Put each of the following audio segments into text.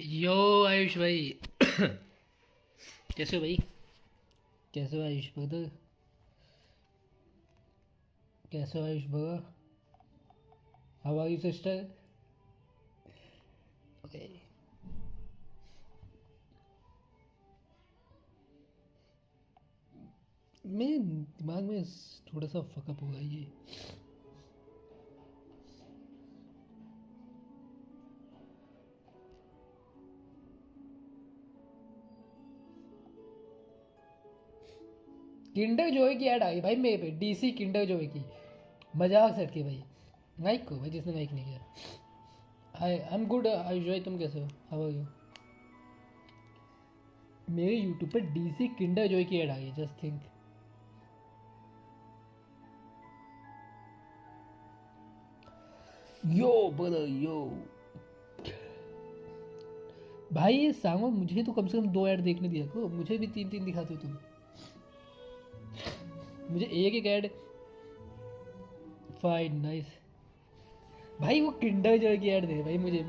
यो आयुष भाई कैसे हो भाई? कैसे हो आयुष ब्रदर? कैसे हो Ayush brother? How are you sister? Okay. मेरे दिमाग में थोड़ा सा फकअप होगा ये। किंडर जॉय की ऐड आई भाई मेरे पे, डीसी किंडर जॉय की। मजाक सेट की भाई। माइक को भाई, जिसने माइक नहीं किया। आई एम गुड आयुष भाई, तुम कैसे हो? How are you? मेरे यूट्यूब पे डीसी किंडर जॉय की ऐड आई है, just think. Yo brother yo भाई, ये सांगो मुझे तो कम से कम 2 ऐड देखने दिया को, मुझे भी 3-3 दिखाते हो तुम। मुझे एक ऐड। फाइन नाइस भाई, वो किंडर जॉय की ऐड दे भाई मुझे।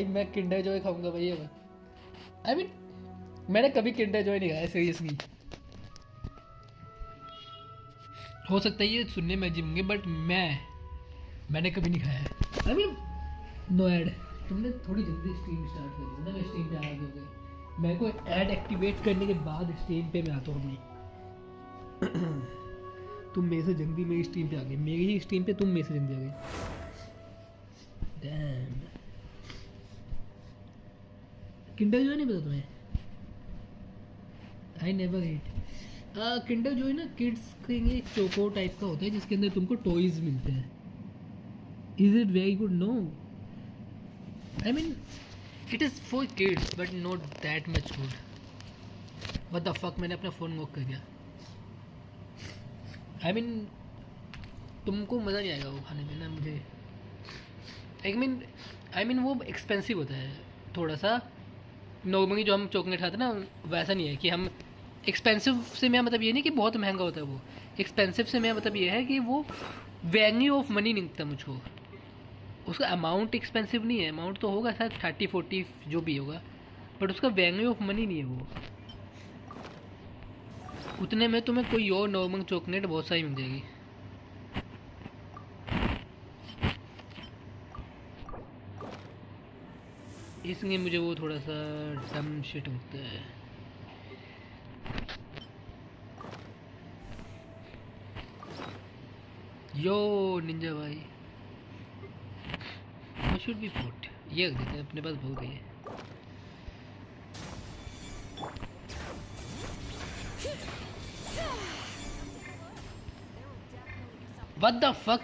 मैं किंडर जॉय खाऊंगा भाई। आई मीन मैंने कभी किंडर जॉय नहीं खाया सीरियसली। हो सकता है ये सुनने में अजीब होंगे बट मैंने कभी नहीं खाया। I mean no ad. तुमने थोड़ी जल्दी स्ट्रीम स्टार्ट कर दी ना, मैं स्ट्रीम पे आ गया। मेरे को ऐड एक्टिवेट करने के बाद स्ट्रीम पे मैं आता हूँ। तुम मेरे से जल्दी मेरी स्ट्रीम पे आ गए, मेरी ही स्ट्रीम पे तुम मेरे से जल्दी आ गए। डैम। किंडर जॉय नहीं पता तुम्हें? I never hate Kinder Joy ना, किड्स के लिए एक चोको टाइप का होता है जिसके अंदर तुमको टॉयज मिलते हैं। Is it very good? No, I mean it is for kids but not that much good. What the fuck, मैंने अपना फोन लॉक कर दिया। आई मीन तुमको मज़ा नहीं आएगा वो खाने में ना। मुझे आई मीन वो एक्सपेंसिव होता है थोड़ा सा। नॉर्मली जो हम चॉकलेट खाते हैं ना वैसा नहीं है कि हम एक्सपेंसिव से मैं मतलब ये नहीं कि बहुत महंगा होता है वो। एक्सपेंसिव से मैं मतलब ये है कि वो वैल्यू ऑफ मनी नहीं लगता मुझको। उसका अमाउंट एक्सपेंसिव नहीं है, अमाउंट तो होगा शायद 30-40 जो भी होगा, बट उसका वैल्यू ऑफ मनी नहीं है वो। उतने में तुम्हें कोई और नॉर्मल चॉकलेट बहुत सारी मिल जाएगी। इसलिए मुझे वो थोड़ा सा डम शिट होता है। यो निंजा भाई, वो शुड बी फुट। ये रख देते हैं अपने पास, बहुत है। व्हाट द फक,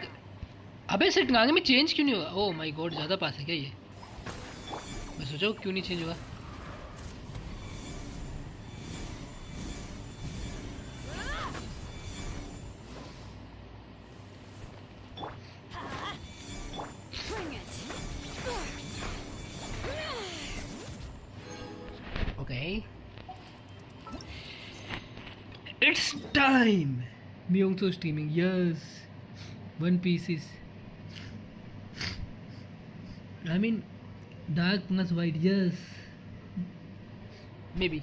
अबे सेट गाने में चेंज क्यों नहीं हुआ? ओह माय गॉड, ज़्यादा पास है क्या ये? मैं सोचा क्यों नहीं चेंज हुआ। Okay, it's time. Me also streaming, yes. One Piece is, I mean, dark plus white, yes. Maybe.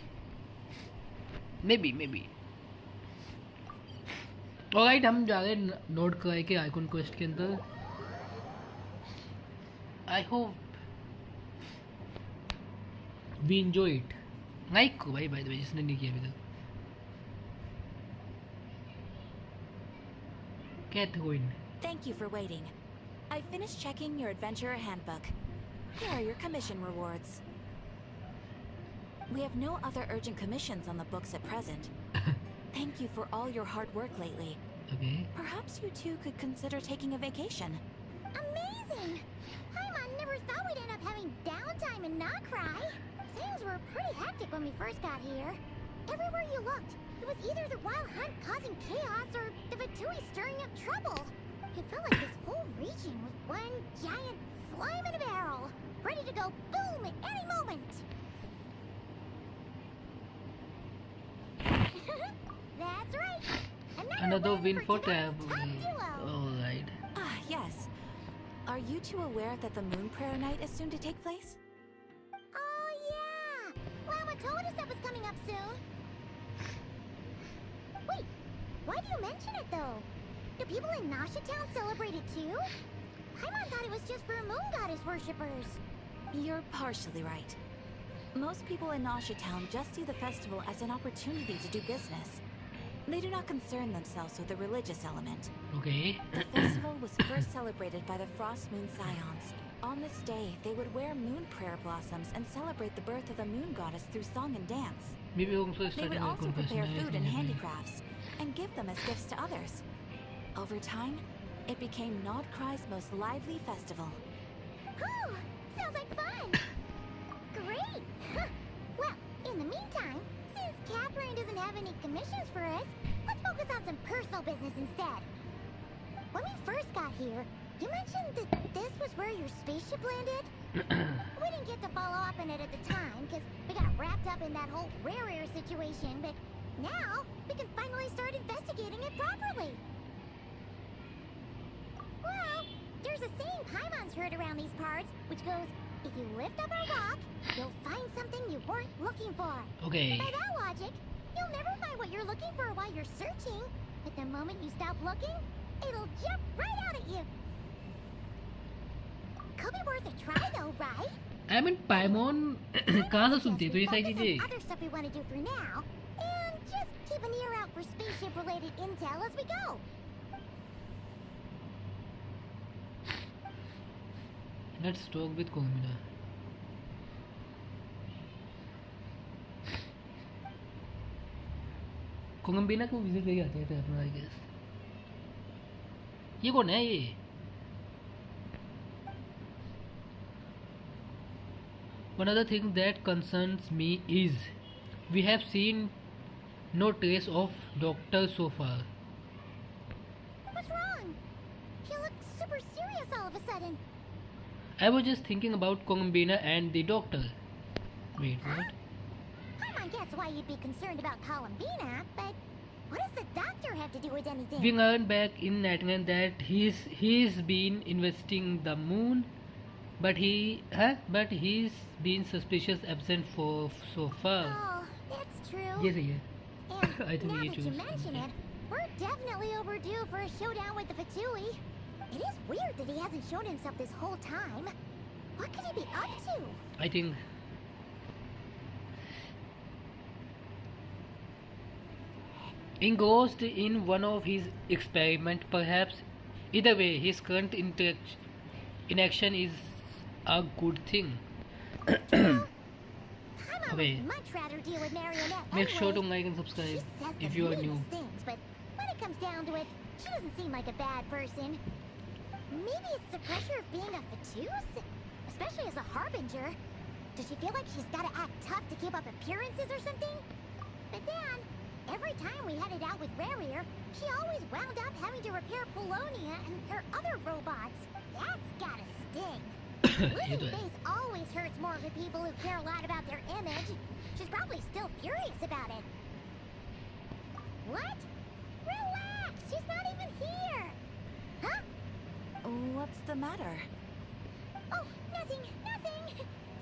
Alright, हम जा रहे हैं नोट क्राई के आइकॉन क्वेस्ट के अंदर। I hope we enjoy it. Like को भाई, बाय द वे, जिसने नहीं किया अभी तक। Catherine, Thank you for waiting. I finished checking your adventurer handbook. Here are your commission rewards. We have no other urgent commissions on the books at present. Thank you for all your hard work lately. okay. Perhaps you two could consider taking a vacation. Amazing! Paimon never thought we'd end up having downtime in Krai. Things were pretty hectic when we first got here. Everywhere you looked, it was either the wild hunt causing chaos or the Vatui stirring up trouble. It felt like this whole region was one giant slime in a barrel, ready to go boom at any moment. That's right. Another win for tonight's Tab. top duo. Alright. Ah, yes. Are you two aware that the Moon Prayer Night is soon to take place? mention it though. Do people in Nasha Town celebrate it too? Paimon thought it was just for moon goddess worshippers. You're partially right. Most people in Nasha Town just see the festival as an opportunity to do business. They do not concern themselves with the religious element. Okay. The festival was first celebrated by the Frost Moon Scions. On this day, they would wear moon prayer blossoms and celebrate the birth of the moon goddess through song and dance. Maybe also They would also prepare food and handicrafts, and give them as gifts to others. Over time, it became Nod Krai's most lively festival. Whew! Sounds like fun! Great! Well, in the meantime, since Catherine doesn't have any commissions for us, let's focus on some personal business instead. When we first got here, you mentioned that this was where your spaceship landed? We didn't get to follow up on it at the time, because we got wrapped up in that whole rare air situation, but now we can finally start investigating it properly. Well, there's a saying Paimon's heard around these parts, which goes, if you lift up a rock, you'll find something you weren't looking for. Okay. By that logic, you'll never find what you're looking for while you're searching, but the moment you stop looking, it'll jump right out at you. Could be worth a try though, right? I mean, Paimon कहाँ से सुनती है तो ये सारी चीजें? Other stuff we want to do for now, and just keep an ear out for spaceship-related intel as we go. Let's talk with Komina. कोलंबिना को visit करके आते हैं अपना आई गेस. ये कौन है ये? One other thing that concerns me is we have seen no trace of doctor so far. What's wrong? He looks super serious all of a sudden. I was just thinking about Columbina and the doctor. Wait, what? I guess why you'd be concerned about Columbina, but what does the doctor have to do with anything? We learned back in Nathan that he's been investigating the moon, but he's been suspicious absent for so far. Oh, that's true. Yes, yeah. And I think now we that choose you mention it, we're definitely overdue for a showdown with the Fatui. It is weird that he hasn't shown himself this whole time. What could he be up to? I think engrossed in one of his experiments, perhaps. Either way, his current inaction is a good thing. I Okay. would much rather deal with Marionette Make sure to anyway. like and She subscribe says if the you are new. meanest things, but when it comes down to it, she doesn't seem like a bad person. Maybe it's the pressure of being a Fatus? Especially as a Harbinger. Does she feel like she's gotta act tough to keep up appearances or something? But then, every time we headed out with Rarier, she always wound up having to repair Polonia and her other robots. That's gotta sting. ये तो Losing है. face always hurts more for people who care a lot about their image. She's probably still furious about it. What? Relax! She's not even here! Huh? What's the matter? Oh, nothing, nothing!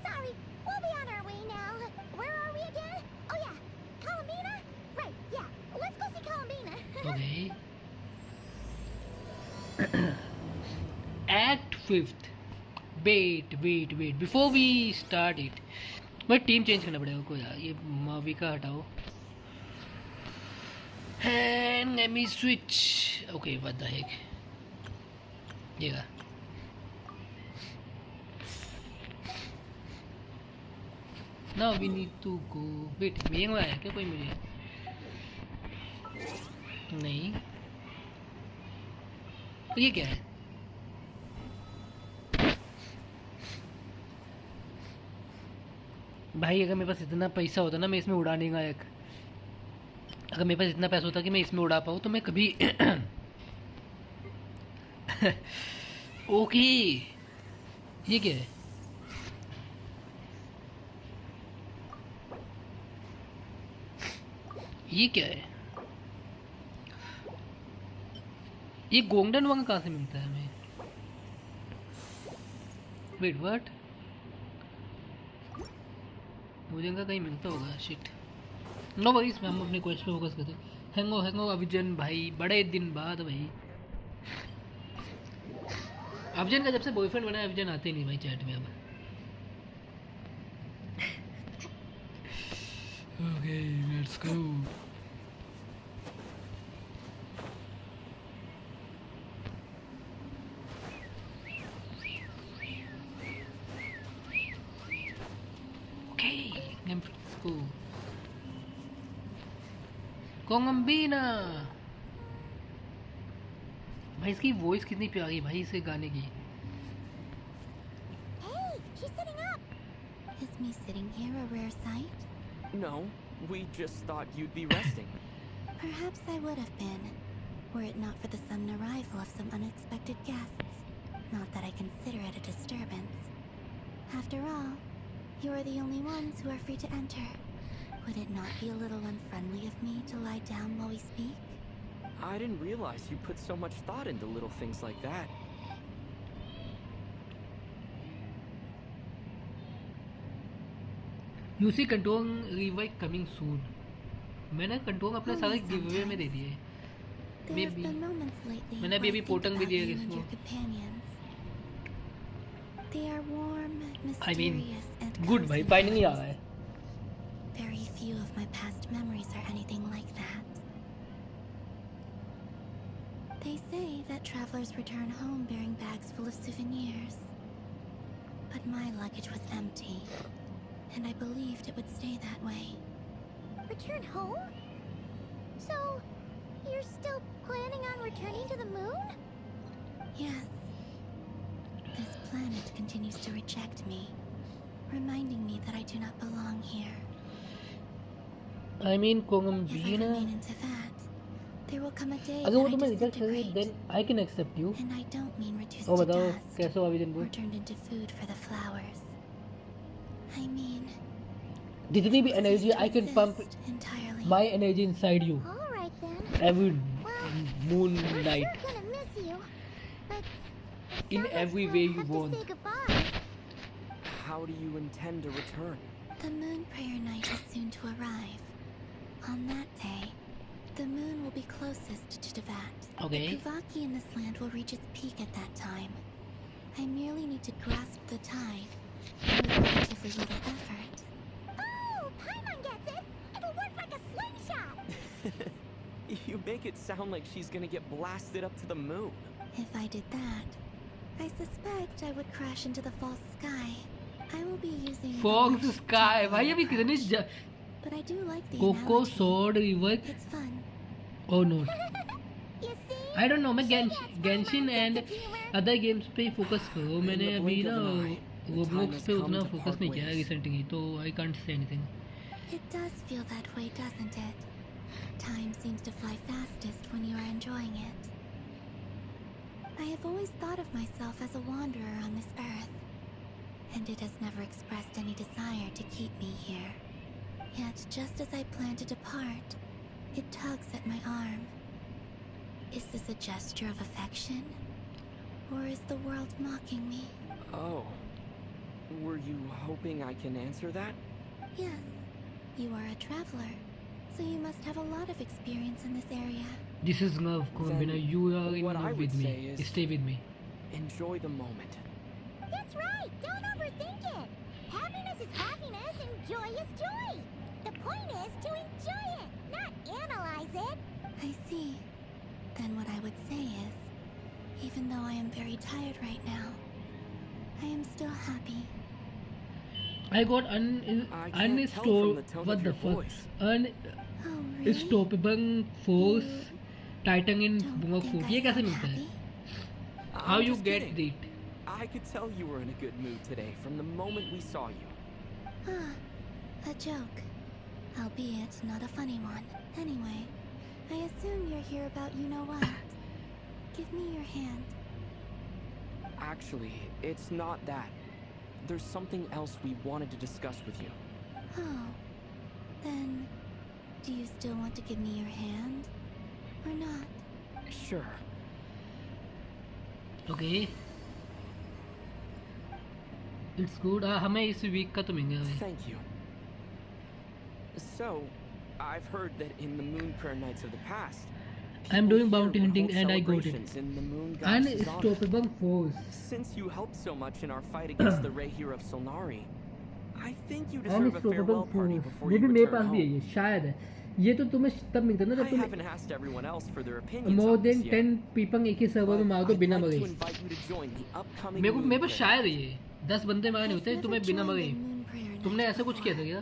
Sorry, we'll be on our way now. Where are we again? Oh yeah, Columbina? Right, yeah. Let's go see Columbina. Okay. Act 5th. Wait. Before we start it, but team change करना पड़ेगा को यार. ये मावी का हटाओ. And let me switch. Okay, what the heck? Yeah. Now we need to go. Wait, मेरे में आया क्या कोई मुझे? नहीं. तो ये क्या है? भाई अगर मेरे पास इतना पैसा होता ना मैं इसमें उड़ाने का एक. अगर मेरे पास इतना पैसा होता कि मैं इसमें उड़ा पाऊँ तो मैं कभी ओके. ये क्या है? ये क्या है? ये गोल्डन वंग कहाँ से मिलता है हमें? Wait what? मुझे इनका कहीं मिलता होगा. शिट. नो वरीज, हम अपने क्वेस्ट पे फोकस करते हैं. हैंगो अभिजन भाई, बड़े दिन बाद भाई। अभिजन का जब से बॉयफ्रेंड बना है, अभिजन आते ही नहीं भाई चैट में अब। Okay let's go. Let's go. कोंगम्बीना भाई, इसकी वॉइस कितनी प्यारी भाई इसके गाने की। Hey, she's sitting up. Is me sitting here a rare sight? No, we just thought you'd be resting. Perhaps I would have been, were it not for the sudden arrival of some unexpected guests. Not that I consider it a disturbance. After all, you are the only ones who are free to enter. Would it not be a little unfriendly of me to lie down while we speak? I didn't realize you put so much thought into little things like that. You see control revive coming soon. मैंने control अपने सारे giveaway में दे दिए। There have been moments lately मैंने where I अभी think पोटंग भी about दिया you and किसको। your companions. They are warm, I mean, mysterious, and good भाई, cozy फाइनली आ beings. रहा है। Very few of my past memories are anything like that. They say that travelers return home bearing bags full of souvenirs. But my luggage was empty, and I believed it would stay that way. Return home? So, you're still planning on returning to the moon? Yes. This planet continues to reject me, reminding me that I do not belong here. I mean If I कोंगम्बीना, remain into that, there will come a day अगर वो that I तुम्हें reject करे disintegrate. then I can accept you। And I don't mean reduced और to बताओ dust कैसे हो अभिजन or को? turned into food for the flowers. I mean, जितनी भी energy cease to I can pump exist entirely. my energy inside you All right then. every moon We're night sure gonna miss you, but it in sounds like every we'll way you have to want। say goodbye. How do you intend to return? The moon prayer night is soon to arrive. On that day, the moon will be closest to Devat. Okay. The Kuvaki in this land will reach its peak at that time. I merely need to grasp the tide, and with relatively little effort. Oh, Paimon gets it! It'll work like a slingshot! You make it sound like she's gonna get blasted up to the moon. If I did that, I suspect I would crash into the false sky. I will be using Fox the Sky भाई अभी कितनी But I do like the Coco analogy. sword river। It's fun. Oh no, You see? I don't know, मैं She gets Genshin my and sense of humor. Other games पे focus करो। मैंने the अभी blink ना of an eye, the time Roblox has पे come उतना to focus part नहीं किया है ways. रिसेंटली, तो I can't say anything. It does feel that way, doesn't it? Time seems to fly fastest when you are enjoying it. I have always thought of myself as a wanderer on this earth, and it has never expressed any desire to keep me here. Yet, just as I plan to depart, it tugs at my arm. Is this a gesture of affection? Or is the world mocking me? Oh. Were you hoping I can answer that? Yes. You are a traveler, so you must have a lot of experience in this area. This is love, Kombina. Then You are in what I love would with me. say is- Stay with me. Enjoy the moment. That's right! Don't overthink it! Happiness is happiness and joy is joy! The point is to enjoy it, not analyze it! I see. Then what I would say is, even though I am very tired right now, I am still happy. I got I can't tell from the unstoppable. tone What of the your fuck? voice. Oh, really? Unstoppable force. Titan in Don't Bungok think food. I ये कैसे sound मिलता है? happy? How I'm you just get kidding. it? I could tell you were in a good mood today from the moment we saw you. Ah, a joke. Albeit not a funny one. Anyway, I assume you're here about you-know-what. Give me your hand. Actually, it's not that. There's something else we wanted to discuss with you. Oh. Then, do you still want to give me your hand? Or not? Sure. Okay. It's good. हमें इस week का तो मिल गया भाई। Thank you. So, I've heard that in the Moon Prayer Nights of the past, I'm doing people bounty here hunting hold and I got it. celebrations in the Moon Goddess's honor. Unstoppable force. Since you helped so much in our fight against the Rehir of Solnari, I think you deserve a Unstoppable farewell party force. before ये you भी मेरे return पास भी है home. ये शायद है. ये तो तुम्हें तब मिलता है ना I जब तुम haven't asked everyone else for their opinions more on than this yet, 10 people एक ही सर्वर में but मार दो I'd बिना like मरे. to invite you to join the upcoming मेरे Moon पास Prayer. शायद है ये 10 बंदे मारे नहीं होते तुम्हें बिना मरे. तुमने ऐसा कुछ किया था क्या?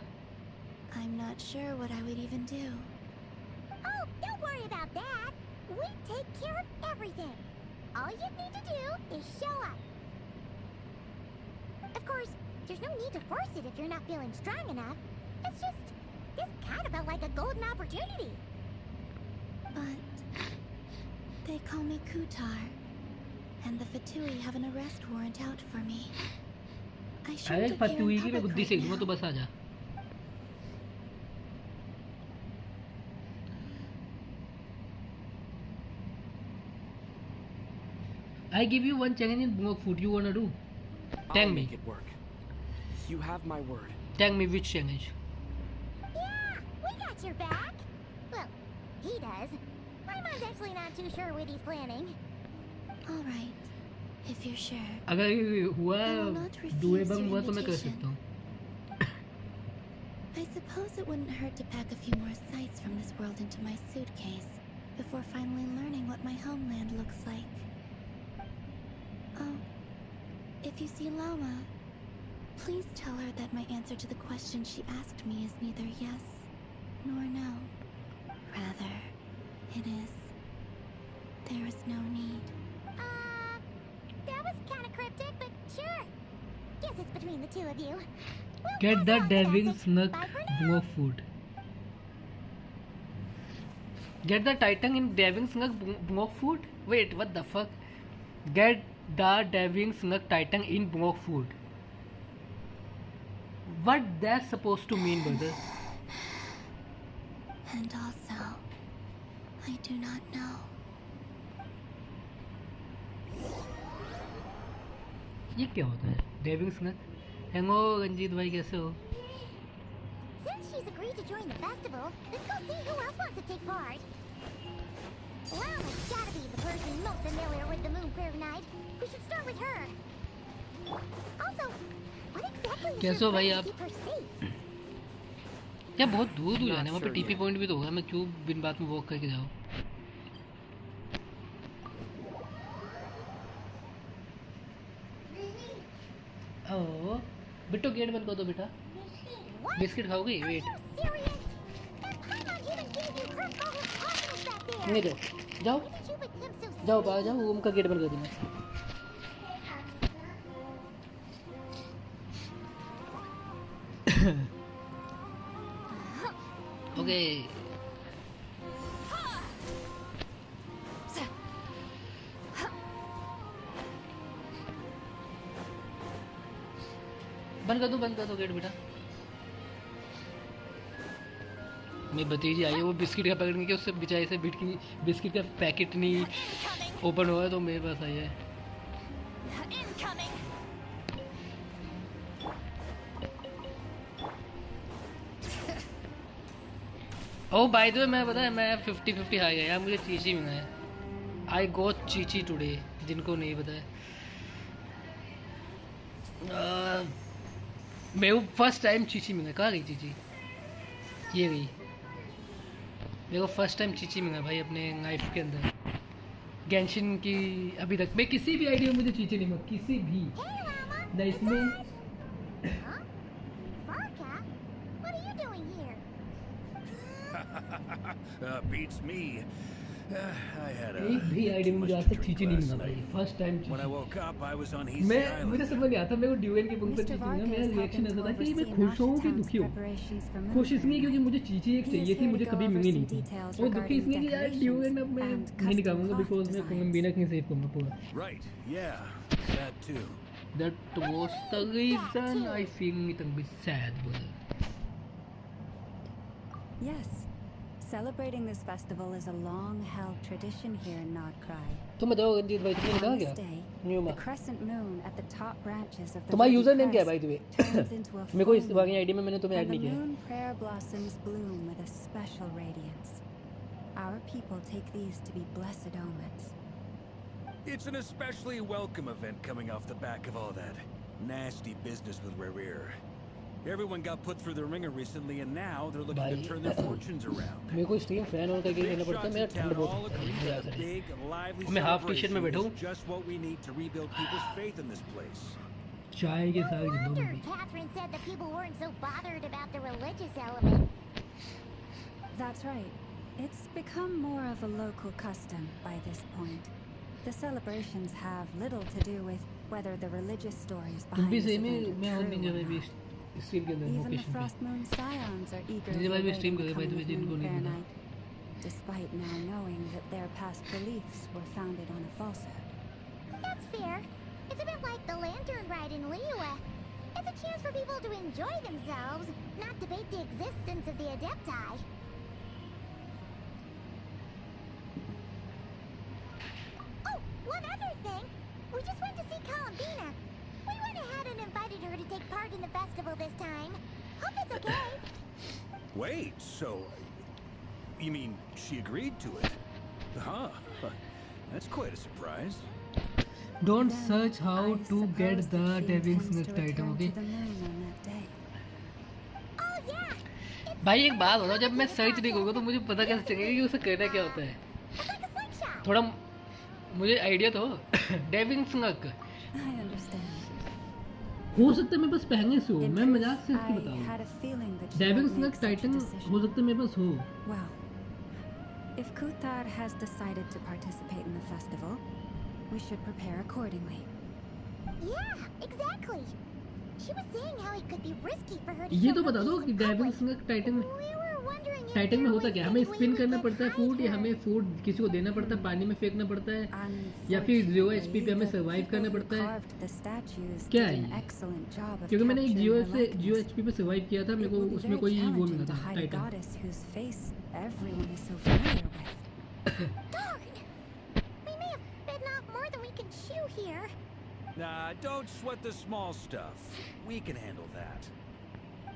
I'm not sure what I would even do. Oh, don't worry about that. We take care of everything. All you need to do is show up. Of course, there's no need to force it if you're not feeling strong enough. It's just this kind of felt like a golden opportunity. But they call me Kutar, and the Fatui have an arrest warrant out for me. I अरे shouldn't appear फतुई in की मैं public बुद्धि right से दूंगा now. तो बस आ जा. I give you one challenge in Bungok food. You wanna do? I'll Tell me. make it work. You have my word. Tell me which challenge. Yeah, we got your back. Well, he does. My mom's actually not too sure what he's planning. All right, if you're sure. अगर ये हुआ I will not refuse डुएबंग your हुआ तो मैं कर invitation. सकता हूँ. I suppose it wouldn't hurt to pack a few more sights from this world into my suitcase before finally learning what my homeland looks like. Oh, if you see Lama, please tell her that my answer to the question she asked me is neither yes nor no. Rather, it is, there is no need. That was kind of cryptic, but sure. Guess it's between the two of you. We'll Get pass the on Devin message. Snug Bye for now. Bungok food. Get the Titan in Devin Snug Bungok food? Wait, what the fuck? Get the Devin Snug Titan in Bungok food. What that's supposed to mean, brother? And also, I do not know. ये क्या होता है? Devin Snug? हेंगो रंजीत भाई कैसे हो? Since she's agreed to join the festival, let's go see who else wants to take part. Lama's gotta be the person most familiar with the Moon Prayer Night. We should start with her. Also, what exactly is कैसे हो your भाई plan आप? to keep her safe? क्या बहुत दूर दूर Not जाना है वहाँ पे sure टीपी yet. पॉइंट भी तो होगा. मैं क्यों बिन बात में वॉक करके जाऊँ? ओ बिट्टो गेट बंद कर दो बेटा. What? बिस्किट खाओगी? Are wait you serious? That Paimon even gave you her father's confidence back there. नहीं दो. जाओ When did you become so जाओ silly? बाहर जाओ. रूम का गेट बंद कर देना. ओके बंद कर दो गेट बेटा. मेरी भतीजी आई है, वो बिस्किट का पैकेट नहीं, उससे बेचारे से बिस्किट का पैकेट नहीं ओपन हुआ है तो मेरे पास आई है. Incoming! Oh by the way मैं पता है मैं 50-50 हार गया यार. मुझे चीची मिला है. आई गोट चीची टुडे. जिनको नहीं पता है मेरे को फर्स्ट टाइम चीची मिला. कहाँ गई चीची? ये गई. मेरे को फर्स्ट टाइम चीची मिला भाई अपने लाइफ के अंदर. गेंशिन की अभी तक मैं किसी भी आईडी में मुझे चीची नहीं मिला. किसी भी Hey, Lama. ना इसमें. Huh? Varka? What are you doing here? Beats me. I had a एक भी आईडी में मुझे आज तक चीची नहीं मिला भाई. First time When I Chichi. woke up, I was on Easy मैं Island. मुझे समझ नहीं आता. मेरे को ड्यूएन के पंख पर चीची मिला. मेरा रिएक्शन ऐसा था कि मैं खुश हूँ कि दुखी हूँ. खुश इसलिए क्योंकि मुझे चीची एक चाहिए थी, मुझे कभी मिली नहीं थी. और दुखी इसलिए कि यार ड्यूएन अब मैं नहीं निकालूंगा बिकॉज मैं कोलंबिया नहीं सेव करूंगा पूरा. Right, yeah, that too. That was the reason I feel it a bit sad, brother. Yes. Celebrating this festival is a long-held tradition here in Krai. तुम बताओ रंजीत भाई तुमने कहा On क्या? this day, न्यू the में crescent moon at the top branches of the तुम्हारा ruby user name क्या है crest भाई तुम्हें? turns into a मेरे को इस full वाकई moon, आईडी में मैंने तुम्हें ऐड and the नहीं किया. moon prayer blossoms bloom with a special radiance. Our people take these to be blessed omens. It's an especially welcome event coming off the back of all that nasty business with Rare. Everyone got put through the ringer recently, and now they're looking to turn their fortunes around. मेरे को stream fan होने का क्या करना पड़ता है? मेरा ठंड All agree बहुत that a big, lively मैं हाफ टी शर्ट में celebration बैठा is हूँ. just what we need to rebuild people's faith in this place. चाय के साथ No जिंदों में wonder भी. Catherine said that people weren't so bothered about the religious element. That's right. It's become more of a local custom by this point. The celebrations have little to do with whether the religious stories तुम भी behind this same he event मैं are और true भी or मैं भी not. Stream के अंदर Even the location पे. Frost Moon Scions are eagerly जिसके बाद भी awaiting stream the करें भाई, coming तुम्हें of जिनको Moon नहीं Fair पता. Night, despite now knowing that their past beliefs were founded on a falsehood. That's fair. It's a bit like the lantern ride in Liyue. It's a chance for people to enjoy themselves, not debate the existence of the Adepti. Oh, one other thing. We just went to see Columbina. We went ahead and invited her to take part in the festival this time. Hope it's okay. Wait, so you mean she agreed to it? Huh? That's quite a surprise. Don't Then search how I to get suppose the that she Deving's intends next to item, return okay? to the moon on that day. Oh yeah. भाई एक बात बताओ, जब मैं search नहीं करूँगा तो मुझे पता कैसे चलेगा कि उसे करना क्या होता है? It's like a slingshot. थोड़ा मुझे आइडिया तो डेविंग स्नक I understand. हो सकता है मेरे पास पहले से हो. In मैं truth, मजाक से इसकी I बताऊँ. had a feeling that she डेविंग would make स्नक such a Titan decision. हो सकता है मेरे पास हो. Well, if Kuthar has decided to participate in the festival, we should prepare accordingly. Yeah, exactly. She was saying how it could be risky for her to ये show तो her बता दो face कि in डेविंग public. स्नक Titan We were wondering if Titan में there होता was क्या? any हमें way spin we करना could पड़ता है hide फूड, या her. हमें फूड किसी को देना पड़ता है, पानी में फेंकना पड़ता है, या फिर 0 HP पे हमें सर्वाइव करना पड़ता है? क्या है ये? क्योंकि मैंने एक 0 HP पे सर्वाइव किया था, मेरे को उसमें कोई वो मिला था Titan. Darn! We may have bitten off more than we can chew here. Nah, don't sweat the small stuff. We can handle that.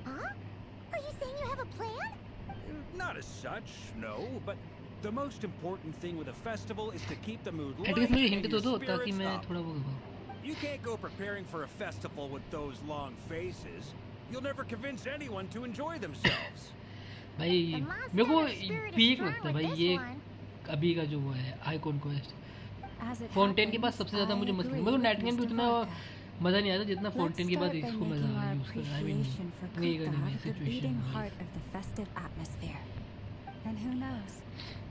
Huh? Are you saying you have a plan? Not as such, no, but the most important thing with a festival is to keep the mood light at least मुझे and hint your तो दो ताकि spirits मैं up. थोड़ा वो करूँ. You can't go preparing for a festival with those long faces. You'll never convince anyone to enjoy themselves. भाई The मेरे को monster spirit is peak strong लगता है with भाई this ये one. अभी का जो वो है आइकॉन क्वेस्ट. फाउंटेन के पास सबसे ज़्यादा मुझे मस्त लगा. मेरे को नाइट गेम भी उतना मज़ा नहीं आता जितना फाउंटेन के बाद इसको मज़ा आया यूज़ करना. आई मीन ये करने में situation. And who knows?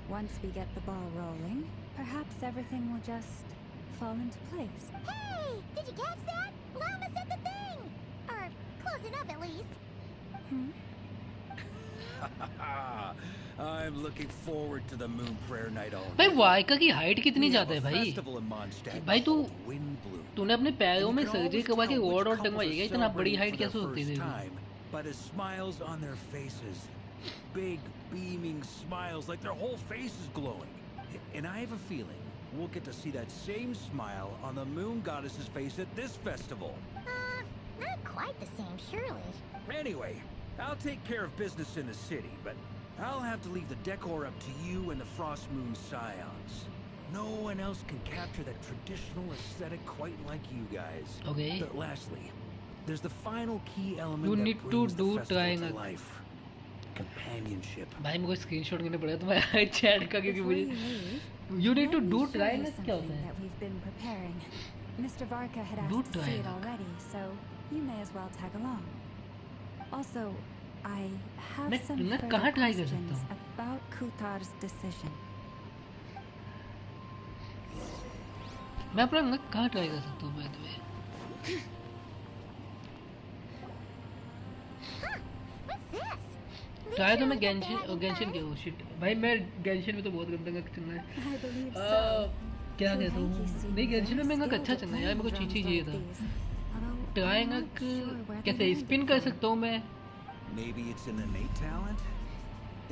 Once we get the ball rolling, perhaps everything will just fall into place. Hey! Did you catch that? Llama said the thing! Or close enough at least. I'm looking forward to the moon prayer night all भाई night. वाइका की height कितनी We have ज़्यादा है a भाई? festival in Mondstadt भाई तू called Wind Bloom. तूने अपने पैरों में You can सर्जरी always करवा के tell which वॉर्ड और couples टंगवाई are है. इतना बड़ी celebrating हाइट for their कैसे होती है? first देखो. time by the smiles on their faces. Big, beaming smiles like their whole face is glowing. And I have a feeling we'll get to see that same smile on the moon goddess's face at this festival. Not quite the same, surely. Anyway, I'll take care of business in the city, but I'll have to leave the decor up to you and the Frost Moon Scions. No one else can capture that traditional aesthetic quite like you guys. Okay. But lastly, there's the final key element You that need to brings the do festival trying to a- life. Companionship. भाई मेरे को screenshot करना पड़ेगा तुम्हारे chat का, क्योंकि Before you मुझे leave, you need to let me do show you triangles क्या होता something है? that we've been preparing. Mr. Varka had Do asked to see it triangle. already, so you may as well tag along. Also, I have मैं- some मैं further कहाँ try कर सकता questions हूँ? about Kuthar's decision. मैं अपना नक कहाँ ट्राई कर सकता हूँ? Bye the way What's this? These try तो मैं surely got to Genshin have Genshin fun. क्या हो शिट भाई मैं गेंशिन में तो बहुत गंदा नक चलना है. I believe so. क्या The कहता Hanky हूँ? seem नहीं गेंशिन में very मेरा skilled अच्छा at चलना है यार. मेरे को playing चीची drums चाहिए like था. these, although ट्राई I'm नक not sure where they कैसे learned स्पिन it कर from. सकता हूँ मैं? Maybe it's an innate talent?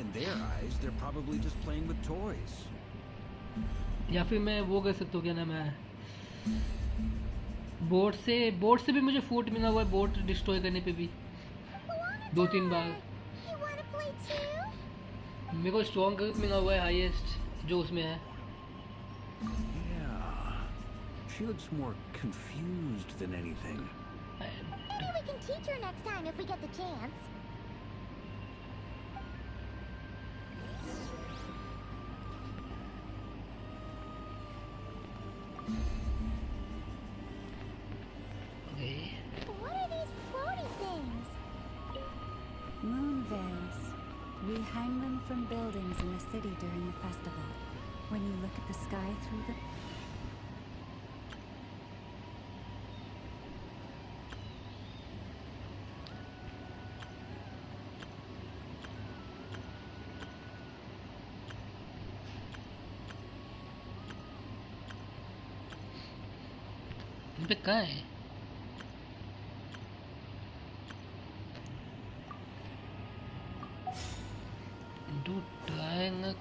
In their eyes, they're probably just playing with toys. या फिर मैं वो कर सकता हूँ, क्या नाम है, बोट से भी मुझे फूट मिला हुआ है, बोट डिस्ट्रॉय करने पे भी 2-3 बार। You wanna play too? मेरे को स्ट्रॉन्ग ग्रिप मिला हुआ है, हाईएस्ट जो उसमें है। Yeah. She looks more confused than anything. Maybe we can teach her next time if we get the chance. Okay. What are these floaty things? Moon veils. We hang them from buildings in the city during the festival. When you look at the sky through them. इन पे कहाँ है? Do triangle.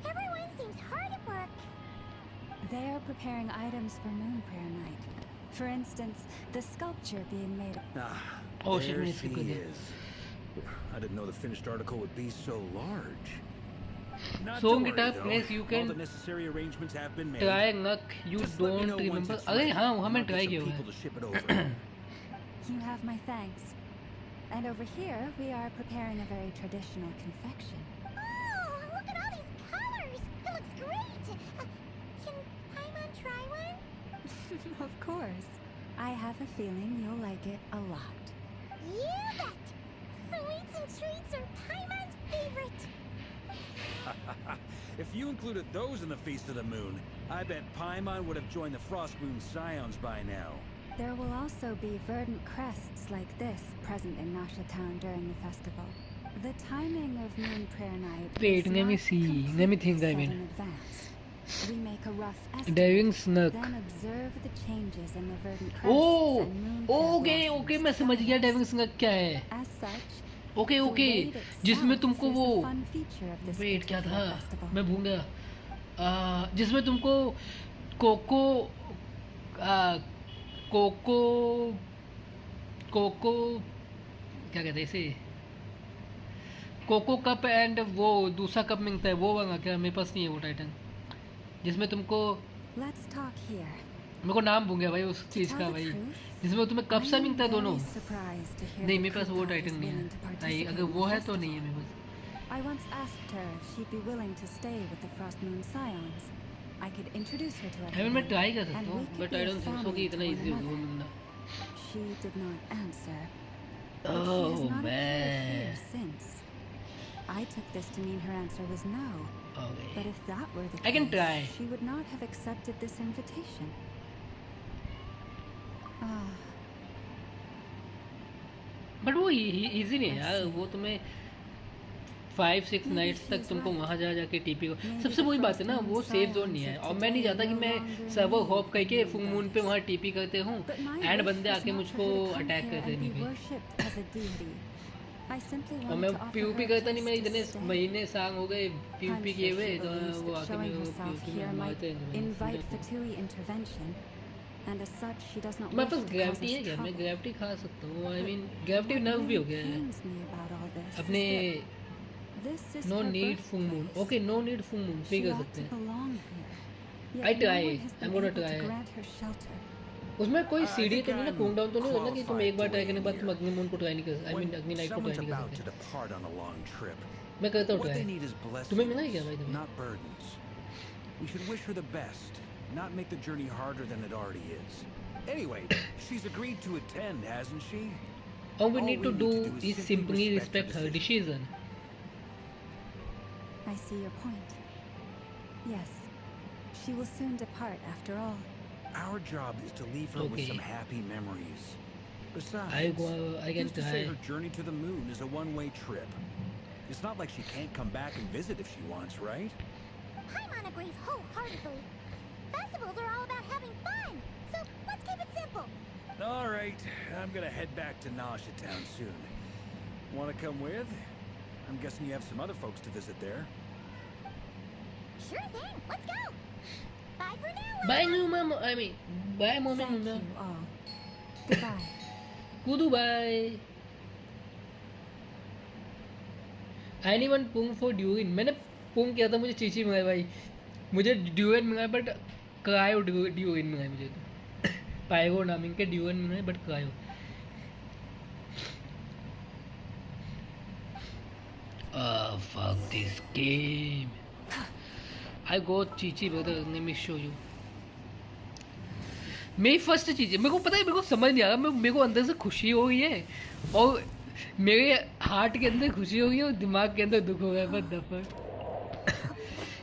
Everyone seems hard at work. They are preparing items for Moon Prayer Night. For instance, the sculpture being made. Ah, Oh, shit, there we she need to go there. is. I didn't know the finished article would be so large. Not So, to worry, guitar though. place, you All can the necessary arrangements have been made. Try Nuck, you Just let me don't know once remember. it's अरे ready. हाँ, वहाँ मैं I'll get try some किया हुआ people है। to ship it over. You have my thanks. And over here, we are preparing a very traditional confection. Oh, look at all these colors. It looks great. Can Paimon try one? Of course. I have a feeling you'll like it a lot. You bet. Sweets and treats are Paimon's favorite. If you included those in the Feast of the Moon, I bet Paimon would have joined the Frost Moon Scions by now. There will also be verdant crests like this present in Nasha Town during the festival. The timing of Moon Prayer Night Wait, is let me not see. Let me completely think, I set mean. in advance. We make a rough estimate, Diving Snook. then observe the changes in the verdant crests Oh, and moon prayer okay, blossoms. okay, मैं समझ गया Diving Snook क्या है। As such, Okay, the okay, raid itself जिसमें तुमको is वो a fun feature of this wait क्या था, particular festival. मैं भूल गया। जिसमें तुमको कोको कोको कोको क्या कहते हैं इसे, कोको कप एंड वो दूसरा कप मिलता है, वो वाला क्या, मेरे पास नहीं है वो टाइटन, जिसमें तुमको, Let's talk here. मेरे को नाम भूल गया भाई उस To चीज़ tell का the भाई, truth, जिसमें तुम्हें कप सा I am मिलता है दोनों। very surprised to hear नहीं, that मेरे पास वो Kuka टाइटन is नहीं willing to है। नहीं, participate अगर in वो the है तो नहीं है festival. मेरे पास। I once asked her if she'd be willing to stay with the Frost Moon Scions. I could introduce her to I mean everyone. मैं ट्राई कर सकता and हूँ, we could but be I a don't think so family कि इतना to one easy होगा वो another. मिलना। She did not answer. But she Oh has not appeared man. here since. I took this to mean her answer was no. Okay. But if that were the I can case, try. she would not have accepted this invitation. Ah, but वो easy नहीं है यार, वो तुम्हें 5-6 nights तक तुमको वहाँ जाके टीपी को, सबसे वही बात है ना, वो सेफ जोन नहीं है, और मैं नहीं चाहता कि मैं सर्वर हॉप करके फुल मून पे वहाँ टीपी करते हूँ but my एंड wish बंदे was आके not मुझको for her to come attack here कर and देने be पे, worshipped as a deity. I simply और wanted मैं to offer पीयूपी her करता a नहीं, मैं chance to इतने stay. महीने साल हो गए I'm पीयूपी sure किए she हुए, तो believes वो that आके showing मेरे को herself पीयूपी here में might मारते हैं, invite Fatui intervention, and as such she does not मेरे wish pass to cause gravity है us क्या, मैं trouble. ग्रेविटी खा सकता हूँ, I mean gravity What nerve भी हो really गया है pains me about all this is अपने, that this is no her need full moon, birthplace. Okay no need full moon पे She कर ought सकते to हैं, belong here. Yet I no try. one has I'm been gonna able to try. grant her shelter. उसमें कोई I सीढ़ी think तो नहीं ना, I'm कूल डाउन तो नहीं होता ना कि तुम एक बार ट्राई करने के बाद तुम qualified अग्नि मून को ट्राई नहीं कर, आई मीन अग्नि When नाइट को someone's ट्राई नहीं about कर to सकते। depart on a long trip, मैं करता हूँ what they try, need is तुम्हें मिला है क्या blessings, भाई तुम्हें? not burdens. We should wish her the best, not make the journey harder than it already is. Anyway, she's agreed to attend, hasn't she? All we All need to we do need to do is is simply simply respect respect her her decision. I see your point. Yes, she will soon depart after all. Our job is to leave her with Okay. some happy memories. Besides, I can who's to say try. her journey to the moon is a one-way trip? It's not like she can't come back and visit if she wants, right? Paimon agrees wholeheartedly. Festivals are all about having fun, So let's keep it simple. All right, I'm gonna head back to Nausea Town soon. Want to come with? I'm guessing you have some other folks to visit there. Sure thing. Let's go. Bye for now. Bye new mama. I mean, bye mama. Thank you all. Goodbye. Goodbye. Anyone pung for Durin? मैंने pung किया था, मुझे चीची मिला भाई. मुझे Durin मिला but cryo Durin मिला मुझे तो. पायगो नामिंग के Durin मिला but cryo. Fuck this game. I got Chichi brother. Let me show you. मेरी फर्स्ट चीज़ है, मेरे को पता है, मेरे को समझ नहीं आ रहा, मेरे को अंदर से खुशी हो रही है और मेरे हार्ट के अंदर खुशी हो रही है और दिमाग के अंदर दुख हो रहा है. बस दफा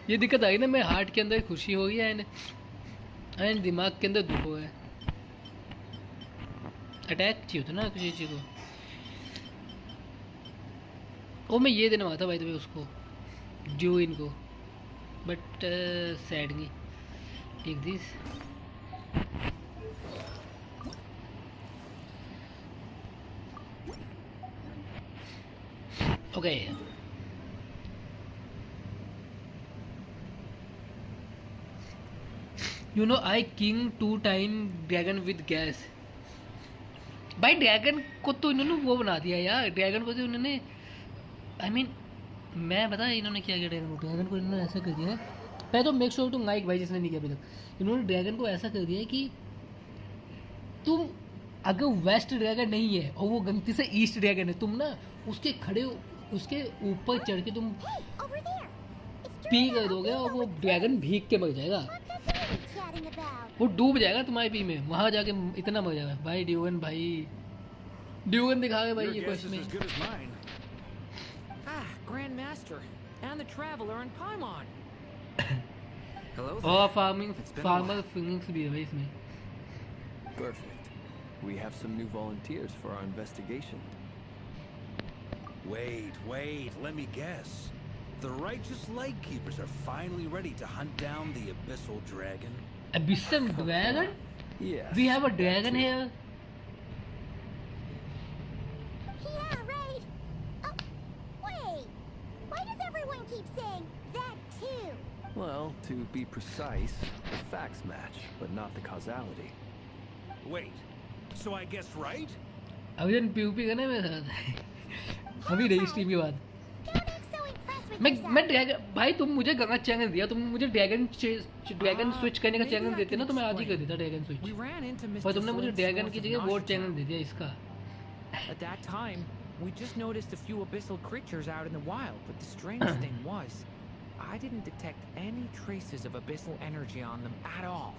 ये दिक्कत आ रही ना, मेरे हार्ट के अंदर खुशी हो रही है एंड दिमाग के अंदर दुख हो रहा है. अटैक चाहिए होता ना किसी चीज़ को. ओ मैं ये देने वाला था भाई तुम्हें उसको जो इनको, but sadly take this. Okay. You know I king 2 time dragon with gas. भाई ड्रैगन को तो इन्होंने वो बना दिया यार. ड्रैगन को तो इन्होंने मैं बता इन्होंने क्या किया. ड्रैगन को इन्होंने ऐसा कर दिया है. पहले तो मेक श्योर टू लाइक भाई जिसने नहीं किया अभी तक. इन्होंने ड्रैगन को ऐसा कर दिया है कि तुम अगर वेस्ट ड्रैगन नहीं है और वो गलती से ईस्ट ड्रैगन है, तुम ना उसके खड़े उसके ऊपर चढ़ के तुम पी कर दोगे और वो ड्रैगन भीग के मर जाएगा. वो डूब जाएगा तुम्हारे पी में. वहां जाके इतना मर जाएगा भाई. ड्यूगन दिखा गए भाई ये क्वेश्चन में. Grandmaster and the Traveler in Paimon. Hello. और फार्मर फिंगिंग्स भी है भाई इसमें. Perfect. We have some new volunteers for our investigation. Wait, let me guess. The righteous Lightkeepers are finally ready to hunt down the Abyssal Dragon? Abyssal Dragon? Yes. We have a dragon here? Yeah, right. Oh, wait. Why does everyone keep saying that too? Well, to be precise, the facts match, but not the causality. Wait, so I guessed right? अभी जन PUP करने में था. अभी registry की बात. मैं dragon भाई तुम मुझे गंगा चैनल दिया, तुम मुझे ड्रैगन स्विच करने का चैनल देते ना तो मैं आज ही कर देता ड्रैगन स्विच. पर तुमने मुझे ड्रैगन की जगह वोट चैनल दे दिया इसका. At that time, we just noticed a few abyssal creatures out in the wild, but the strange thing was, I didn't detect any traces of abyssal energy on them at all.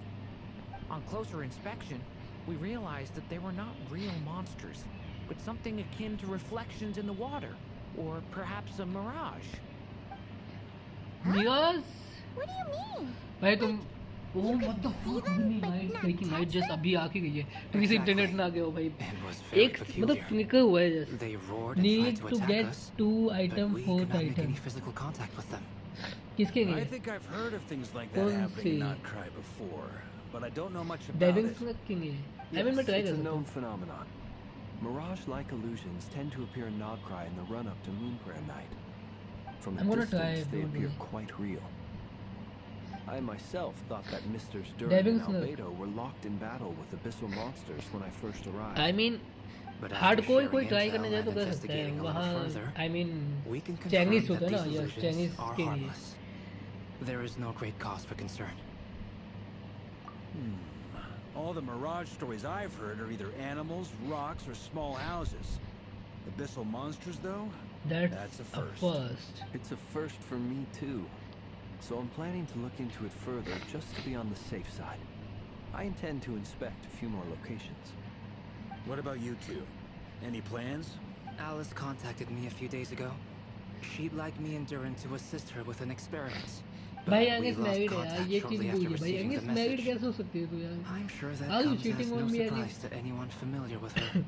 On closer inspection, we realized that they were not real monsters, but something akin to reflections in the water, or perhaps a mirage. Mirage? What do you mean? भाई तुम oh what the fuck night breaking night just अभी आके गई है. तुम इस internet ना गए हो भाई. एक मतलब ट्विकर हुआ है just. Need to get 2 item 4 item. किसके I गए? think I've heard of things like कौन that happening सी? in Krai before, but I don't know much about dragon it. Slug king है. Yes, मैं ट्राई it's कर a सकता known हूं. phenomenon. Mirage-like illusions tend to appear in Nogcry in the run-up to Moon Prayer Night. From a I'm gonna try distance, it, they don't appear worry. quite real. I myself thought that Misters Durin Diving and Snake. Albedo were locked in battle with abyssal monsters when I first arrived. I mean But after hardcore sharing कोई try intel करने जाए तो and कर सकता है. investigating a वहाँ little further, I mean We can Chinese confirm होता है that ना. these yes illusions Chinese are के लिए. harmless. There is no great cause for concern. All the Mirage stories I've heard are either animals, rocks, or small houses. Abyssal monsters, though? That's a a first. first. It's a first for me too. So I'm planning to look into it further just to be on the safe side. I intend to inspect a few more locations. What about you two? Any plans? Alice contacted me a few days ago. She'd like me and Durin to assist her with an experiment. But भाई we Angus lost married है यार. contact ये चीज shortly भूल after गई भाई. receiving the Angus married message. कैसे हो सकती है तू यार? I'm sure that How you comes cheating as on no me, surprise to anyone familiar with her.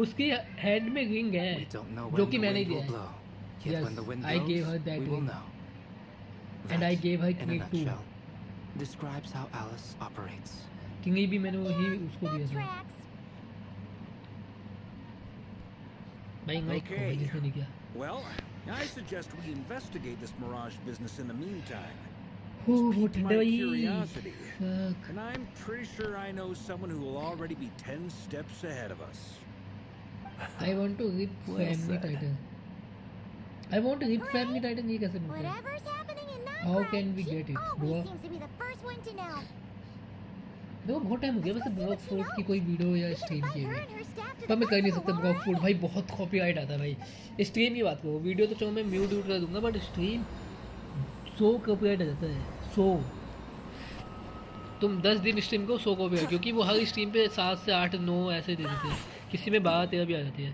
उसकी हेड में रिंग है We don't know जो when कि the मैंने wind दिया will है. blow. Yet Yes, when the wind I gave her blows, that we will ring. know. And I That, gave her in a cake too. nutshell, describes how Alice operates. किंगी भी मैंने वही उसको दिया That था tracks. भाई mic को भाई जिसने नहीं किया Well, I suggest we investigate this Mirage business in the meantime. हो It's वो piqued ठंडा my भाई curiosity, Fuck. and I'm pretty sure I know someone who will already be 10 steps ahead of us. I want to rip Well family said. title I want to rip family title ये कैसे मिलता है Whatever's happening in How Nocrai, can we she get it? always Dua? seems to be the first one to know. देखो बहुत time हो गया वैसे block food की कोई वीडियो या We can स्ट्रीम invite किए her हुए and her staff to पर the मैं कर नहीं festival सकता while block we're food at भाई बहुत कॉपीराइट आता है भाई स्ट्रीम की बात करो वीडियो तो चलो मैं म्यूट व्यूट कर दूंगा बट स्ट्रीम 100 कॉपीराइट आ जाता है 100 तुम 10 दिन स्ट्रीम को 100 कॉपीराइट क्योंकि वो हर स्ट्रीम पे 7 से 8 9 ऐसे दे देते हैं किसी में 12 13 भी आ जाती है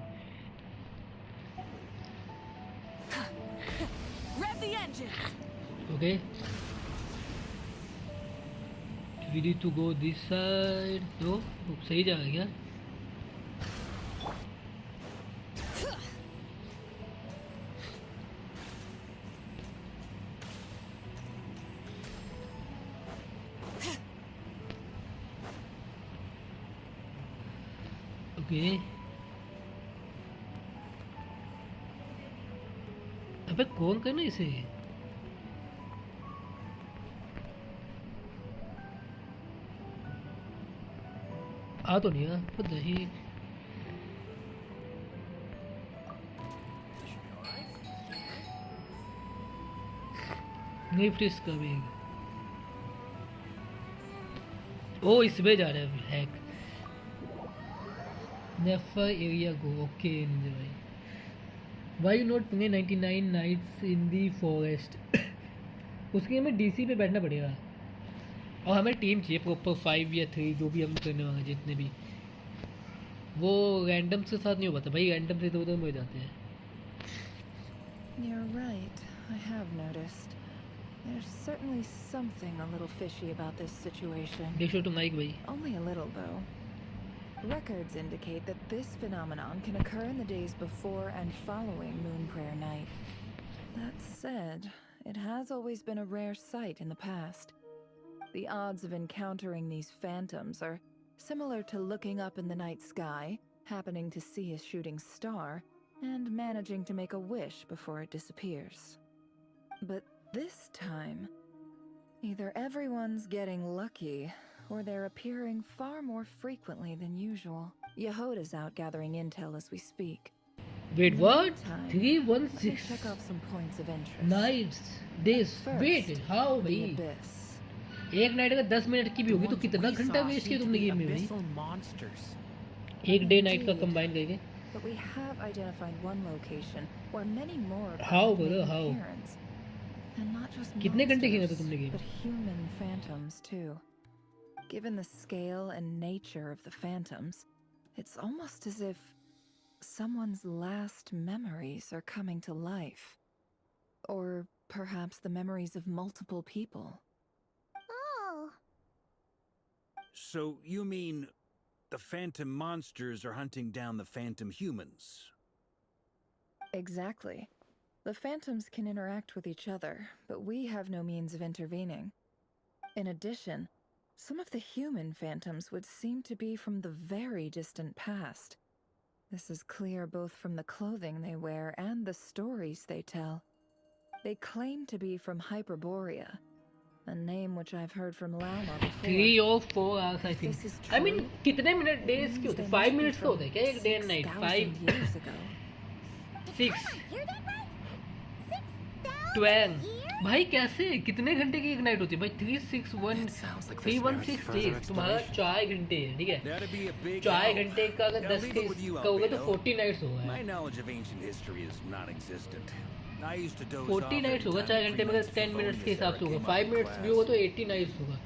Rev the engines. Okay we need to go this side तो सही जा रहा है क्या ओके अबे कौन करना इसे आ तो नहीं है पता ही नहीं फ्रिज का भी ओ इसमें जा रहा है हैक नेफर एरिया गो ओके निंजा भाई why you not play 99 nights in the forest उसके लिए हमें डीसी पे बैठना पड़ेगा और हमें टीम चाहिए प्रॉपर 5 या 3 जो भी हम करने वाले जितने भी वो रैंडम के साथ नहीं हो पाता भाई रैंडम से तो उधर हो जाते हैं You're right. I have noticed. There's certainly something a little fishy about this situation. make sure to like भाई Only a little, though. Records indicate that this phenomenon can occur in the days before and following Moon Prayer Night. That said, it has always been a rare sight in the past. The odds of encountering these phantoms are similar to looking up in the night sky, happening to see a shooting star, and managing to make a wish before it disappears. But this time, either everyone's getting lucky, or they're appearing far more frequently than usual. Yehoda's out gathering intel as we speak. wait what Let me 316 check off some points of interest. nights days wait how The भाई Abyss. एक night अगर 10 minute की भी होगी तो कितना घंटा waste किया तुमने गेम में भाई Abyssal monsters. एक डे नाइट का कंबाइन करके But we have identified one location where many more How, have made brother, an how? appearance. And not just कितने घंटे खेला था monsters, तुमने game but human phantoms too. Given the scale and nature of the phantoms, it's almost as if someone's last memories are coming to life. Or perhaps the memories of multiple people. Oh, So you mean the phantom monsters are hunting down the phantom humans? Exactly. The phantoms can interact with each other, but we have no means of intervening. In addition, some of the human phantoms would seem to be from the very distant past. This is clear both from the clothing they wear and the stories they tell. They claim to be from Hyperborea, a name which I've heard from Lama before. 3 or 4 hours I If think this is I mean true, कितने minute it days means के होते they हैं must 5 be minutes का from होता है क्या एक day and night 6,000 5 years ago. 6 hear that right? 6,000 12 years? भाई कैसे कितने घंटे की एक नाइट होती है भाई 361 It sounds like this 316 merits further days तुम्हारा exploration. 4 घंटे है ठीक है That'd be a big 4 help. घंटे का अगर Now 10 leave के it with you, का होगा तो Albedo. 40 नाइट्स होगा My knowledge of ancient history is non-existent. I used to doze 40 off nights होगा every 4 time घंटे में अगर 10 मिनट्स के हिसाब से होगा 5 मिनट्स भी होगा तो 80 नाइट्स होगा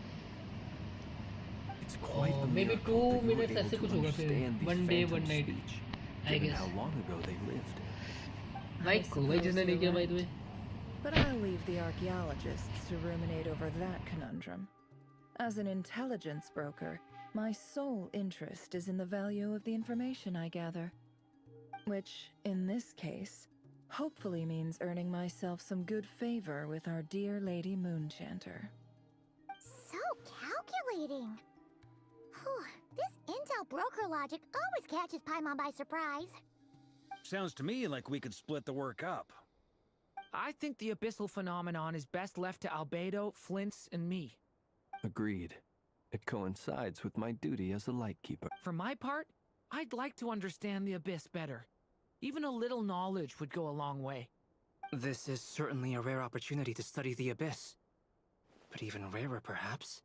It's quite the maybe miracle 2 that you were minutes able ऐसे to कुछ होगा फिर understand these 1 day 1 phantom night speech, I given guess how long ago they lived. Like को भाई जिसने नहीं किया भाई तुम्हें But I'll leave the archaeologists to ruminate over that conundrum. As an intelligence broker, my sole interest is in the value of the information I gather. Which, in this case, hopefully means earning myself some good favor with our dear Lady Moonchanter. So calculating. Whew, this intel broker logic always catches Paimon by surprise. Sounds to me like we could split the work up. I think the abyssal phenomenon is best left to Albedo, Flints, and me. Agreed. It coincides with my duty as a lightkeeper. For my part, I'd like to understand the abyss better. Even a little knowledge would go a long way. This is certainly a rare opportunity to study the abyss. But even rarer, perhaps,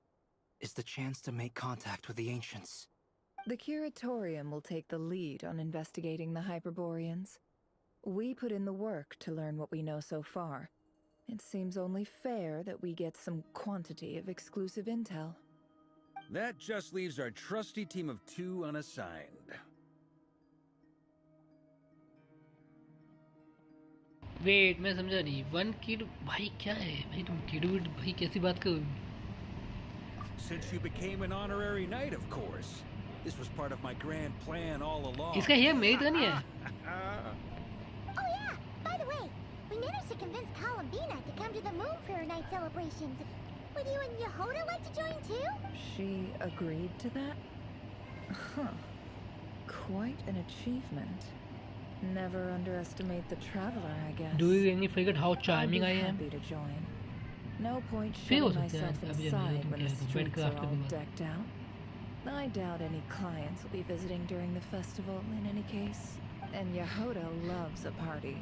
is the chance to make contact with the ancients. The Curatorium will take the lead on investigating the Hyperboreans. We put in the work to learn what we know so far. It seems only fair that we get some quantity of exclusive intel. That just leaves our trusty team of 2 unassigned. Wait मैं समझा नहीं 1 kid भाई क्या है भाई तुम kid भाई कैसी बात कर Since you became an honorary knight, of course. This was part of my grand plan all along. इसका ये मेरी तो नहीं है Oh yeah, by the way, we managed to convince Columbina to come to the Moon Prayer Night celebrations. Would you and Yehoda like to join too? She agreed to that? Huh. Quite an achievement. Never underestimate the traveler, I guess. Do you really figure how charming I I'd be am? happy to join. No point Feel shutting सकते हैं myself अभी inside when the हम streets are Bedcraft all में decked out. I doubt any clients will be visiting during the festival in any case. And Yehoda loves a party.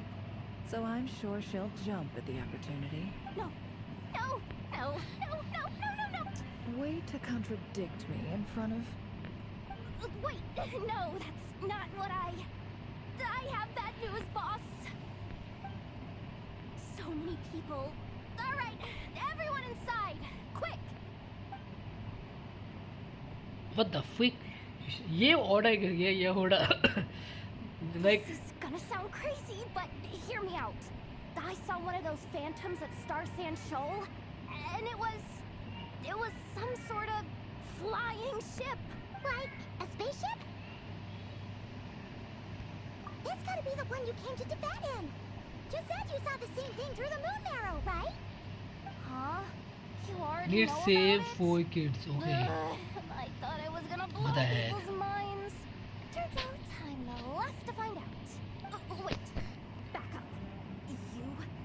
So I'm sure she'll jump at the opportunity. No, no, no, no, no, no, no, no. Way to contradict me in front of... Wait, no, that's not what I have bad news, boss. So many people. All right, everyone inside, quick. What the fuck? ये order कर गया ये order. Like This is gonna sound crazy, but hear me out. I saw one of those phantoms at Star Sand Shoal, and it was some sort of flying ship. Like a spaceship? That's gotta be the one you came to Tibet in. You said you saw the same thing through the moon arrow, right? Huh? You already let's know save about it? 4 kids. Okay. I thought I was gonna blow What the heck? people's minds. Turns out I'm the last to find out. Wait, back up. You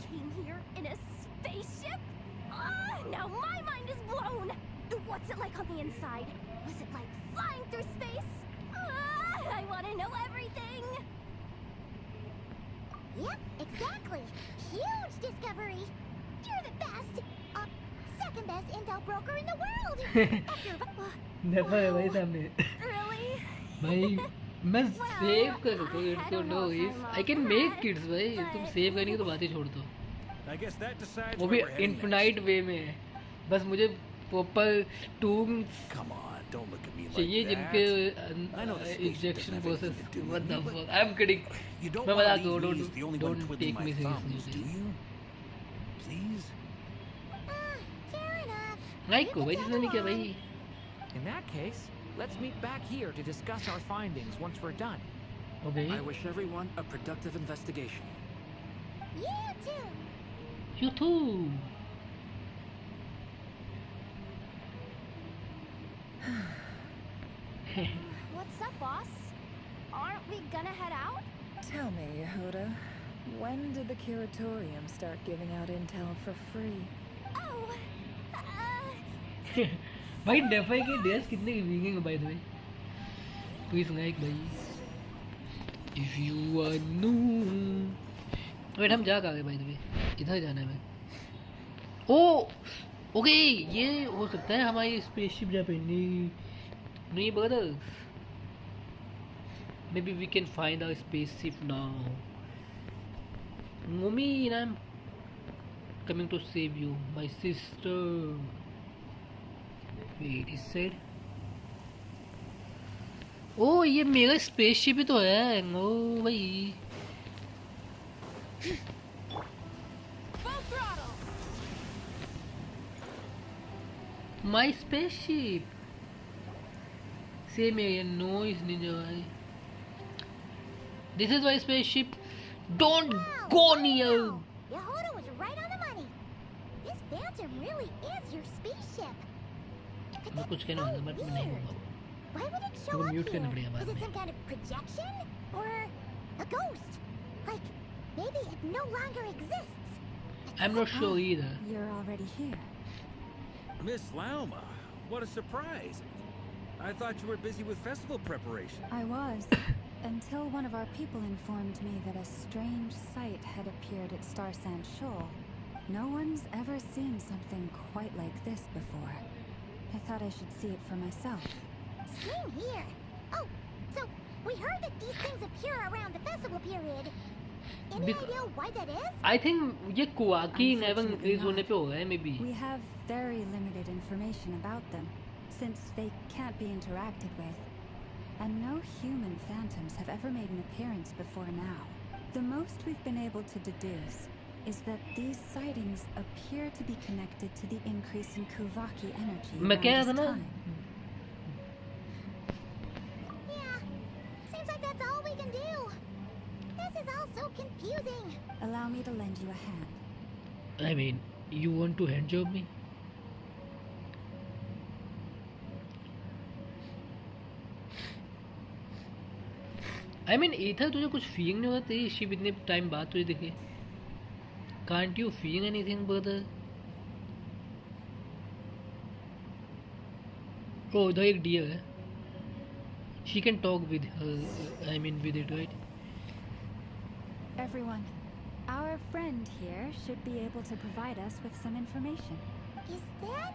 came here in a spaceship? Now my mind is blown. What's it like on the inside? Was it like flying through space? I want to know everything. Yep, exactly. Huge discovery. You're the best. Second best intel broker in the world. Never है भाई सामने. Really? भाई मैं save कर सकता हूँ kids को no is I can make kids भाई तुम सेव करने की तो बात ही छोड़ दो I guess that decides वो where भी we're heading इन्फिनाइट वे में है बस मुझे proper tombs next. Come on, don't look at me like चाहिए that. जिनके I know the spaceship injection doesn't have process anything to do what with the me, but fuck I am kidding You don't मैं want बता to दो leave me as the only one don't twiddling take my me thumbs, do seriously you? Please? Fair enough. Like को भाई जिसने नहीं किया भाई In that case, let's meet back here to discuss our findings once we're done. Okay I wish everyone a productive investigation. You too. You too What's up, boss? Aren't we gonna head out? Tell me, Yehoda, when did the Curatorium start giving out intel for free? Oh, भाई डेफाई के days कितने वीकिंग है by the way please like भाई if you are new wait हम जा कहाँ गए बाय द वे इधर जाना है मैं ओ ओके ये हो सकता है हमारी स्पेसशिप जा पे नहीं brothers maybe we can find our spaceship now mommy and I'm coming to save you my sister wait he said ओ ये मेरा स्पेसशिप ही तो है ओ भाई full throttle. my spaceship same area noise ninja भाई this is my spaceship don't go near Yehoda was right on the money. This phantom really is your spaceship. But मैं कुछ that's कहना so चाहता but मैं नहीं weird. होगा Why would it show तो up mute करना here? पड़ेगा बाद Is it में. some kind of projection? Or a ghost? Like, maybe it no longer exists. I'm not sure either. You're already here. Miss Lauma, what a surprise. I thought you were busy with festival preparation. I was, until one of our people informed me that a strange sight had appeared at Star Sand Shoal. No one's ever seen something quite like this before. I thought I should see it for myself. Same here. Oh, so we heard that these things appear around the festival period. Any Bec- idea why that is? I think ये कुआकी never Unfortunately increase होने not. पे होगा है maybe. We have very limited information about them, since they can't be interacted with. And no human phantoms have ever made an appearance before now. The most we've been able to deduce is that these sightings appear to be connected to the increase in Kuvaki energy मैं around कह रहा this था ना. time. Yeah, seems like that's all we can do. This is all so confusing. Allow me to lend you a hand. I mean, you want to hand job me? I mean, Ether तुझे कुछ feeling नहीं होता तेरी ship इतने time बाद तुझे दिखे? Can't you feel anything, brother? Oh, उधर एक deer है. She can talk with her. I mean, with it, right? Everyone, our friend here should be able to provide us with some information. Is that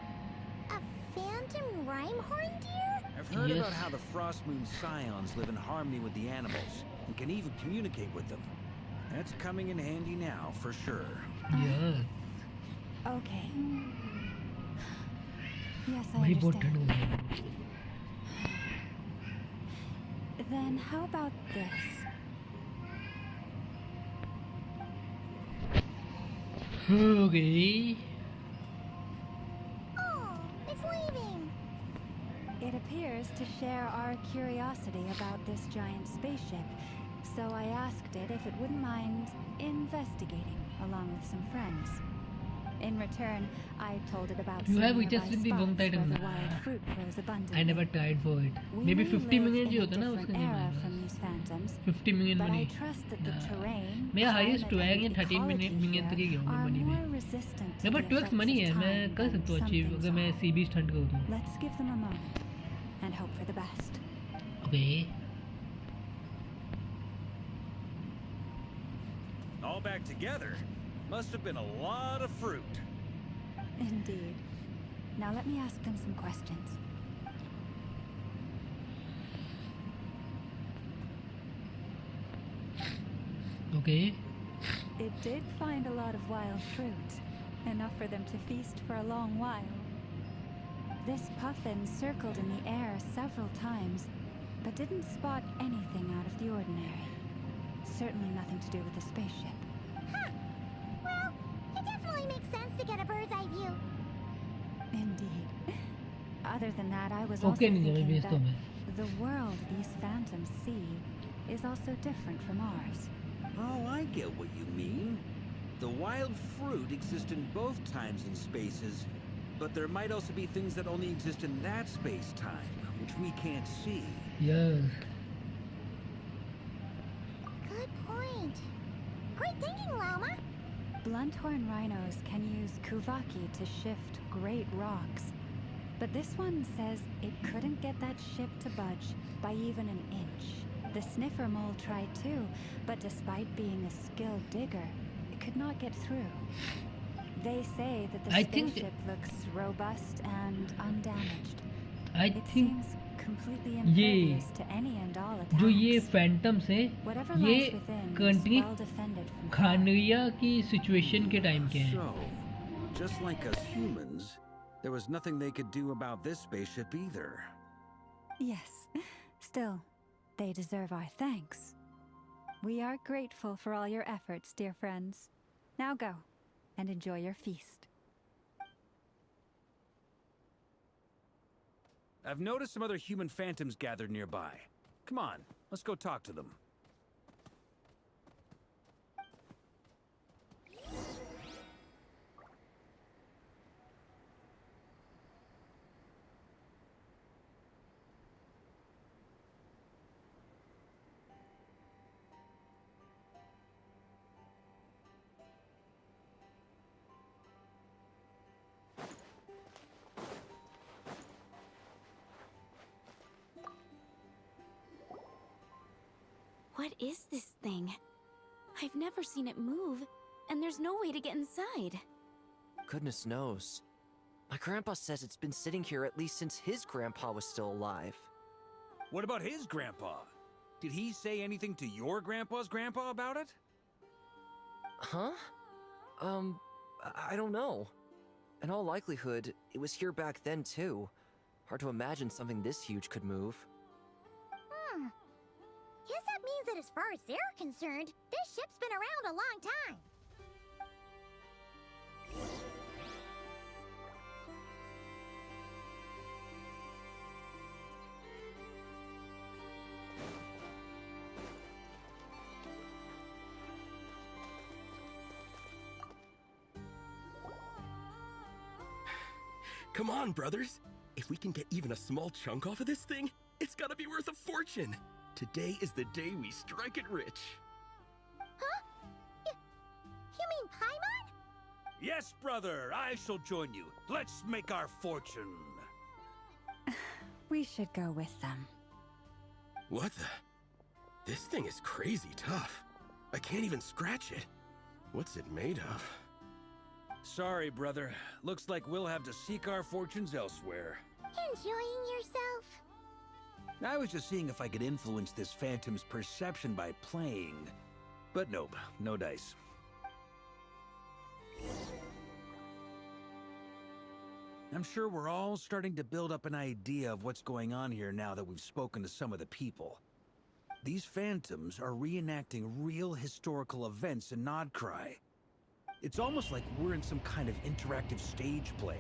a phantom rhymehorn deer? I've heard Yes. about how the Frost Moon Scions live in harmony with the animals and can even communicate with them. That's coming in handy now, for sure. Yeah. Okay. Yes, I भाई बहुत ठंड understand. हो गई. Then how about this? Okay. Oh, it's leaving. It appears to share our curiosity about this giant spaceship, so I asked it if it wouldn't mind investigating along with some friends. In return, I told it about You some have nearby just the wrong spots title. where the wild fruit grows abundantly. I never tried for it. We Maybe may 50 live million in he a होता ना different उसका era नहीं from these phantoms, 50 million but I money. trust that the Nah. terrain, मेरा highest climate, swag है and 13 ecology million तक ही गया हूँ मैं are money more में. resistant to मेरे the pass 12 effects money of है, मैं time कर than सकता हूँ some achieve things अगर मैं are. CB stunt कर दूँ. Let's give them a moment and hope for the best. Okay. All back together. Must have been a lot of fruit. Indeed. Now let me ask them some questions. Okay. It did find a lot of wild fruit, enough for them to feast for a long while. This puffin circled in the air several times, but didn't spot anything out of the ordinary. Certainly nothing to do with the spaceship. Huh. Well, it definitely makes sense to get a bird's eye view. Indeed. Other than that, I was also Okay, नहीं thinking भेज दो that मैं. the world these phantoms see is also different from ours. Oh, I get what you mean. The wild fruit exist in both times and spaces, but there might also be things that only exist in that space-time, which we can't see. Yes. Good point. Great thinking, Loma. Blunthorn rhinos can use Kuvaki to shift great rocks. But this one says it couldn't get that ship to budge by even an inch. The sniffer mole tried too, but despite being a skilled digger, it could not get through. They say that the I think- spaceship looks robust and undamaged. I It think seems completely ये impervious to any and all attacks. जो ये phantoms हैं Whatever ये lies within is country well defended from harm. खानरिया की situation के time के हैं. So, just like us humans, there was nothing they could do about this spaceship either. Yes. Still, they deserve our thanks. We are grateful for all your efforts, dear friends. Now go and enjoy your feast. I've noticed some other human phantoms gathered nearby. Come on, let's go talk to them. What is this thing? I've never seen it move, and there's no way to get inside. Goodness knows. My grandpa says it's been sitting here at least since his grandpa was still alive. What about his grandpa? Did he say anything to your grandpa's grandpa about it? Huh? I don't know. In all likelihood, it was here back then too. Hard to imagine something this huge could move. Guess that means that as far as they're concerned, this ship's been around a long time. Come on, brothers. If we can get even a small chunk off of this thing, it's gotta be worth a fortune. Today is the day we strike it rich. Huh? You mean Paimon? Yes, brother, I shall join you. Let's make our fortune. We should go with them. What the? This thing is crazy tough. I can't even scratch it. What's it made of? Sorry, brother. Looks like we'll have to seek our fortunes elsewhere. Enjoying yourself? I was just seeing if I could influence this phantom's perception by playing. But nope, no dice. I'm sure we're all starting to build up an idea of what's going on here now that we've spoken to some of the people. These phantoms are reenacting real historical events in Nodkrai. It's almost like we're in some kind of interactive stage play.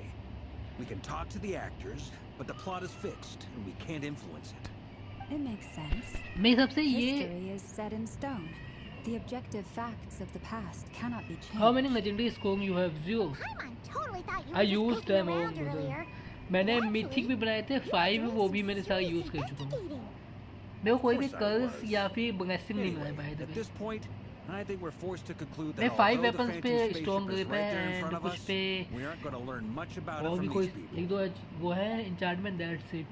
We can talk to the actors, but the plot is fixed, and we can't influence it. It makes sense. मेरे हिसाब से ये History is set in stone. The objective facts of the past cannot be changed. How many legendary Skong you have? 0. Paimon totally thought you I were just used poking them all. around earlier. मैंने Actually, mythic भी बनाए थे, 5 वो भी मैंने सारे use कर चुका हूँ. मेरे को कोई भी curse या फिर blessing नहीं मिला है by the At way. this point, I think we're forced to conclude मैं that 5 although the weapons Phantom पे spaceship strong is grip right है there in front and of कुछ us, पे we aren't going to learn much about it और भी from कोई these people. एक दो वो है enchantment, that's it.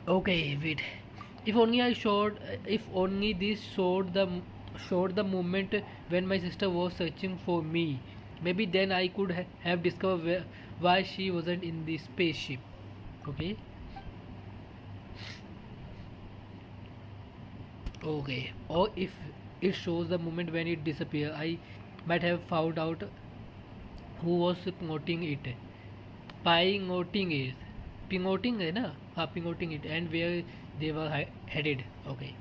Okay, wait. If only this showed the moment when my sister was searching for me. Maybe then I could have discovered why she wasn't in the spaceship. Okay. Okay. Or if it shows the moment when it disappeared, I might have found out who was piloting it. Piloting है ना? हाँ, piloting it and where they were headed. Okay.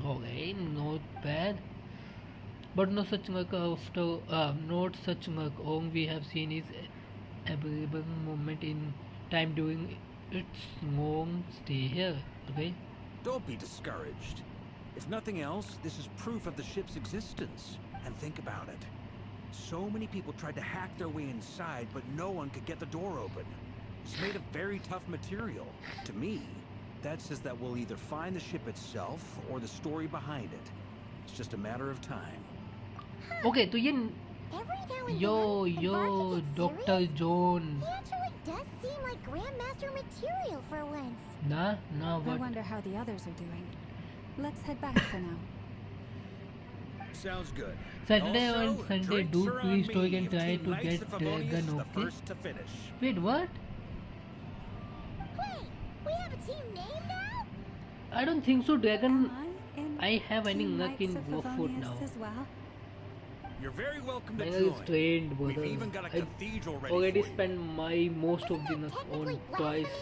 Okay, not bad. But no such luck after not such luck. All we have seen is aberrable moment in time during its long stay here. Okay. Don't be discouraged. If nothing else, this is proof of the ship's existence. And think about it. So many people tried to hack their way inside, but no one could get the door open. It's made of very tough material. To me, that says that we'll either find the ship itself or the story behind it. It's just a matter of time. Okay, तो ये Every now and yo then, yo Barker gets Dr. serious. John. He actually does seem like Grandmaster material for once. Nah, I what? wonder how the others are doing. Let's head back for now. Sounds good. Saturday Also, and Sunday drinks do are on prehistoric me and if try Team to Knights get of Favonius Dragon. is the Okay. first to finish. Wait, what? Wait, we have a team name now? I don't think so. Dragon. Am I have any Team luck Knights in of Warfoot Favonius now. as well? You're very welcome to I join. is trained, We've brother. even got a I cathedral ready already for you. spent my most of the Isn't that luck technically on blasphemy? twice.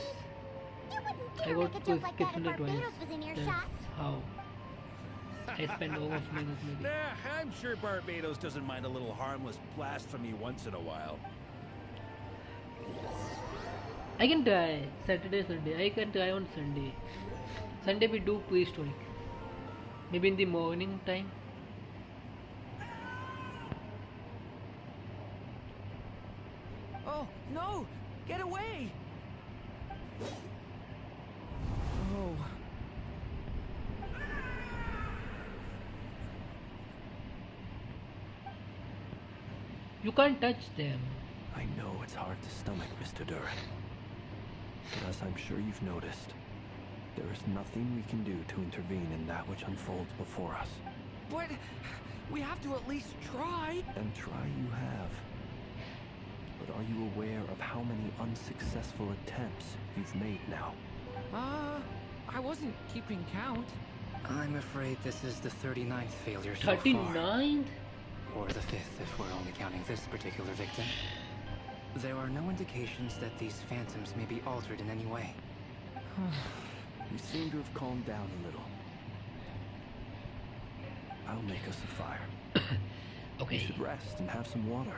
You wouldn't I dare got make a joke like that if Kitchener twice. Barbados was in That's earshot. how. I spent all of my luck maybe. Nah, I'm sure Barbados doesn't mind a little harmless blasphemy once in a while. I can try Saturday, Sunday. I can try on Sunday. Sunday we do prehistoric. Maybe in the morning time. Oh, no! Get away! Oh. You can't touch them. I know it's hard to stomach, Mr. Durin. But as I'm sure you've noticed, There is nothing we can do to intervene in that which unfolds before us. But we have to at least try. And try you have. But are you aware of how many unsuccessful attempts you've made now? I wasn't keeping count. I'm afraid this is the 39th failure so far. 39th? Or the 5th if we're only counting this particular victim. There are no indications that these phantoms may be altered in any way. You seem to have calmed down a little. I'll make us a fire. Okay. You should rest and have some water.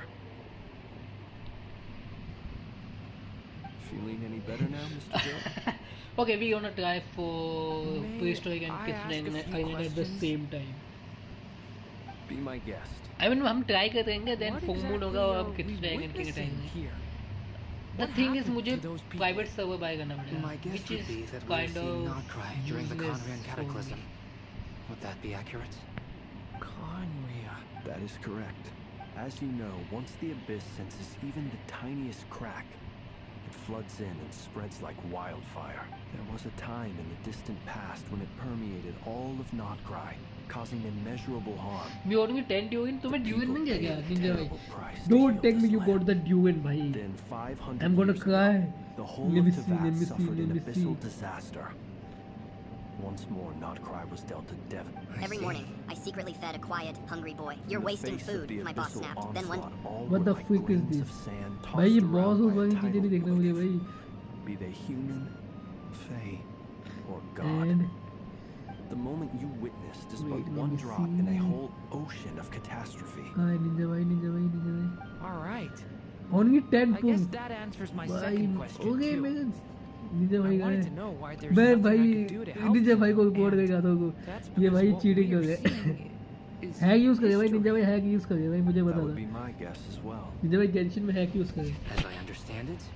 Feeling any better now, Mr. Joe? Okay, we're gonna try for May prehistoric and I ask a Kitsune few Island at the questions? same time. Be my guest. I mean, हम try करेंगे, then What full moon exactly होगा और are हम we Kitsune Island के witnessing time here? The What thing is, happened मुझे to those people? private server buy करना पड़ेगा, My guess which would is be that we have kind seen of Notcry during the useless Conrian for Cataclysm. me. Would that be accurate? Conria. That is correct. As you know, once the Abyss senses even the tiniest crack, it floods in and spreads like wildfire. There was a time in the distant past when it permeated all of Notcry, causing immeasurable harm. We ordered me 10 Durin, तुम्हें The Durin people मिल गया paid क्या a Ninja terrible भाई? price to Don't heal tell me this you got land. the Durin भाई. Then 500 I'm gonna years cry. ago, the whole Let me of see, Teyvat let me see, suffered an let me abyssal see. disaster. Once more, Notcry was dealt a devastating. Every morning, I secretly fed a quiet, hungry boy. You're wasting food, my boss snapped. Then one... What the fuck is this? भाई ये boss हो वाली चीजें नहीं देखने मुझे भाई. Be they human, fae, or god. And The moment you witnessed is Wait, but let one me drop in a see. whole ocean of catastrophe. हाँ निंजा भाई, निंजा भाई, निंजा भाई. All right. Only 10 I guess points. that answers my भाई second question okay too. मैं Ninja I भाई wanted to का know why there's मैं nothing I भाई can do to help Ninja भाई you, को रिपोर्ट and करेगा तो को that's ये because भाई what चीटिंग we कर are गया. seeing is हैक यूज करे भाई, history. निंजा भाई हैक यूज करे भाई, मुझे That बता would दो. be my guess as well. Ninja भाई गेंशिन में हैक यूज करे. As I understand it,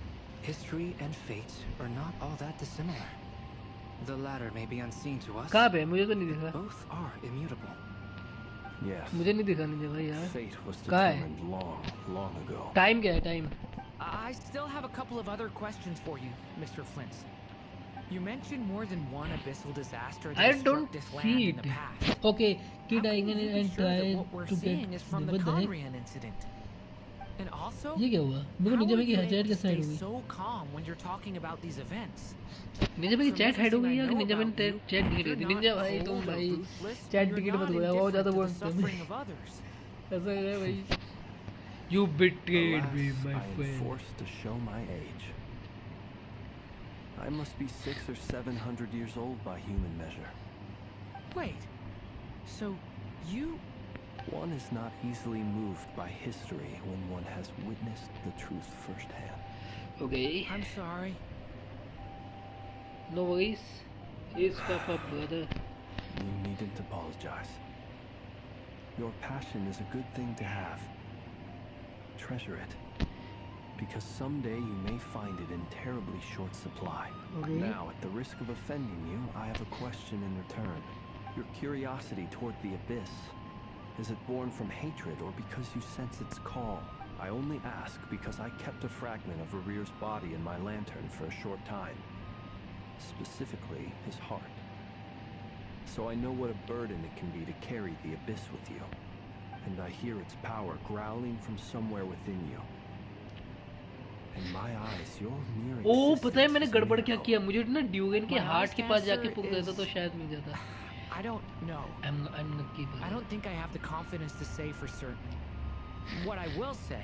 history and fate are not all that dissimilar. The latter may be unseen to us, कहाँ पे है? मुझे तो नहीं but दिखा. both are immutable. Yes. मुझे नहीं दिखा निंजा भाई यार. Fate was कहाँ है? determined long, long ago. Time क्या है time? I still have a couple of other questions for you, Mr. Flint. You mentioned more than one abyssal disaster that I has don't struck this see land in it. the past. Okay, How kid can आएंगे you be and sure that try what we're to seeing get is from the what the heck? Conrian incident? And also, ये क्या हुआ? मेरे को how Ninja are भाई की you chat able to कैसे hide stay हो गई? so calm when you're talking about these events? Ninja भाई की From चैट हाइड हो गई everything I या कि know निंजा भाई about ने you, चैट डिलीट कर you're दी? not निंजा भाई cold तुम or भाई ruthless, chat and delete you're मत not करो, बहुत ज़्यादा indifferent to the बोलते suffering हैं. of others. ऐसा है भाई. You betrayed Alas, me, my I am friend. forced to show my age. I must be 600 or 700 years old by human measure. Wait, so you... One is not easily moved by history when one has witnessed the truth firsthand. Okay. I'm sorry. No worries. It's tough up, brother. You needn't apologize. Your passion is a good thing to have. Treasure it. Because someday you may find it in terribly short supply. Okay. Now, at the risk of offending you, I have a question in return. Your curiosity toward the Abyss, is it born from hatred or because you sense its call? I only ask because I kept a fragment of Rere's body in my lantern for a short time. Specifically, his heart. So I know what a burden it can be to carry the Abyss with you. And I hear its power growling from somewhere within you. In my eyes, your mere ओ पता है existence मैंने is गड़बड़ क्या miracle. किया? मुझे ना ड्यूगन के My heart के honest पास जाके answer पुक देता तो is- शायद मिल जाता. I don't know. I'm not keeping. I don't think I have the confidence to say for certain. What I will say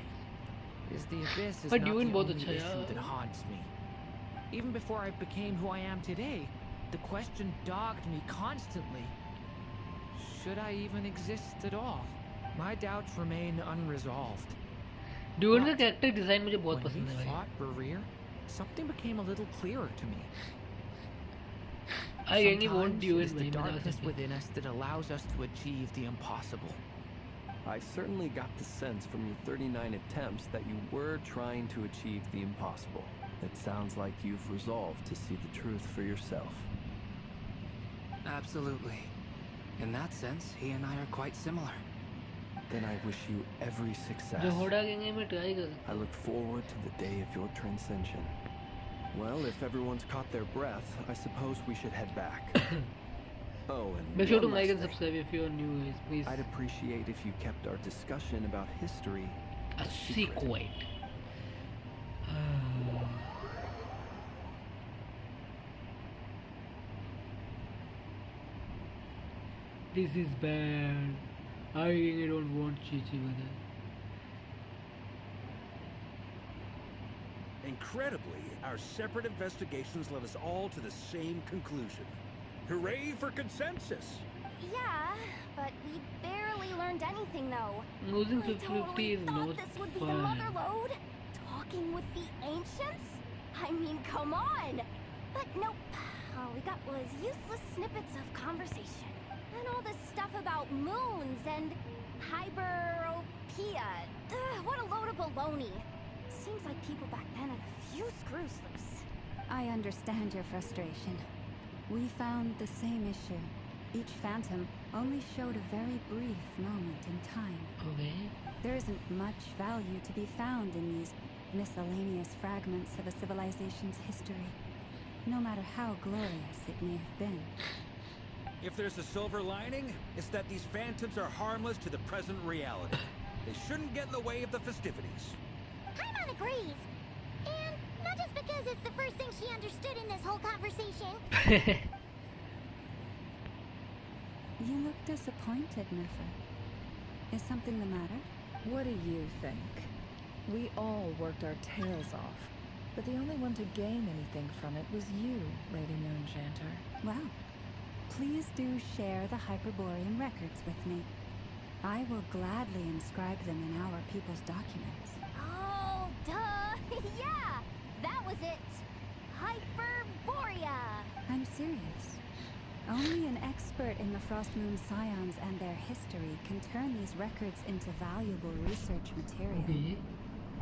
is the Abyss is But not the Durin बहुत only अच्छा issue यार. that haunts me. Even before I became who I am today, the question dogged me constantly. Should I even exist at all? My doubts remain unresolved. ड्यूगन का But character design मुझे बहुत when पसंद है we भाई. fought Rerir, something became a little clearer to me. I really want Sometimes it Durin is the भाई, मजा आ darkness सकती है. within us that allows us to achieve the impossible. I certainly got the sense from your 39 attempts that you were trying to achieve the impossible. It sounds like you've resolved to see the truth for yourself. Absolutely. In that sense, he and I are quite similar. Then I wish you every success. जो होड़ा गएंगे मैं try कर. I look forward to the day of your transcension. Well, if everyone's caught their breath, I suppose we should head back. Oh, and make sure to one like last and thing. subscribe if you're new, guys, please. I'd appreciate if you kept our discussion about history A secret. This is bad. I really don't want Chichi with it. Incredibly, our separate investigations led us all to the same conclusion. Hooray for consensus! Yeah, but we barely learned anything though. Losing I 50 totally is thought not this would be the fun. mother lode. Talking with the ancients? I mean, come on! But nope. All we got was useless snippets of conversation. And all this stuff about moons and hyperopia. What a load of baloney. Seems like people back then had a few screws loose. I understand your frustration. We found the same issue. Each phantom only showed a very brief moment in time. Okay. There isn't much value to be found in these miscellaneous fragments of a civilization's history, no matter how glorious it may have been. If there's a silver lining, it's that these phantoms are harmless to the present reality. They shouldn't get in the way of the festivities. Paimon agrees. And not just because it's the first thing she understood in this whole conversation. You look disappointed, Nefer. Is something the matter? What do you think? We all worked our tails off, but the only one to gain anything from it was you, Lady Moonjanter. Well, please do share the Hyperborean records with me. I will gladly inscribe them in our people's documents. Oh, duh! Yeah! That was it! Hyperborea! I'm serious. Only an expert in the Frostmoon Scions and their history can turn these records into valuable research material. Okay.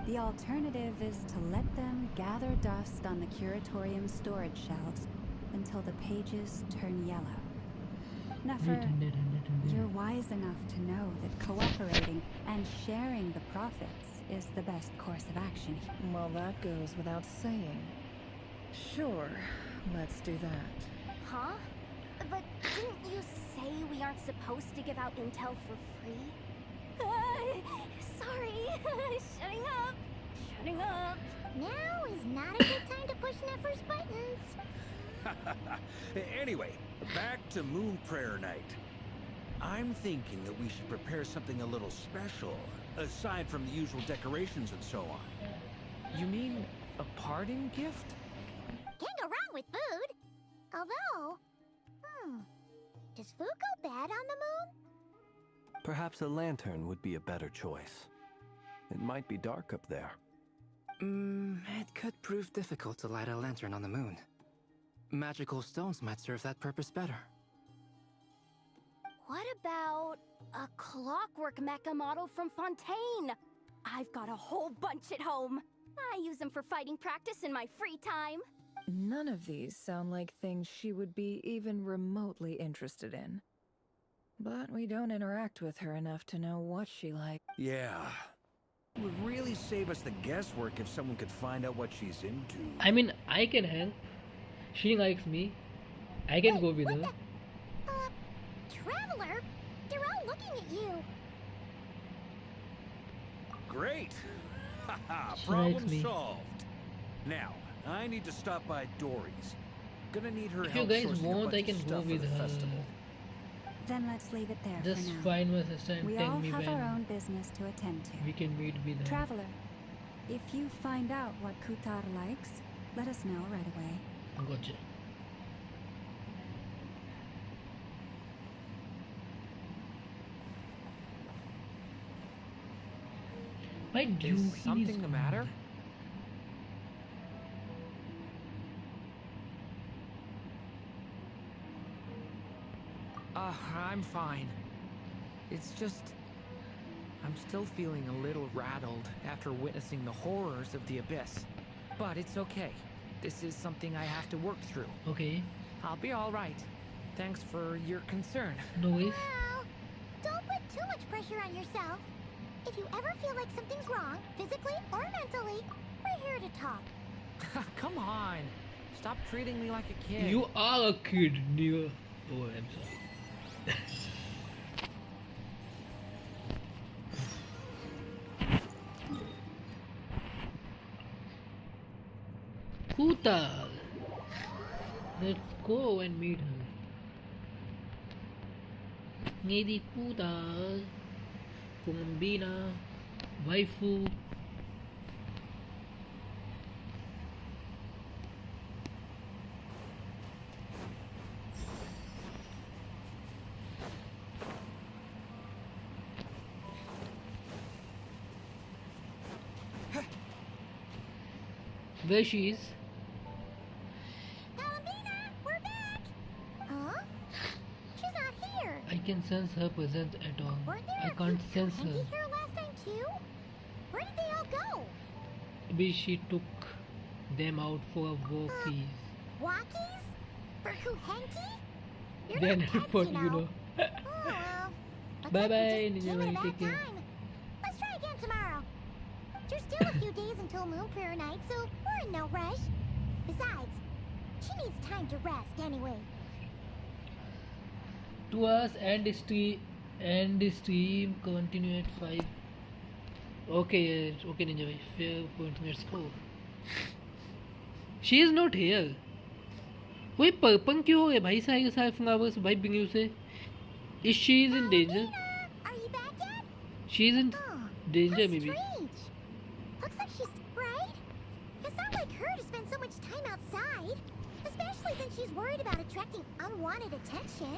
The alternative is to let them gather dust on the curatorium storage shelves until the pages turn yellow. Nefer, you're wise enough to know that cooperating and sharing the profits is the best course of action here. Well, that goes without saying. Sure, let's do that. Huh? But didn't you say we aren't supposed to give out intel for free? Sorry. Shutting up. Shutting up. Now is not a good time to push Nefer's buttons. Anyway, back to Moon Prayer Night. I'm thinking that we should prepare something a little special, aside from the usual decorations and so on. You mean a parting gift? Can't go wrong with food. Although, does food go bad on the moon? Perhaps a lantern would be a better choice. It might be dark up there. It could prove difficult to light a lantern on the moon. Magical stones might serve that purpose better. What about a clockwork mecha model from Fontaine? I've got a whole bunch at home. I use them for fighting practice in my free time. None of these sound like things she would be even remotely interested in. But we don't interact with her enough to know what she likes. Yeah. It would really save us the guesswork if someone could find out what she's into. I mean, I can hang. She likes me. I can go with her. Traveler? They're all looking at you. Great! Haha, She problem likes me. solved. Now, I need to stop by Dory's. Gonna need her If you help guys sourcing a want, bunch I of can go stuff for with the her. festival. Then let's leave it there Just for now. find my sister and We tell all me have our when own business to attend to. we can meet with her. Traveler, if you find out what Kutar likes, let us know right away. Gotcha. Why do Is you something the matter? I'm fine. It's just... I'm still feeling a little rattled after witnessing the horrors of the Abyss. But it's okay. This is something I have to work through. Okay. I'll be alright. Thanks for your concern. No worries. Well, don't put too much pressure on yourself. If you ever feel like something's wrong, physically or mentally, we're here to talk. Come on. Stop treating me like a kid. You are a kid, nigga. Oh, I'm sorry. Kuta. Let's go and meet her. Lady Kuta. Colombina. Waifu. Where she is? Columbina, we're back! Huh? She's not here. I can sense her presence at all. Weren't there I a can't few sense Hanky her. here last time too? Where did they all go? Maybe she took them out for walkies. Walkies? For who, Hanky? You're They're not not pets, for you know. you know. Oh well. Looks Bye like bye, we just Ninja came at a Boy, bad take care. time. Let's try again tomorrow. There's still a few days until Moon Prayer Night, so we're in no rush. Besides, she needs time to rest anyway. 2 hours and stream continue at 5. Okay, okay Ninja Boy, fair point, let's go. She is not here. वही purple क्यों हो गए भाई सारे के सारे flowers भाई बिंगू से? Is she is in danger? Are you back yet? She is in Huh. danger How maybe. strange. Looks like she's right. It's not like her to spend so much time outside, especially since she's worried about attracting unwanted attention.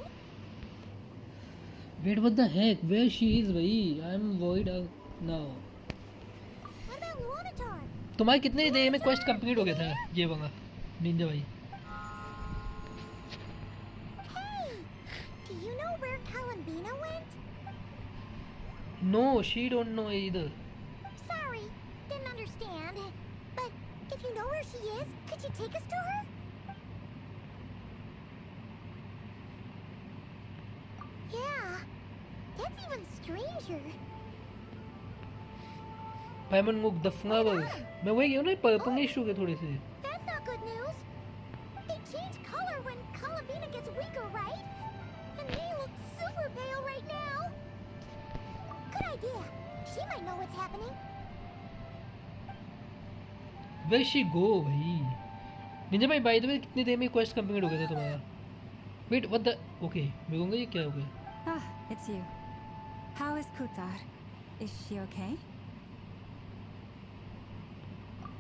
Wait, what the heck? Where she is भाई? I'm worried now. What about Lunatar? तुम्हारे कितने देर में quest complete हो गया था ये वाला Ninja भाई? Hey, do you know where Columbina went? No, she don't know either. Sorry, didn't understand. But if you know where she is, could you take us to her? Yeah, that's even stranger. Paimon Mook, the flowers. मैं वही क्यों ना purple issue के थोड़े से. That's not good news. They change color when Columbina gets weaker, right? And they look super pale right now. Good idea. She might know what's happening. Where she go भाई? Ninja भाई by the way कितनी देर में quest complete हो गया था तुम्हारा? Wait, what the? Okay, मैं कहूँगा ये क्या हो गया? Ah, it's you. How is Kutar? Is she okay?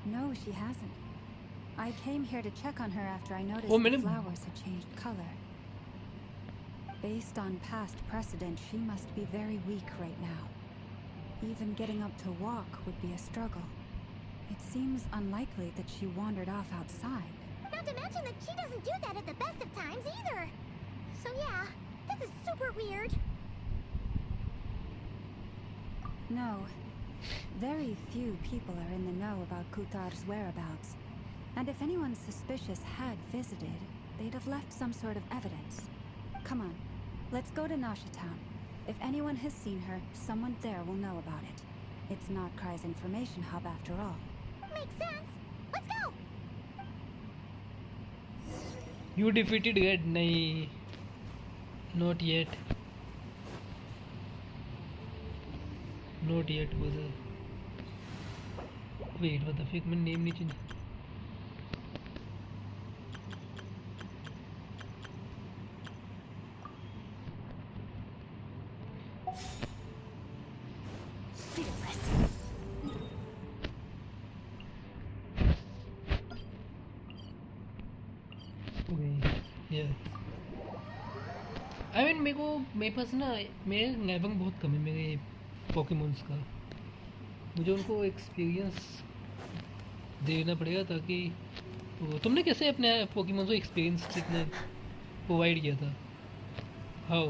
No, she hasn't. I came here to check on her after I noticed the flowers had changed color. Based on past precedent, she must be very weak right now. Even getting up to walk would be a struggle. It seems unlikely that she wandered off outside. Not to mention that she doesn't do that at the best of times either. So yeah, this is super weird. No. Very few people are in the know about Kutar's whereabouts. And if anyone suspicious had visited, they'd have left some sort of evidence. Come on, let's go to Nasha Town. If anyone has seen her, someone there will know about it. It's not Krai's information hub after all. Makes sense. Let's go. You defeated Red? नहीं. Not yet. Not yet was a. Wait, what the fuck? My name नहीं change. I mean मेरे पास ना मेरे level बहुत कम है मेरे Pokémons का. मुझे उनको एक्सपीरियंस देना पड़ेगा ताकि तुमने कैसे अपने पोकेमॉन्स को एक्सपीरियंस कितने प्रोवाइड किया था? How?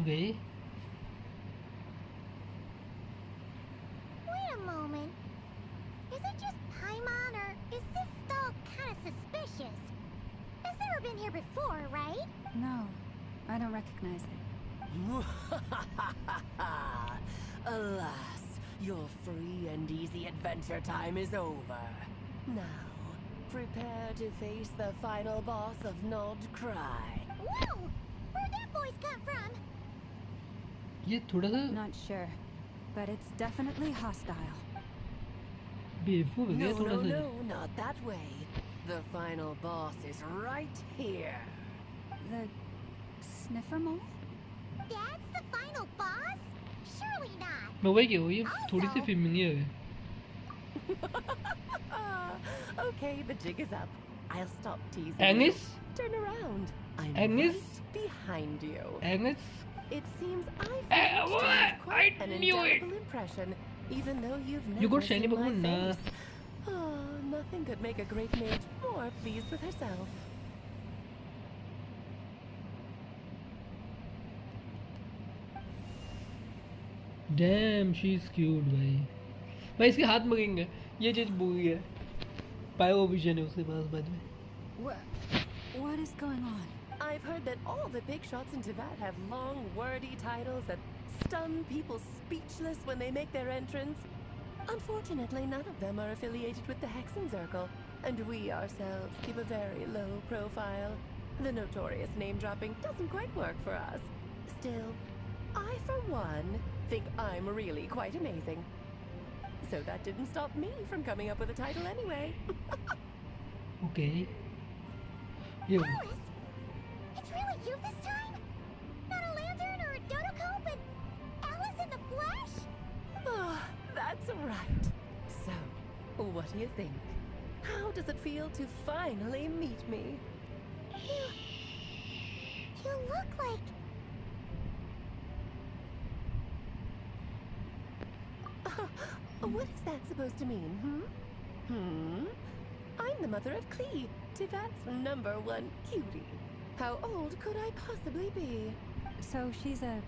Okay. Wait a moment. Is it just Paimon or is this stall kind of suspicious? It's never been here before, right? No, I don't recognize it. Alas, your free and easy adventure time is over. Now, prepare to face the final boss of Nod Krai. Whoa! Where'd that voice come from? ये थोड़ा सा Not sure, but it's definitely hostile. बेवकूफ है No, थोड़ा no, सा no, not that way. The final boss is right here. The sniffer mole? That's the final boss? Surely not. मैं वही कह रहा हूँ ये थोड़ी सी फेमिनियर है Okay, the jig is up. I'll stop teasing Agnes? you. Turn around. I'm Agnes? right behind you. Agnes? It seems I've what? quite I an knew it. indelible impression, even though you've never You got shiny seen my Pokemon? Nah. face. Oh, nothing could make a great mage more pleased with herself. Damn, she's cute भाई भाई इसके हाथ मगेंगे ये चीज बुरी है पायो vision है उसके पास बाद में What is going on? I've heard that all the big shots in Teyvat have long, wordy titles that stun people speechless when they make their entrance. Unfortunately, none of them are affiliated with the Hexen Circle, and we ourselves keep a very low profile. The notorious name-dropping doesn't quite work for us. Still, I, for one, think I'm really quite amazing. So that didn't stop me from coming up with a title anyway. Okay. You. Alice? It's really you this time? Not a lantern or a dodo but Alice in the flesh? Oh, that's right. So, what do you think? How does it feel to finally meet me? You look like... What is that supposed to mean, I'm the mother of Klee, Teyvat's #1 cutie. How old could I possibly be? So she's a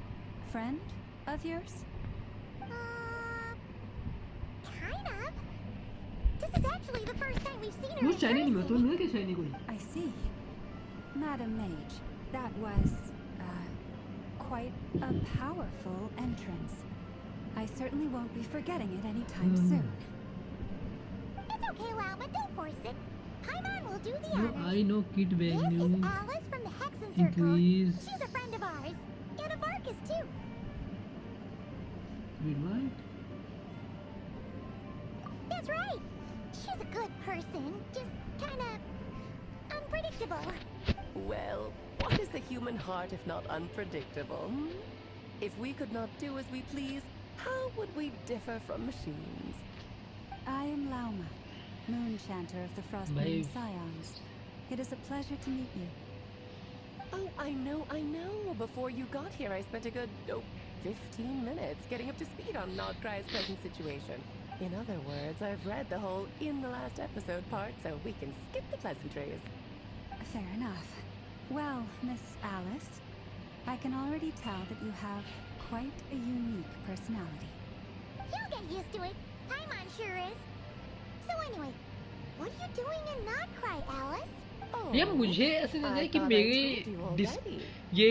friend of yours? Kind of. This is actually the first time we've seen her वो in shiny नहीं person. तो नहीं क्या shiny कोई I see. Madam Mage, that was, quite a powerful entrance. I certainly won't be forgetting it anytime soon. It's okay, Lauma, don't force it. Paimon will do the No, honors. I know Kid This is Venue Alice from the Hexen Circle. increase. She's a friend of ours. And of Arcus, too. Wait, what? That's right. She's a good person. Just kinda... unpredictable. Well, what is the human heart if not unpredictable? If we could not do as we please, how would we differ from machines? I am Lauma, Moon Chanter of the Frost Moon Scions. It is a pleasure to meet you. Oh, I know. Before you got here, I spent a good, 15 minutes getting up to speed on Nod Krai's present situation. In other words, I've read the whole in the last episode part, so we can skip the pleasantries. Fair enough. Well, Miss Alice, I can already tell that you have quite a unique personality. You'll get used to it. Paimon sure is. So anyway, what are you doing in Nod Krai, Alice? यार मुझे ऐसे लग रहा है कि मेरे ये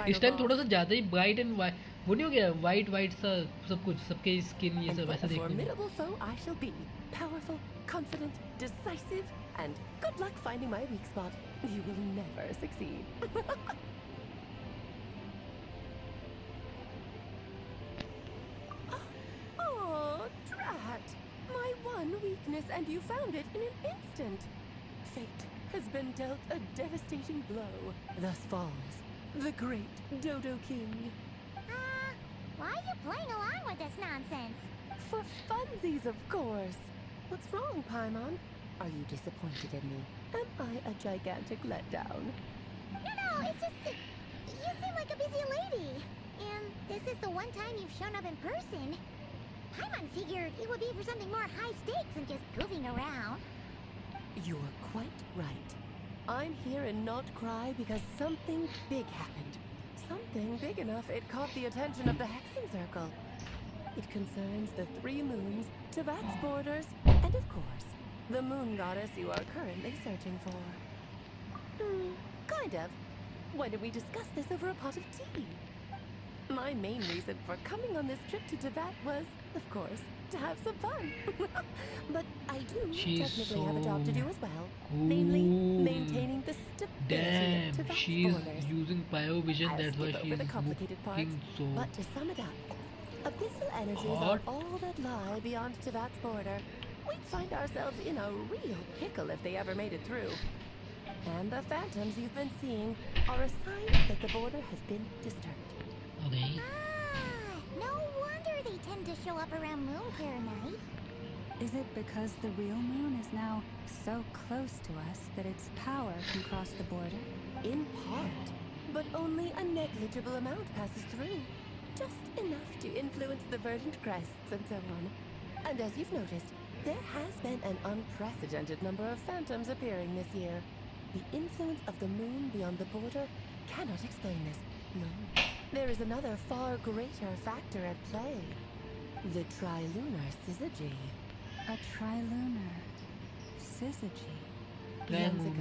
इस टाइम थोड़ा सा ज़्यादा ही ब्राइट एंड वाइट वो नहीं हो गया वाइट सा सब कुछ सबके स्किन ये सब ऐसा देखने में Formidable foe I shall be. Powerful, confident, decisive, and good luck finding my weak spot. You will never succeed. Oh, drat! My one weakness, and you found it in an instant. Fate has been dealt a devastating blow. Thus falls the great Dodo King. Why are you playing along with this nonsense? For funsies, of course. What's wrong, Paimon? Are you disappointed in me? Am I a gigantic letdown? No, it's just that you seem like a busy lady. And this is the one time you've shown up in person. Paimon figured it would be for something more high stakes than just goofing around. You're quite right. I'm here in Nod Krai because something big happened. Something big enough it caught the attention of the Hexen Circle. It concerns the 3 moons, Teyvat's borders, and of course, the moon goddess you are currently searching for. Kind of. Why don't we discuss this over a pot of tea? My main reason for coming on this trip to Teyvat was, of course, to have some fun. But I do technically have a job to do as well. Namely, maintaining the stability of Teyvat's she's borders. using Pyrovision, I'll that's why skip over the she's complicated parts, looking so but to sum it up, abyssal energies hot. are all that lie beyond Teyvat's border. We'd find ourselves in a real pickle if they ever made it through. And the phantoms you've been seeing are a sign that the border has been disturbed. Okay. Ah, no wonder they tend to show up around Moonprayer night. Is it because the real moon is now so close to us that its power can cross the border? In part, but only a negligible amount passes through. Just enough to influence the verdant crests and so on. And as you've noticed, there has been an unprecedented number of phantoms appearing this year. The influence of the moon beyond the border cannot explain this. No. There is another far greater factor at play. The trilunar syzygy. A trilunar syzygy. Years ago,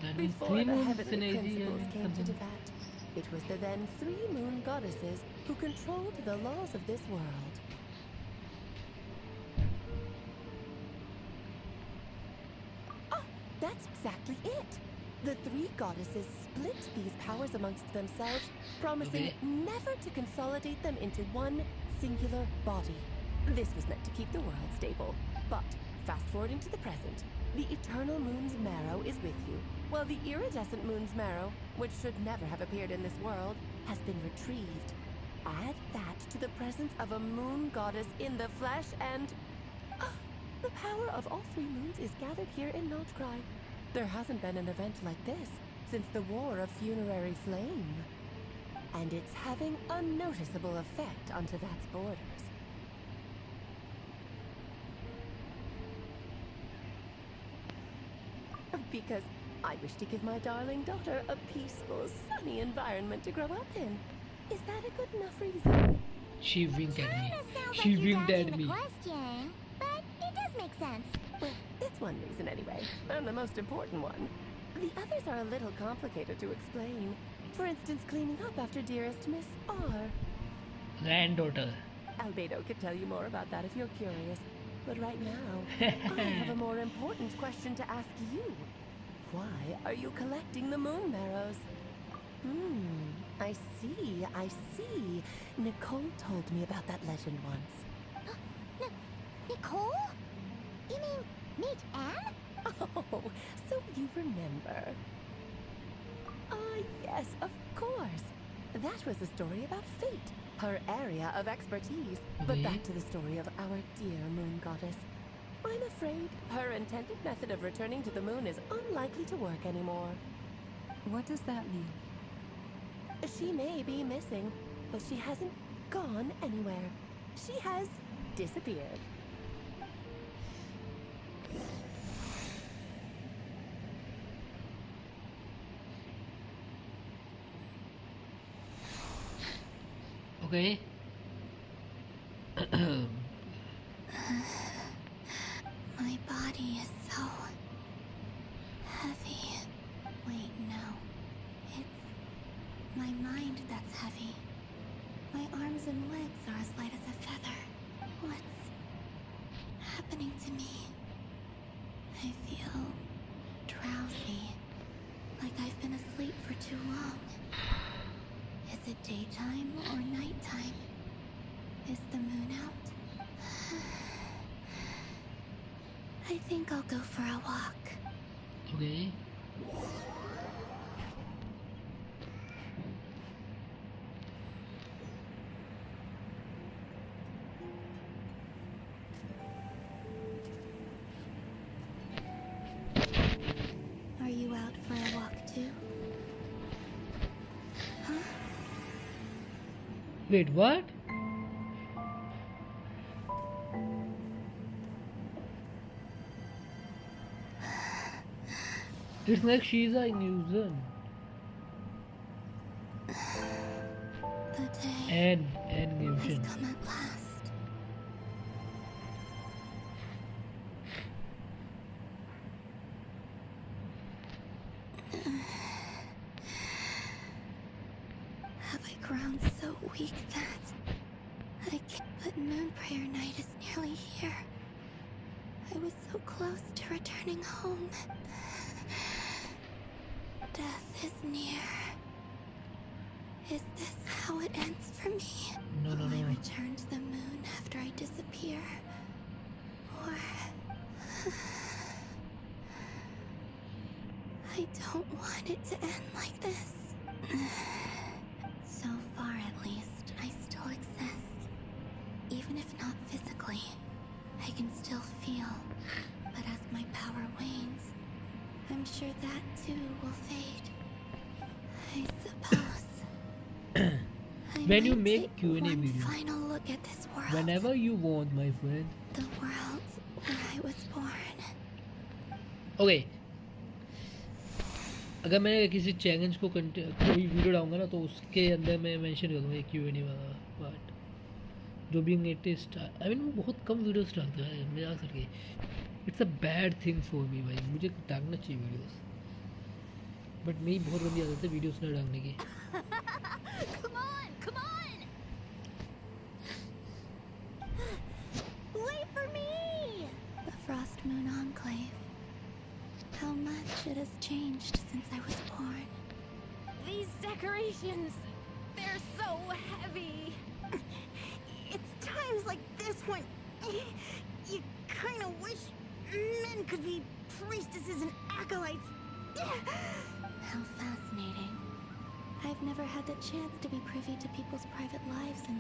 that means before 3 the moons heavenly in AD principles and came to something. Teyvat, it was the then 3 moon goddesses who controlled the laws of this world. Oh, that's exactly it! The 3 goddesses split these powers amongst themselves, promising never to consolidate them into one singular body. This was meant to keep the world stable. But, fast forwarding to the present, the eternal moon's marrow is with you, while the iridescent moon's marrow, which should never have appeared in this world, has been retrieved. Add that to the presence of a moon goddess in the flesh and... the power of all 3 moons is gathered here in Krai. There hasn't been an event like this since the War of Funerary Flame. And it's having a noticeable effect on Teyvat's borders. Because I wish to give my darling daughter a peaceful, sunny environment to grow up in. Is that a good enough reason? She winked at me. Sounds She like you're winked at dodging me. the question, but it does make sense. Well, it's one reason anyway, and the most important one. The others are a little complicated to explain. For instance, cleaning up after dearest Miss R. Granddaughter. Albedo could tell you more about that if you're curious. But right now, I have a more important question to ask you. Why are you collecting the moon marrows? I see. Nicole told me about that legend once. Nicole? You mean meet Anne? Oh, so you remember. Yes, of course. That was the story about fate, her area of expertise. But back to the story of our dear moon goddess. I'm afraid her intended method of returning to the moon is unlikely to work anymore. What does that mean? She may be missing, but she hasn't gone anywhere. She has disappeared. Okay. My body is so heavy. Wait, no. It's my mind that's heavy. My arms and legs are as light as a feather. What's happening to me? I feel drowsy, like I've been asleep for too long. Is it daytime or nighttime? Is the moon out? I think I'll go for a walk. Okay. Are you out for a walk too? Huh? Wait, what? It's like she's an illusion. The day An has illusion. come at last. grown so weak that I can't. But Moon Prayer Night is nearly here. I was so close to returning home. Death is near. Is this how it ends for me? No. Will I return to the moon after I disappear? Or... I don't want it to end like this. So far, at least, I still exist. Even if not physically, I can still feel. But as my power wanes, I'm sure that too will fade. I suppose. When you make Q&A video, final look at this world. whenever you want, my friend. The world where I was born. Okay. अगर मैं किसी challenge को कोई video डालूंगा ना तो उसके अंदर मैं मेंशन कर दूंगा Q&A वाला पार्ट, जो भी लेटेस्ट आई मीन बहुत कम वीडियोस डालता है मजाक करके. It's a bad thing for me भाई, मुझे डालना चाहिए वीडियोस, बट मेरी बहुत गंदी आदत है वीडियोस ना डालने की. Come on! Wait for me! The Frost Moon Enclave. How much it has changed since I was born. These decorations, they're so heavy. It's times like this when you kind of wish men could be priestesses and acolytes. How fascinating. I've never had the chance to be privy to people's private lives in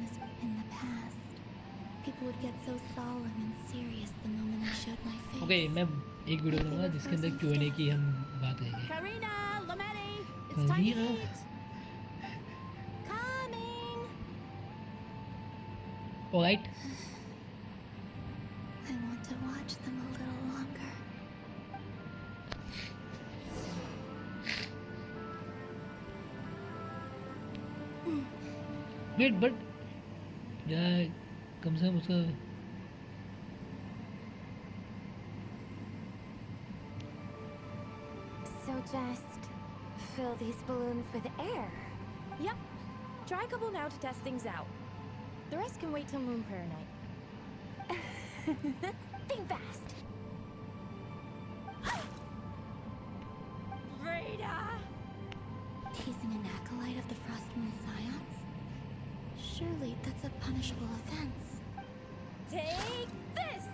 the past. People would get so solemn and serious the moment I showed my face. Okay, मैं एक video बनाऊंगा जिसके अंदर Q&A की हम बात करेंगे. Karina, Lametti, it's time to eat. Coming. All right. I want to watch them a little longer. Wait, but यार कम से कम उसका So just fill these balloons with air. Yep. Try a couple now to test things out. The rest can wait till Moon Prayer Night. Think fast. Rita! Teasing an acolyte of the Frost Moon Scions? Surely that's a punishable offense. Take this!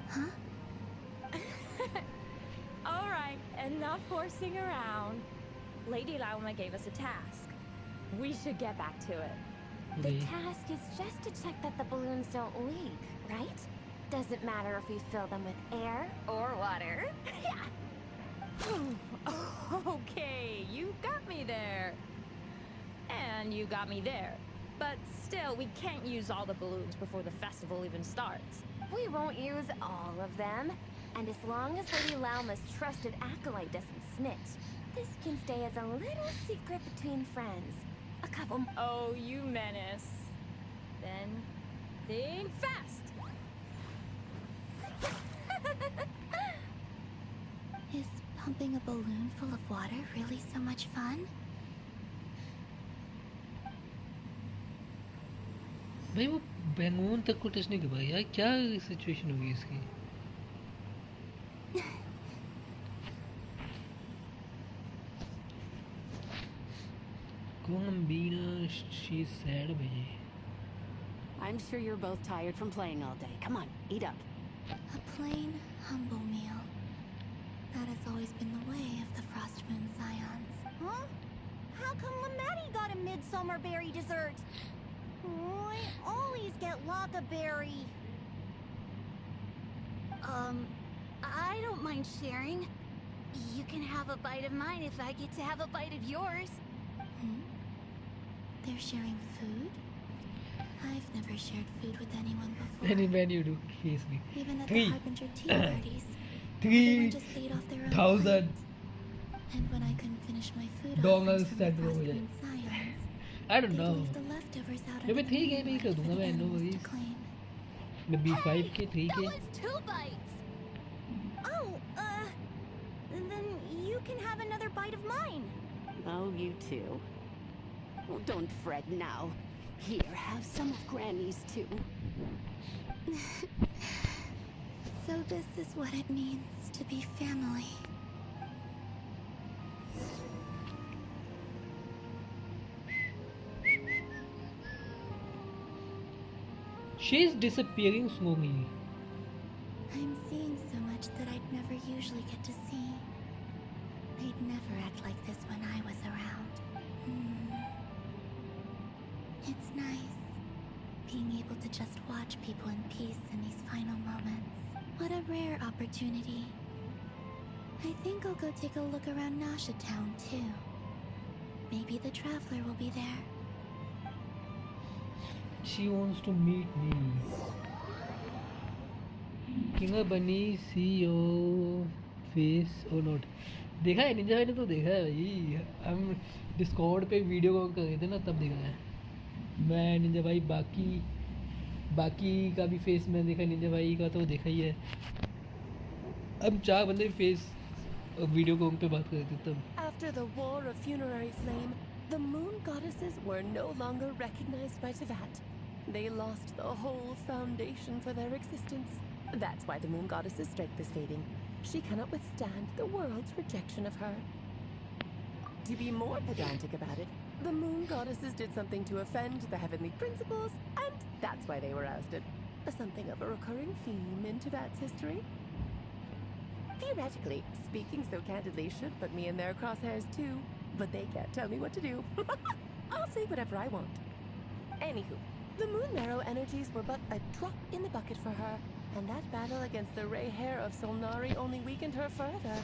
Huh? Alright, enough horsing around. Lady Lauma gave us a task. We should get back to it. The task is just to check that the balloons don't leak, right? Doesn't matter if we fill them with air or water. Okay, you got me there. And you got me there. But still, we can't use all the balloons before the festival even starts. We won't use all of them. And as long as Lady Lauma's trusted acolyte doesn't snitch, this can stay as a little secret between friends. A couple... Oh, you menace. Then, think fast! Is pumping a balloon full of water really so much fun? भाई वो बैंगून तक को touch नहीं कर पाया यार, क्या situation होगी इसकी. Combina, she's sad भाई. I'm sure you're both tired from playing all day. Come on, eat up. A plain, humble meal. That has always been the way of the Frost Moon Scions. Huh? How come Lametti got a midsummer berry dessert? Oh, I always get Lockaberry. I don't mind sharing. You can have a bite of mine if I get to have a bite of yours. They're sharing food? I've never shared food with anyone before. Any man you do, face me. Even at the Harbinger tea parties. 3,000 And when I couldn't finish my food dollars offerings from that the were Frost there. Moon Scions, I don't they'd know. leave the leftovers out मैं under the 3K पे ही कर moonlight दूंगा for the मैं, no animals to worries. claim. मैं B5 के 3K. That was 2 bites. Oh, then you can have another bite of mine. Oh, you too. Oh, don't fret now. Here, have some of Granny's too. So this is what it means to be family. She's disappearing slowly. I'm seeing so much that I'd never usually get to see. I'd never act like this when I was around. It's nice, being able to just watch people in peace in these final moments. What a rare opportunity. I think I'll go take a look around Nasha Town too. Maybe the Traveler will be there. She wants to meet me. Kinga Bunny, see your face or not? देखा है Ninja भाई ने तो देखा है भाई. हम Discord पे वीडियो कॉल कर रहे थे ना तब देखा है. मैं निंजा भाई बाकी का भी फेस में देखा. निंजा भाई का तो देखा ही है. अब 4 बंदे फेस वीडियो कॉल पे बात कर रहे थे तब. After the war of funerary flame, the moon goddesses were no longer recognized by Teyvat. They lost the whole foundation for their existence. That's why the moon goddess's strength is fading. She cannot withstand the world's rejection of her. To be more pedantic about it, the moon goddesses did something to offend the heavenly principles, and that's why they were ousted. Something of a recurring theme in Teyvat's history. Theoretically, speaking so candidly should put me in their crosshairs too, but they can't tell me what to do. I'll say whatever I want. Anywho, the Moon Marrow energies were but a drop in the bucket for her, and that battle against the Ray Hair of Solnari only weakened her further.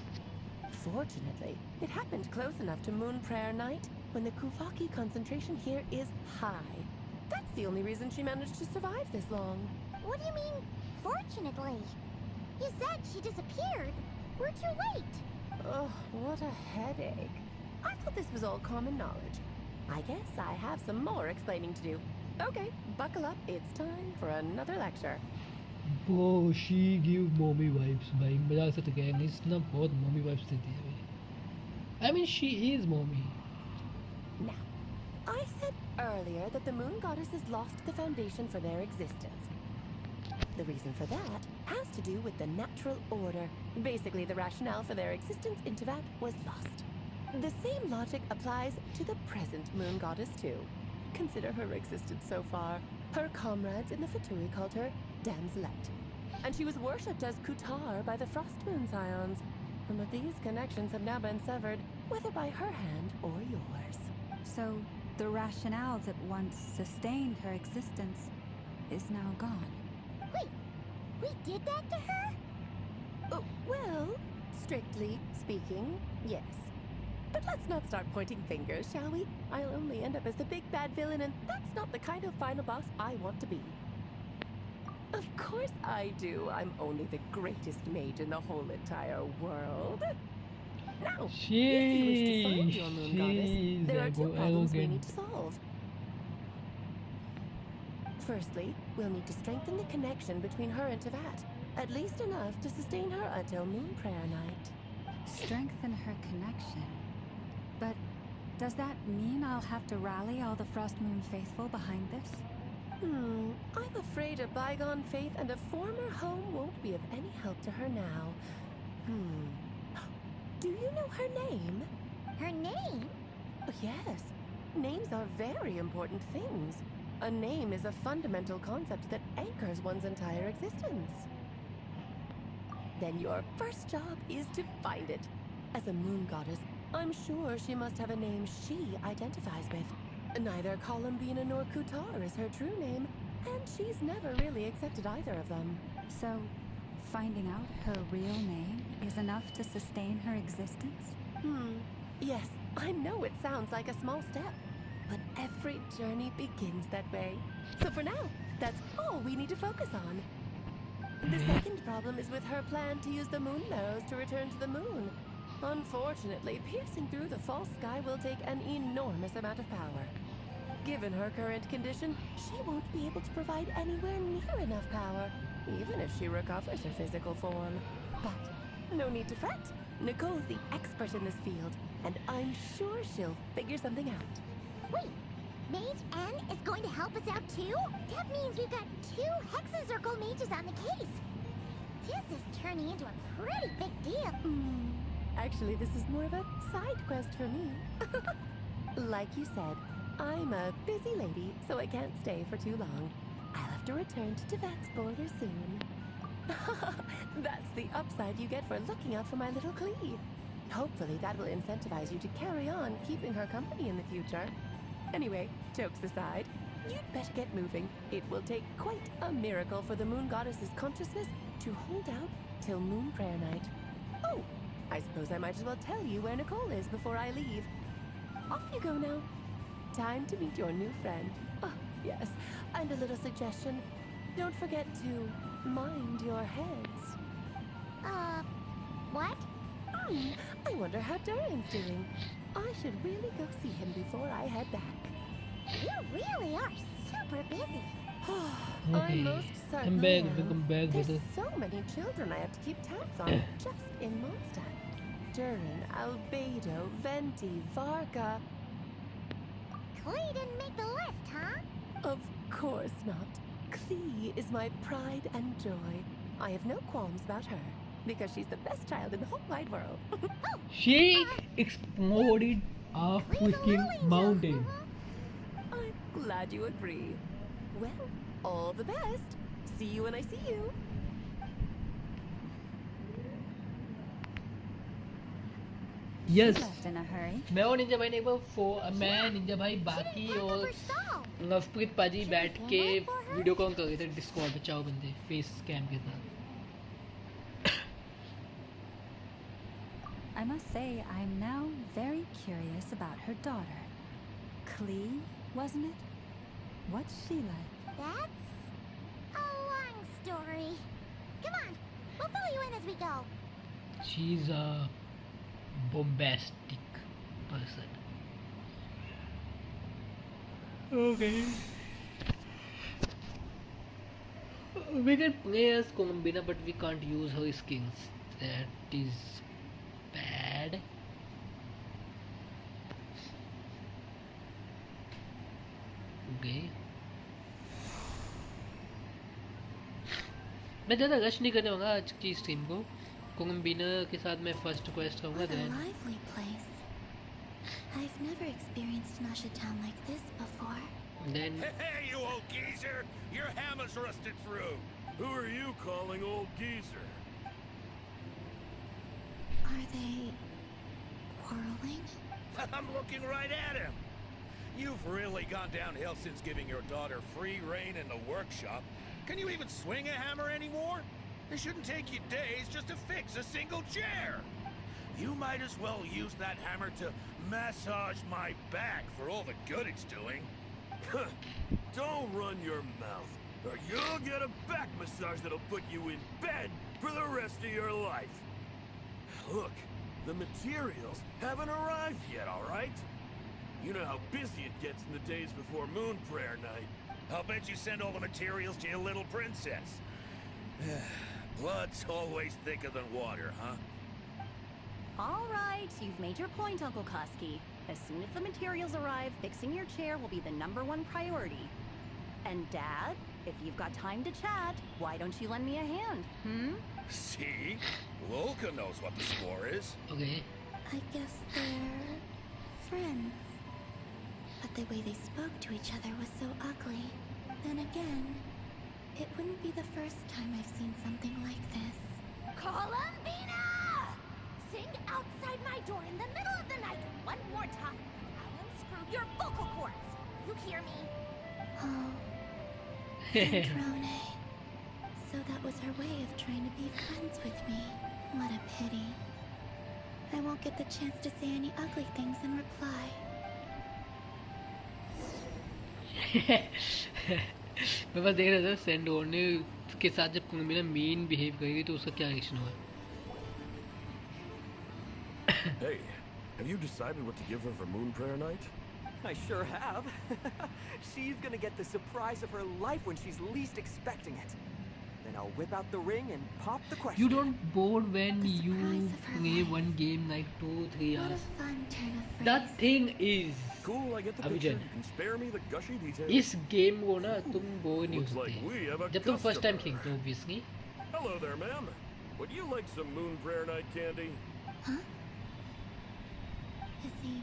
Fortunately, it happened close enough to Moon Prayer Night when the Kuvaki concentration here is high. That's the only reason she managed to survive this long. What do you mean, fortunately? You said she disappeared. We're too late. Oh, what a headache. I thought this was all common knowledge. I guess I have some more explaining to do. Okay, buckle up. It's time for another lecture. Bro, she gives mommy vibes भाई. मजाक से तो कह नहीं, इसना बहुत mommy vibes देती है भाई. I mean, she is mommy. Now, I said earlier that the moon goddesses lost the foundation for their existence. The reason for that has to do with the natural order. Basically, the rationale for their existence in Teyvat was lost. The same logic applies to the present moon goddess too. Consider her existence so far. Her comrades in the Fatui called her Damselette, and she was worshipped as Kutar by the Frost Moon Scions. But these connections have now been severed, whether by her hand or yours. So, the rationale that once sustained her existence is now gone. Wait, we did that to her? Well, strictly speaking, yes. But let's not start pointing fingers, shall we? I'll only end up as the big bad villain, and that's not the kind of final boss I want to be. Of course I do. I'm only the greatest mage in the whole entire world. Now, if you wish to find your moon goddess, there are 2 problems we need to solve. Firstly, we'll need to strengthen the connection between her and Teyvat, at least enough to sustain her until Moon Prayer Night. Strengthen her connection? But does that mean I'll have to rally all the Frost Moon faithful behind this? I'm afraid a bygone faith and a former home won't be of any help to her now. Do you know her name? Her name? Oh, yes. Names are very important things. A name is a fundamental concept that anchors one's entire existence. Then your first job is to find it. As a moon goddess, I'm sure she must have a name she identifies with. Neither Columbina nor Kutar is her true name, and she's never really accepted either of them. So, finding out her real name is enough to sustain her existence? Yes, I know it sounds like a small step, but every journey begins that way. So for now, that's all we need to focus on. The second problem is with her plan to use the moon arrows to return to the moon. Unfortunately, piercing through the false sky will take an enormous amount of power. Given her current condition, she won't be able to provide anywhere near enough power, even if she recovers her physical form. But no need to fret. Nicole's the expert in this field, and I'm sure she'll figure something out. Wait, Mage N is going to help us out too? That means we've got 2 Hexazircle mages on the case. This is turning into a pretty big deal. Actually, this is more of a side quest for me. Like you said, I'm a busy lady, so I can't stay for too long. I'll have to return to Tibet's border soon. That's the upside you get for looking out for my little Klee. Hopefully that will incentivize you to carry on keeping her company in the future. Anyway, jokes aside, you'd better get moving. It will take quite a miracle for the Moon Goddess's consciousness to hold out till Moon Prayer Night. Oh, I suppose I might as well tell you where Nicole is before I leave. Off you go now. Time to meet your new friend. Oh, yes, and a little suggestion. Don't forget to mind your heads. What? I wonder how Durin's doing. I should really go see him before I head back. You really are super busy. I most certainly I'm back. There's so many children I have to keep tabs on just in Mondstadt. Durin, Albedo, Venti, Varga. Klee didn't make the list, huh? Of course not. Klee is my pride and joy. I have no qualms about her, because she's the best child in the whole wide world. She exploded a freaking mountain. I'm glad you agree. Well, all the best. See you when I see you. Yes. Left in a hurry. मैं और Ninja भाई ने एक बार मैं Ninja भाई बाकी और नवप्रीत पाजी बैठ के वीडियो कॉल कर रहे थे डिस्कॉर्ड पे 4 बंदे फेस कैम के साथ. I must say, I'm now very curious about her daughter. Klee, wasn't it? What's she like? That's a long story. Come on, we'll fill you in as we go. She's a bombastic person. Okay. We can play as Columbina, but we can't use her skins. That is bad. Okay. मैं ज़्यादा rush नहीं करने वाला आज की stream को. Columbina के साथ मैं फर्स्ट क्वेस्ट करूँगा. What a lively place. I've never experienced Nasha Town like this before. Then Hey, you old geezer! Your hammer's rusted through. Who are you calling old geezer? Are they quarreling? I'm looking right at him. You've really gone downhill since giving your daughter free rein in the workshop. Can you even swing a hammer anymore? It shouldn't take you days just to fix a single chair. You might as well use that hammer to massage my back for all the good it's doing. Don't run your mouth, or you'll get a back massage that'll put you in bed for the rest of your life. Look, the materials haven't arrived yet, all right? You know how busy it gets in the days before Moon Prayer Night. I'll bet you send all the materials to your little princess. Blood's always thicker than water, huh? All right, you've made your point, Uncle Koski. As soon as the materials arrive, fixing your chair will be the #1 priority. And Dad, if you've got time to chat, why don't you lend me a hand, See? Lolka knows what the score is. Okay. I guess they're friends. But the way they spoke to each other was so ugly. Then again, it wouldn't be the first time I've seen something like this. Columbina! Sing outside my door in the middle of the night one more time. I'll unscrew your vocal cords. You hear me? Oh, Centrone. So that was her way of trying to be friends with me. What a pity. I won't get the chance to say any ugly things in reply. मैं बस देख रहा था send होने के साथ जब Columbina mean behave करेगी तो उसका क्या रिएक्शन होगा. Hey, have you decided what to give her for Moon Prayer Night? I sure have. She's gonna get the surprise of her life when she's least expecting it. Then I'll whip out the ring and pop the question. You don't bored when you play one game like 2-3 hours. That thing is Cool, I get the Abhijan, picture. You can spare me the gushy details. इस game को ना तुम bore नहीं हो Looks like सकते we have a जब तुम first time customer. खेलते हो obviously. Hello there, ma'am. Would you like some moon prayer night candy? Huh? Is he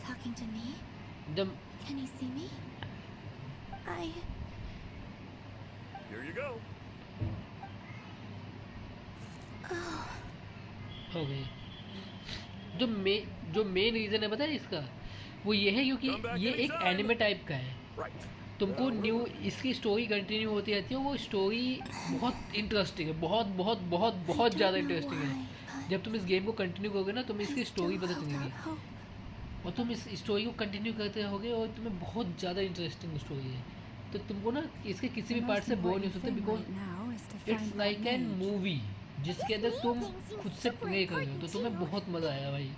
talking to me? The Can he see me? Here you go. Oh. हो गई. जो main reason है पता है इसका, वो ये है क्योंकि ये एक एनिमे टाइप का है. तुमको न्यू इसकी स्टोरी कंटिन्यू होती रहती है. वो स्टोरी बहुत इंटरेस्टिंग है, बहुत बहुत बहुत बहुत ज़्यादा इंटरेस्टिंग है. जब तुम इस गेम को कंटिन्यू करोगे ना तुम्हें इसकी स्टोरी पता चलेगी और तुम इस स्टोरी को कंटिन्यू करते रहोगे और तुम्हें बहुत ज़्यादा इंटरेस्टिंग स्टोरी है. तो तुमको ना इसके किसी भी पार्ट से बोर नहीं हो सकते because it's like an movie जिसके अंदर तुम खुद से प्ले कर रहे हो. तो तुम्हें बहुत मज़ा आएगा भाई.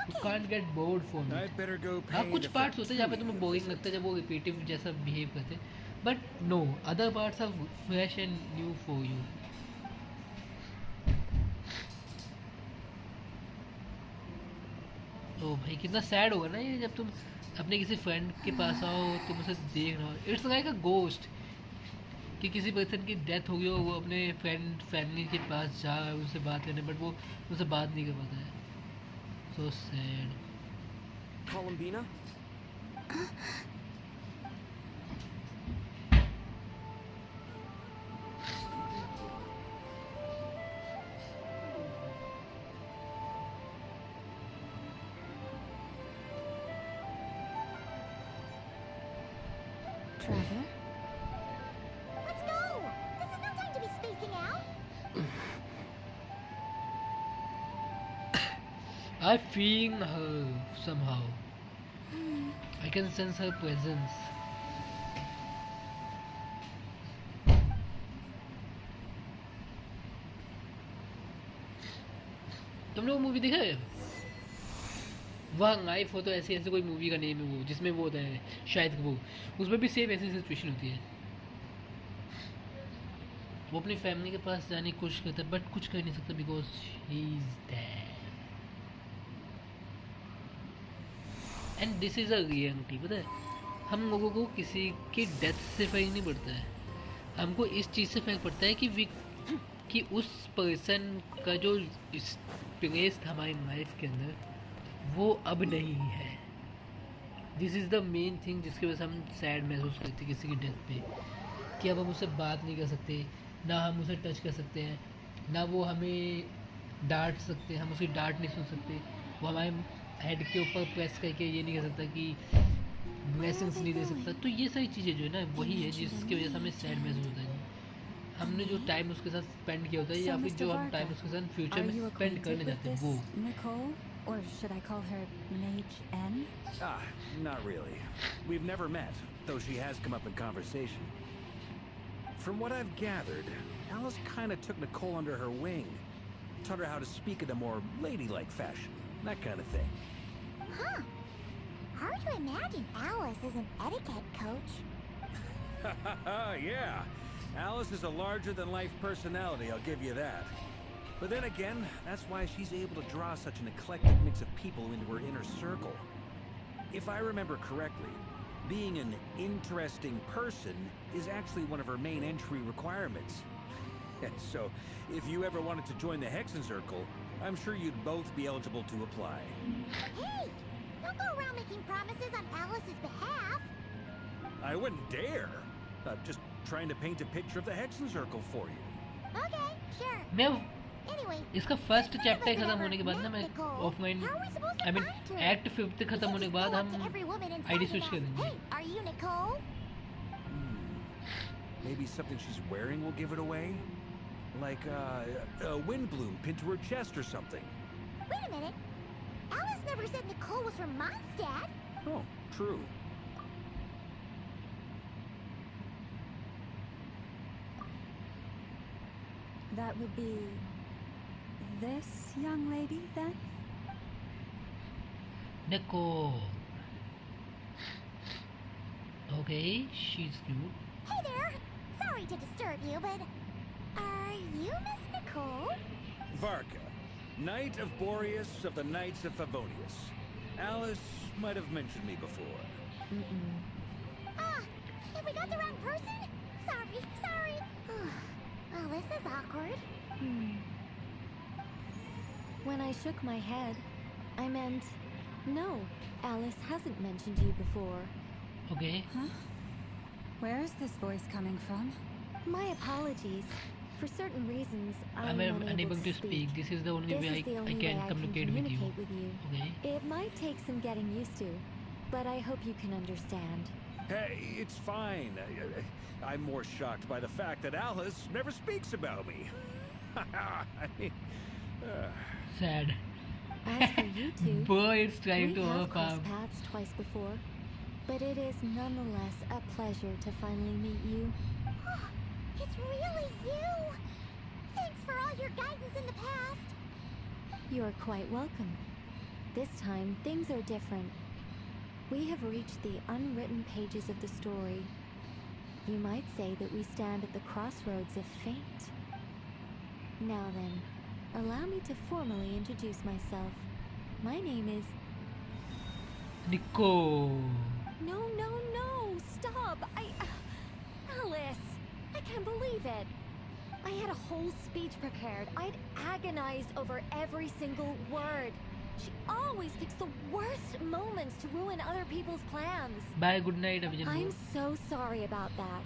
You can't get bored for me. हाँ कुछ पार्ट्स होते हैं जहाँ पे तुम्हें बोरिंग लगता है जब वो रिपीटिव जैसा बिहेव करते हैं. But no other parts are fresh and new for you. तो भाई कितना सैड होगा ना ये जब तुम अपने किसी फ्रेंड के पास आओ तुम उसे देख रहे हो. इट्स लाइक अ गोस्ट कि किसी पर्सन की डेथ हो गई हो, वो अपने फ्रेंड फैमिली के पास जा रहा है उनसे बात करने बट वो उनसे बात नहीं कर पाता है. So sad. Columbina? Trevor? Let's go! This is no time to be spacing out. I feel her somehow. I can sense her presence. तुमने वो मूवी देखा है? वह लाइफ हो तो ऐसे ऐसे कोई मूवी का नेम है वो जिसमें वो होता है शायद वो उसमें भी सेम ऐसी सिचुएशन होती है. वो अपनी फैमिली के पास जाने की कोशिश करता है बट कुछ कर नहीं सकता because he is dead. And this is a reality. पता है हम लोगों को किसी की डेथ से फर्क नहीं पड़ता है. हमको इस चीज़ से फर्क पड़ता है कि उस पर्सन का जो प्लेस था हमारी लाइफ के अंदर वो अब नहीं है. This is the main thing जिसकी वजह से हम सैड महसूस करते किसी की डेथ पे कि अब हम उससे बात नहीं कर सकते, ना हम उसे टच कर सकते हैं, ना वो हमें डांट सकते हैं, हम उसकी डांट नहीं सुन सकते, वो हमारे हेड के ऊपर प्रेस करके ये नहीं कर सकता कि ब्लेसिंग्स नहीं दे सकता. तो ये सारी चीज़ें जो है ना वही है जिसकी वजह से हमें सैड महसूस होता है. हमने जो टाइम उसके साथ स्पेंड किया होता है या फिर जो हम टाइम उसके साथ फ्यूचर में स्पेंड करने जाते हैं वो. Nicole, or should I call her Mage N? Not really. We've never met, though she has come up in conversation. From what I've gathered, Alice kind of took Nicole under her wing, taught her how to speak in a more ladylike fashion, that kind of thing. Huh. Hard to imagine Alice as an etiquette coach. Yeah. Alice is a larger-than-life personality, I'll give you that. But then again, that's why she's able to draw such an eclectic mix of people into her inner circle. If I remember correctly, being an interesting person is actually one of her main entry requirements. So, if you ever wanted to join the Hexen Circle, I'm sure you'd both be eligible to apply. Hey! Don't go around making promises on Alice's behalf! I wouldn't dare. I'm just trying to paint a picture of the Hexen Circle for you. Okay, sure. मैं Anyway, इसका first chapter खत्म होने के बाद ना मैं offline I mean act 5 खत्म होने के बाद हम आईडी स्विच कर देंगे. Hey, are you Nicole? Maybe something she's wearing will give it away? Like a wind bloom pinned to her chest or something. Wait a minute. Alice never said Nicole was from Mondstadt. Oh, true. That would be this young lady then? Nicole. Okay, she's cute. Hey there! Sorry to disturb you, but are you Miss Nicole? Varka, Knight of Boreas of the Knights of Favonius. Alice might have mentioned me before. Ah, have we got the wrong person? Sorry. Well, this is awkward. When I shook my head, I meant, no, Alice hasn't mentioned you before. Okay. Huh? Where is this voice coming from? My apologies. For certain reasons, I'm unable to speak. This is the only way I can communicate with you. Okay. It might take some getting used to, but I hope you can understand. Hey, it's fine. I'm more shocked by the fact that Alice never speaks about me. I mean, Sad. As for you two, Boy, it's trying we to have overcome. crossed paths twice before, but it is nonetheless a pleasure to finally meet you. It's really you! Thanks for all your guidance in the past. You're quite welcome. This time, things are different. We have reached the unwritten pages of the story. You might say that we stand at the crossroads of fate. Now then, allow me to formally introduce myself. My name is... Nico. No, stop! Alice! I can't believe it! I had a whole speech prepared. I'd agonized over every single word. She always picks the worst moments to ruin other people's plans. Bye, good night, Abhijan. I'm so sorry about that.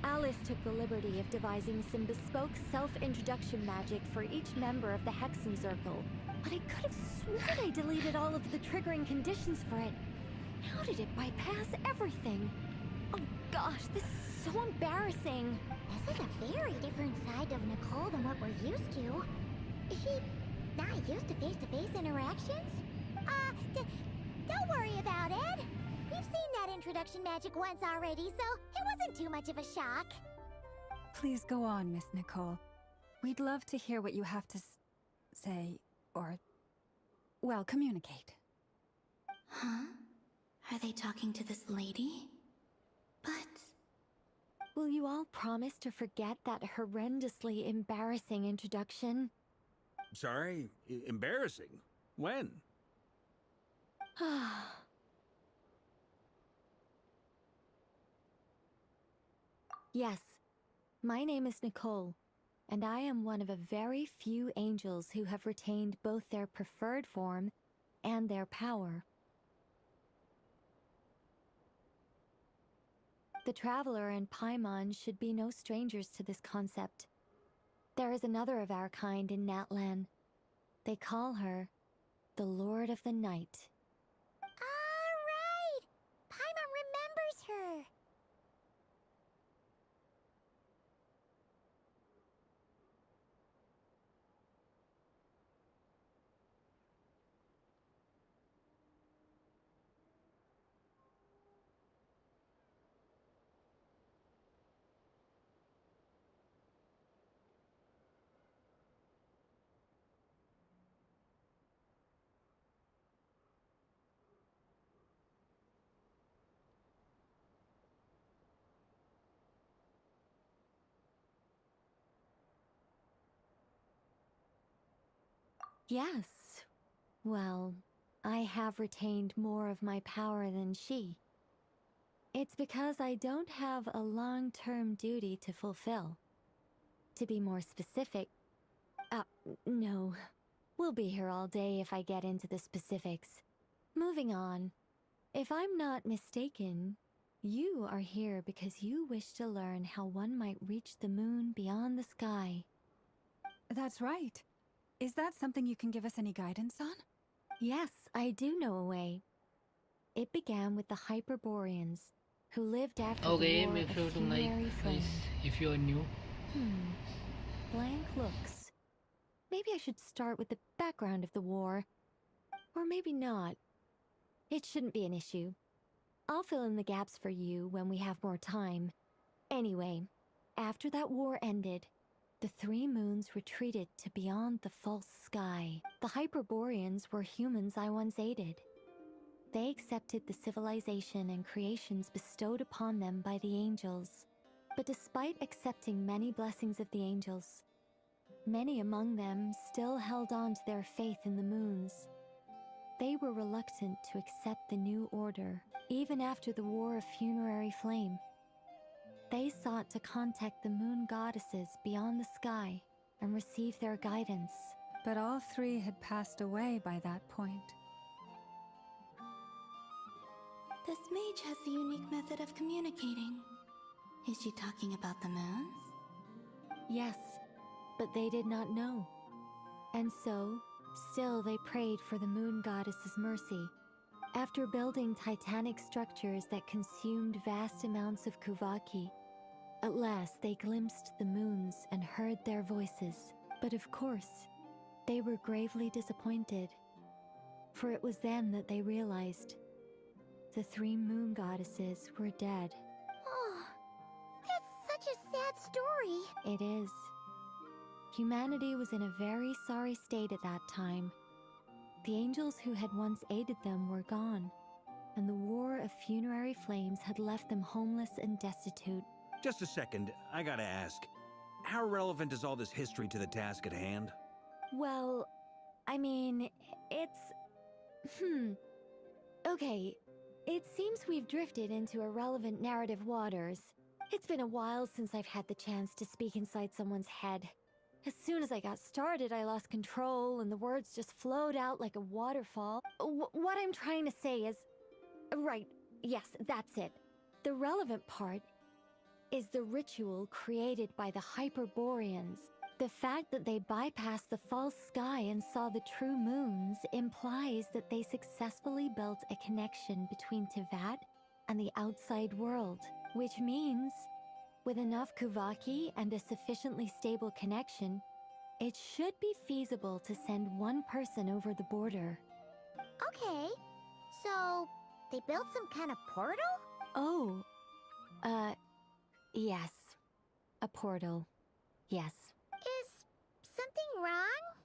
Alice took the liberty of devising some bespoke self-introduction magic for each member of the Hexen Circle. But I could have sworn I deleted all of the triggering conditions for it. How did it bypass everything? Oh gosh, this is so embarrassing. This is a very different side of Nicole than what we're used to. Is she not used to face-to-face interactions? Don't worry about it. We've seen that introduction magic once already, so it wasn't too much of a shock. Please go on, Miss Nicole. We'd love to hear what you have to say, or, well, communicate. Huh? Are they talking to this lady? But... Will you all promise to forget that horrendously embarrassing introduction? sorry, embarrassing. When? Yes, my name is Nicole, and I am one of a very few angels who have retained both their preferred form and their power. The Traveler and Paimon should be no strangers to this concept. There is another of our kind in Natlan. They call her the Lord of the Night. All right! Paimon remembers her! Yes. Well, I have retained more of my power than she. It's because I don't have a long-term duty to fulfill. To be more specific... no. We'll be here all day if I get into the specifics. Moving on. If I'm not mistaken, you are here because you wish to learn how one might reach the moon beyond the sky. That's right. Is that something you can give us any guidance on? Yes, I do know a way. It began with the Hyperboreans, who lived after Okay, the war make of sure to like funerary flame. guys if you're new. Blank looks. Maybe I should start with the background of the war. Or maybe not. It shouldn't be an issue. I'll fill in the gaps for you when we have more time. Anyway, after that war ended, the three moons retreated to beyond the false sky. The Hyperboreans were humans I once aided. They accepted the civilization and creations bestowed upon them by the angels. But despite accepting many blessings of the angels, many among them still held on to their faith in the moons. They were reluctant to accept the new order, even after the War of Funerary Flame. They sought to contact the moon goddesses beyond the sky and receive their guidance. But all three had passed away by that point. This mage has a unique method of communicating. Is she talking about the moons? Yes, but they did not know. And so, still they prayed for the moon goddess's mercy. After building titanic structures that consumed vast amounts of Kuvaki, at last they glimpsed the moons and heard their voices. But of course, they were gravely disappointed. For it was then that they realized the three moon goddesses were dead. Oh, that's such a sad story. It is. Humanity was in a very sorry state at that time. The angels who had once aided them were gone, and the War of Funerary Flames had left them homeless and destitute. Just a second, I gotta ask. How relevant is all this history to the task at hand? Well, I mean, it's... Okay, it seems we've drifted into irrelevant narrative waters. It's been a while since I've had the chance to speak inside someone's head. As soon as I got started, I lost control, and the words just flowed out like a waterfall. What I'm trying to say is... Right, yes, that's it. The relevant part is the ritual created by the Hyperboreans. The fact that they bypassed the false sky and saw the true moons implies that they successfully built a connection between Teyvat and the outside world, which means, with enough Kuvaki and a sufficiently stable connection, it should be feasible to send one person over the border. Okay, so they built some kind of portal? Oh, yes. A portal. Yes. Is something wrong?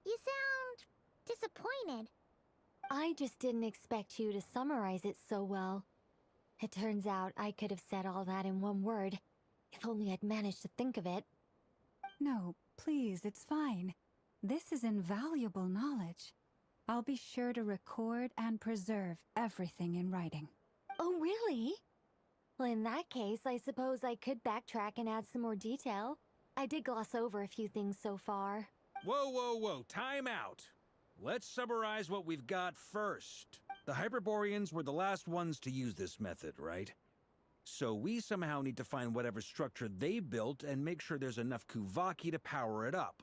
You sound disappointed. I just didn't expect you to summarize it so well. It turns out I could have said all that in one word, if only I'd managed to think of it. No, please, it's fine. This is invaluable knowledge. I'll be sure to record and preserve everything in writing. Oh, really? Well, in that case, I suppose I could backtrack and add some more detail. I did gloss over a few things so far. Whoa, whoa, whoa, time out! Let's summarize what we've got first. The Hyperboreans were the last ones to use this method, right? So we somehow need to find whatever structure they built and make sure there's enough Kuvaki to power it up.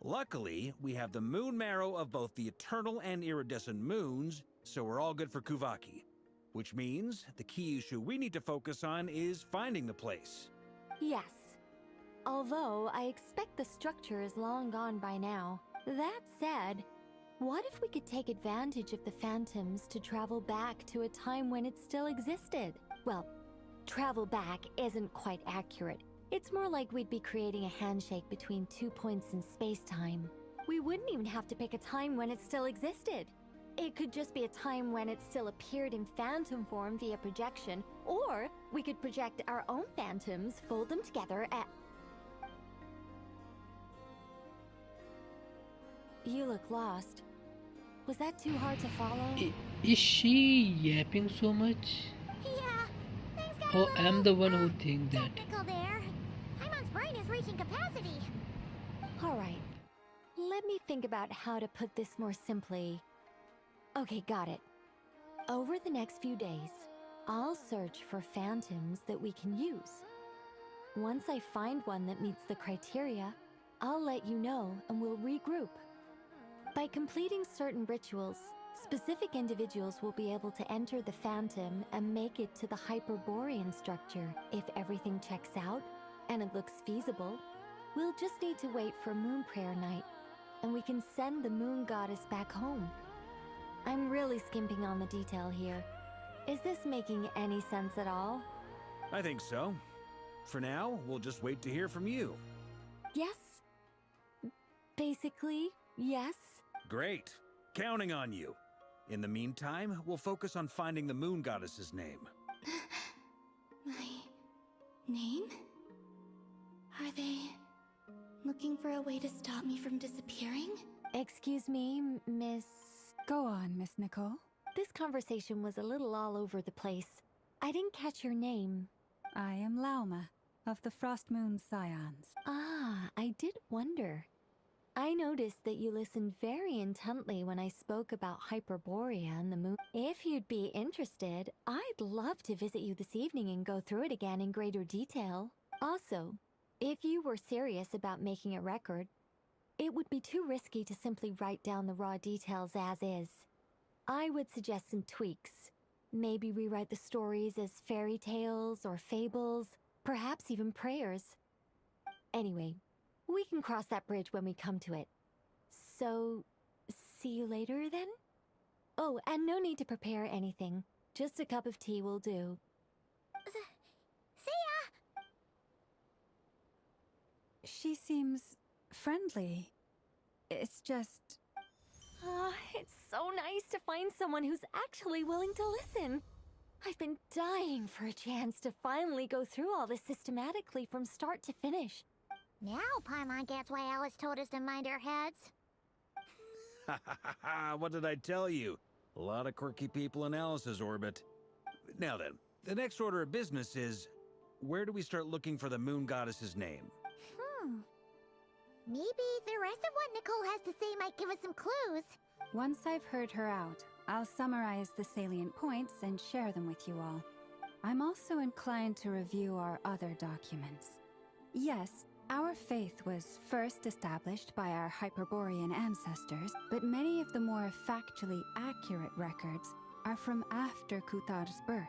Luckily, we have the moon marrow of both the eternal and iridescent moons, so we're all good for Kuvaki. Which means the key issue we need to focus on is finding the place. Yes. Although I expect the structure is long gone by now. That said, what if we could take advantage of the phantoms to travel back to a time when it still existed? Well, travel back isn't quite accurate. It's more like we'd be creating a handshake between 2 points in space-time. We wouldn't even have to pick a time when it still existed. It could just be a time when it still appeared in phantom form via projection, or we could project our own phantoms, fold them together, and... You look lost. Was that too hard to follow? Is she yapping so much? Yeah, things got Or I'm the one who thinks that? technical there. Paimon's brain is reaching capacity. Alright. Let me think about how to put this more simply. Okay, got it. Over the next few days, I'll search for phantoms that we can use. Once I find one that meets the criteria, I'll let you know and we'll regroup. By completing certain rituals, specific individuals will be able to enter the phantom and make it to the Hyperborean structure. If everything checks out, and it looks feasible, we'll just need to wait for Moon Prayer Night, and we can send the moon goddess back home. I'm really skimping on the detail here. Is this making any sense at all? I think so. For now, we'll just wait to hear from you. Yes. Basically, yes. Great. Counting on you. In the meantime, we'll focus on finding the moon goddess's name. My name? Are they looking for a way to stop me from disappearing? Excuse me, Miss... Go on, Miss Nicole. This conversation was a little all over the place. I didn't catch your name. I am Lauma, of the Frost Moon Scions. Ah, I did wonder. I noticed that you listened very intently when I spoke about Hyperborea and the moon. If you'd be interested, I'd love to visit you this evening and go through it again in greater detail. Also, if you were serious about making a record, it would be too risky to simply write down the raw details as is. I would suggest some tweaks. Maybe rewrite the stories as fairy tales or fables, perhaps even prayers. Anyway, we can cross that bridge when we come to it. So, see you later then? Oh, and no need to prepare anything. Just a cup of tea will do. See ya! She seems friendly. It's just... It's so nice to find someone who's actually willing to listen. I've been dying for a chance to finally go through all this systematically from start to finish. Now Paimon gets why Alice told us to mind our heads. Ha ha ha ha! What did I tell you? A lot of quirky people in Alice's orbit. Now then, the next order of business is... where do we start looking for the moon goddess's name? Maybe the rest of what Nicole has to say might give us some clues. Once I've heard her out, I'll summarize the salient points and share them with you all. I'm also inclined to review our other documents. Yes, our faith was first established by our Hyperborean ancestors, but many of the more factually accurate records are from after Kuthar's birth.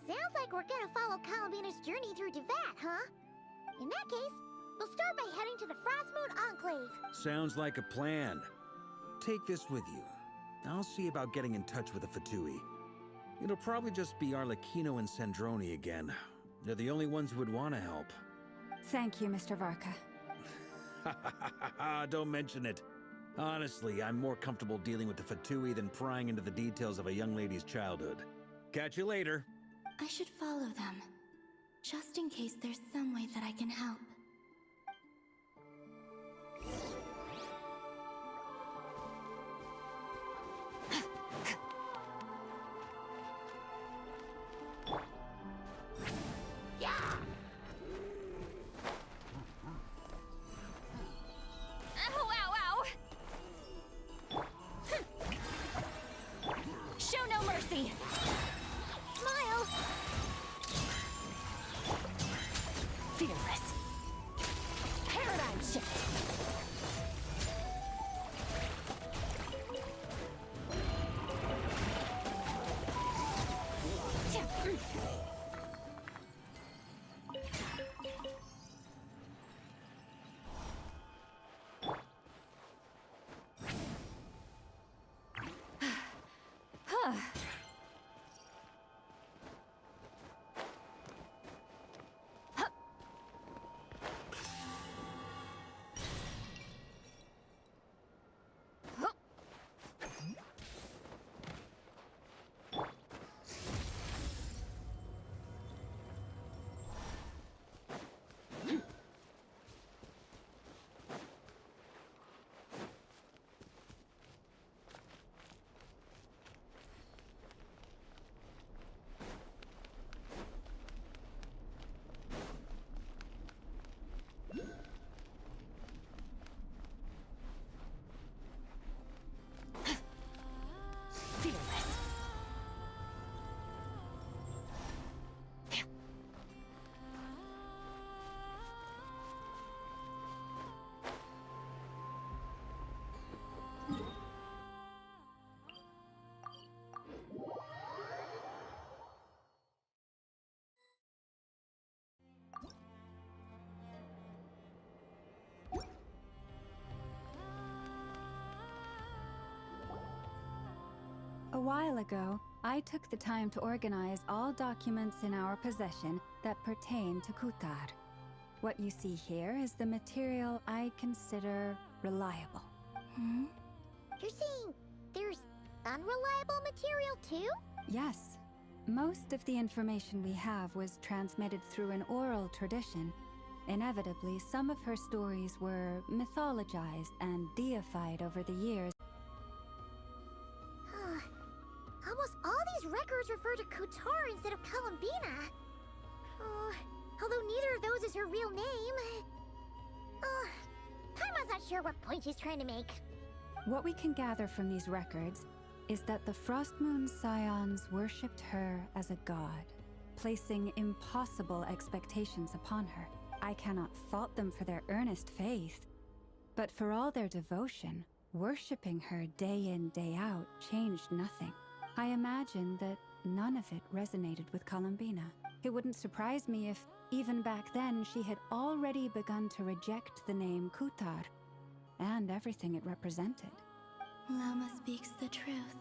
Sounds like we're gonna follow Columbina's journey through Devat, huh? In that case, we'll start by heading to the Frost Moon Enclave. Sounds like a plan. Take this with you. I'll see about getting in touch with the Fatui. It'll probably just be Arlecchino and Sandroni again. They're the only ones who would want to help. Thank you, Mr. Varka. Don't mention it. Honestly, I'm more comfortable dealing with the Fatui than prying into the details of a young lady's childhood. Catch you later. I should follow them, just in case there's some way that I can help. A while ago, I took the time to organize all documents in our possession that pertain to Kuthar. What you see here is the material I consider reliable. You're saying there's unreliable material too? Yes. Most of the information we have was transmitted through an oral tradition. Inevitably, some of her stories were mythologized and deified over the years. Almost all these records refer to Kutar instead of Columbina. Although neither of those is her real name. Paimon's not sure what point she's trying to make. What we can gather from these records is that the Frostmoon Scions worshipped her as a god, placing impossible expectations upon her. I cannot fault them for their earnest faith, but for all their devotion, worshipping her day in, day out changed nothing. I imagine that none of it resonated with Columbina. It wouldn't surprise me if, even back then, she had already begun to reject the name Kutar and everything it represented. Lama speaks the truth.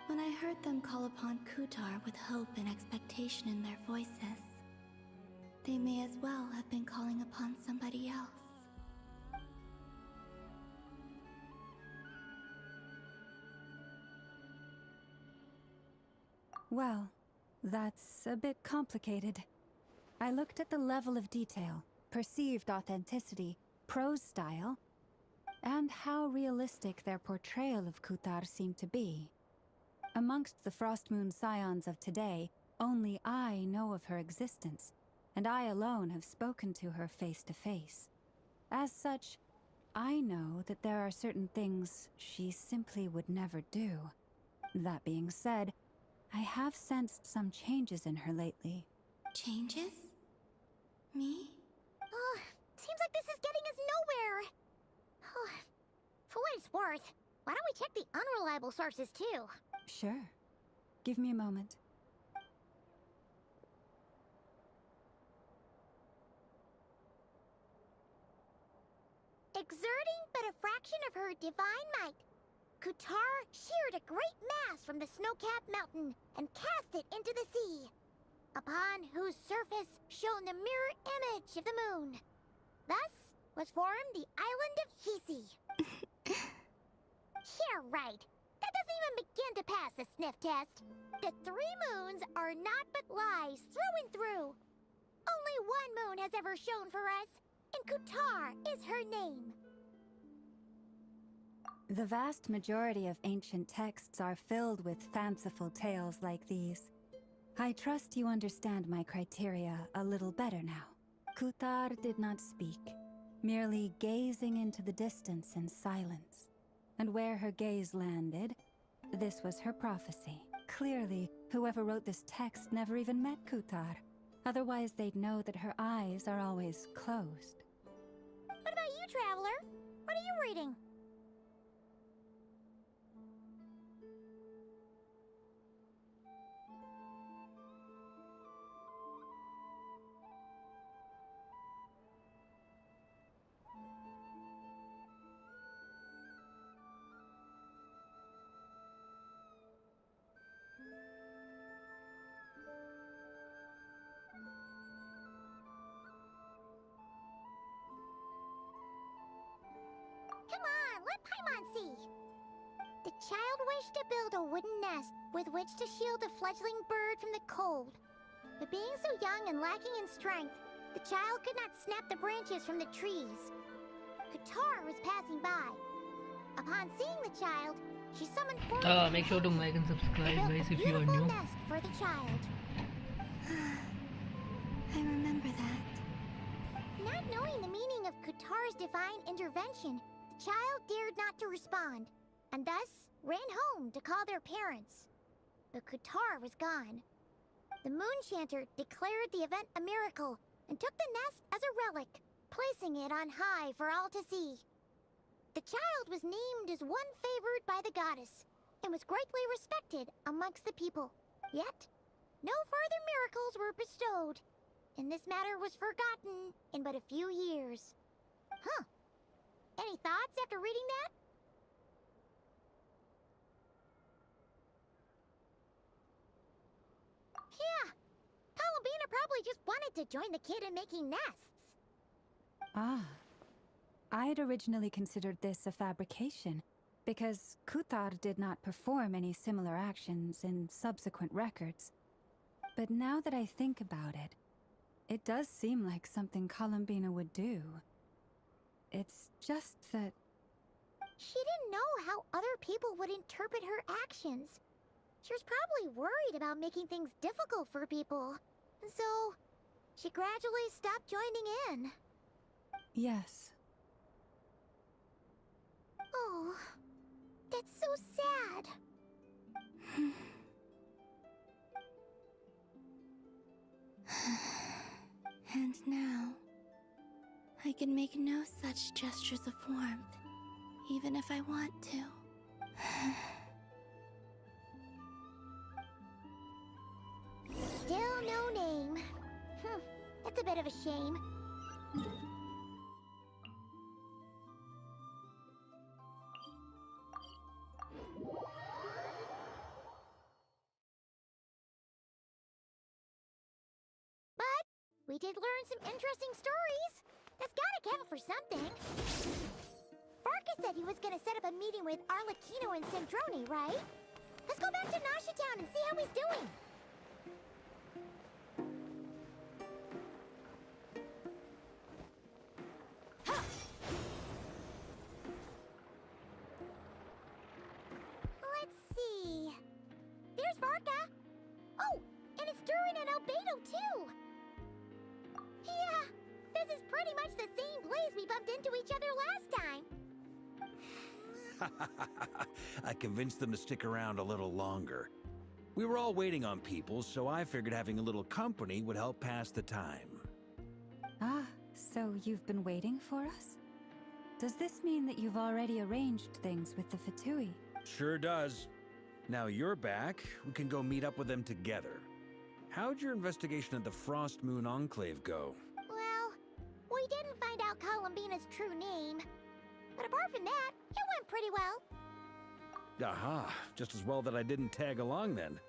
When I heard them call upon Kutar with hope and expectation in their voices, they may as well have been calling upon somebody else. Well, that's a bit complicated. I looked at the level of detail, perceived authenticity, prose style, and how realistic their portrayal of Kutar seemed to be. Amongst the Frostmoon Scions of today, only I know of her existence, and I alone have spoken to her face to face. As such, I know that there are certain things she simply would never do. That being said, I have sensed some changes in her lately. Changes? Me? Seems like this is getting us nowhere. For what it's worth, why don't we check the unreliable sources too? Sure. Give me a moment. Exerting but a fraction of her divine might, Kutar sheared a great mass from the snow-capped mountain and cast it into the sea, upon whose surface shone the mirror image of the moon. Thus was formed the island of Hisi. Yeah, right. That doesn't even begin to pass the sniff test. The 3 moons are naught but lies through and through. Only one moon has ever shone for us, and Kutar is her name. The vast majority of ancient texts are filled with fanciful tales like these. I trust you understand my criteria a little better now. Kutar did not speak, merely gazing into the distance in silence. And where her gaze landed, this was her prophecy. Clearly, whoever wrote this text never even met Kutar. Otherwise, they'd know that her eyes are always closed. What about you, Traveler? What are you reading? Come on, let Paimon see. The child wished to build a wooden nest with which to shield a fledgling bird from the cold. But being so young and lacking in strength, the child could not snap the branches from the trees. Kutar was passing by. Upon seeing the child, she summoned forth Make sure to like and subscribe, guys, if you are new. nest for the child. I remember that. Not knowing the meaning of Kutar's divine intervention, the child dared not to respond, and thus ran home to call their parents. But Kutar was gone. The moon chanter declared the event a miracle and took the nest as a relic, placing it on high for all to see. The child was named as one favored by the goddess and was greatly respected amongst the people. Yet, no further miracles were bestowed, and this matter was forgotten in but a few years. Huh. Any thoughts after reading that? Yeah. Columbina probably just wanted to join the kid in making nests. Ah. I'd originally considered this a fabrication, because Kutar did not perform any similar actions in subsequent records. But now that I think about it, it does seem like something Columbina would do. It's just that... She didn't know how other people would interpret her actions. She was probably worried about making things difficult for people. And so, she gradually stopped joining in. Yes. Oh, that's so sad. And now, I can make no such gestures of warmth, even if I want to. Still no name. That's a bit of a shame. But we did learn some interesting stories. That's gotta count for something. Barca said he was gonna set up a meeting with Arlecchino and Sandrone, right? Let's go back to Nasha Town and see how he's doing. Let's see. There's Barca. Oh, and it's Durin and Albedo too. Yeah, this is pretty much the same place we bumped into each other last time. I convinced them to stick around a little longer. We were all waiting on people, so I figured having a little company would help pass the time. Ah, so you've been waiting for us? Does this mean that you've already arranged things with the Fatui? Sure does. Now you're back, we can go meet up with them together. How'd your investigation of the Frost Moon Enclave go? Well, we didn't find out Columbina's true name. But apart from that, it went pretty well. Aha, just as well that I didn't tag along then.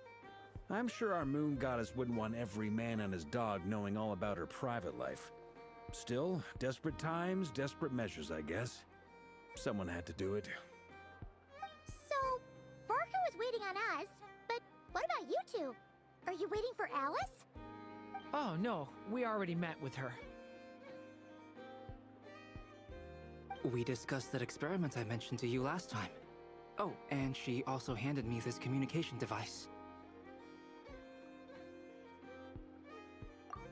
I'm sure our moon goddess wouldn't want every man and his dog knowing all about her private life. Still, desperate times, desperate measures, I guess. Someone had to do it. So, Barca was waiting on us, but what about you two? Are you waiting for Alice? Oh, no. We already met with her. We discussed that experiment I mentioned to you last time. Oh, and she also handed me this communication device.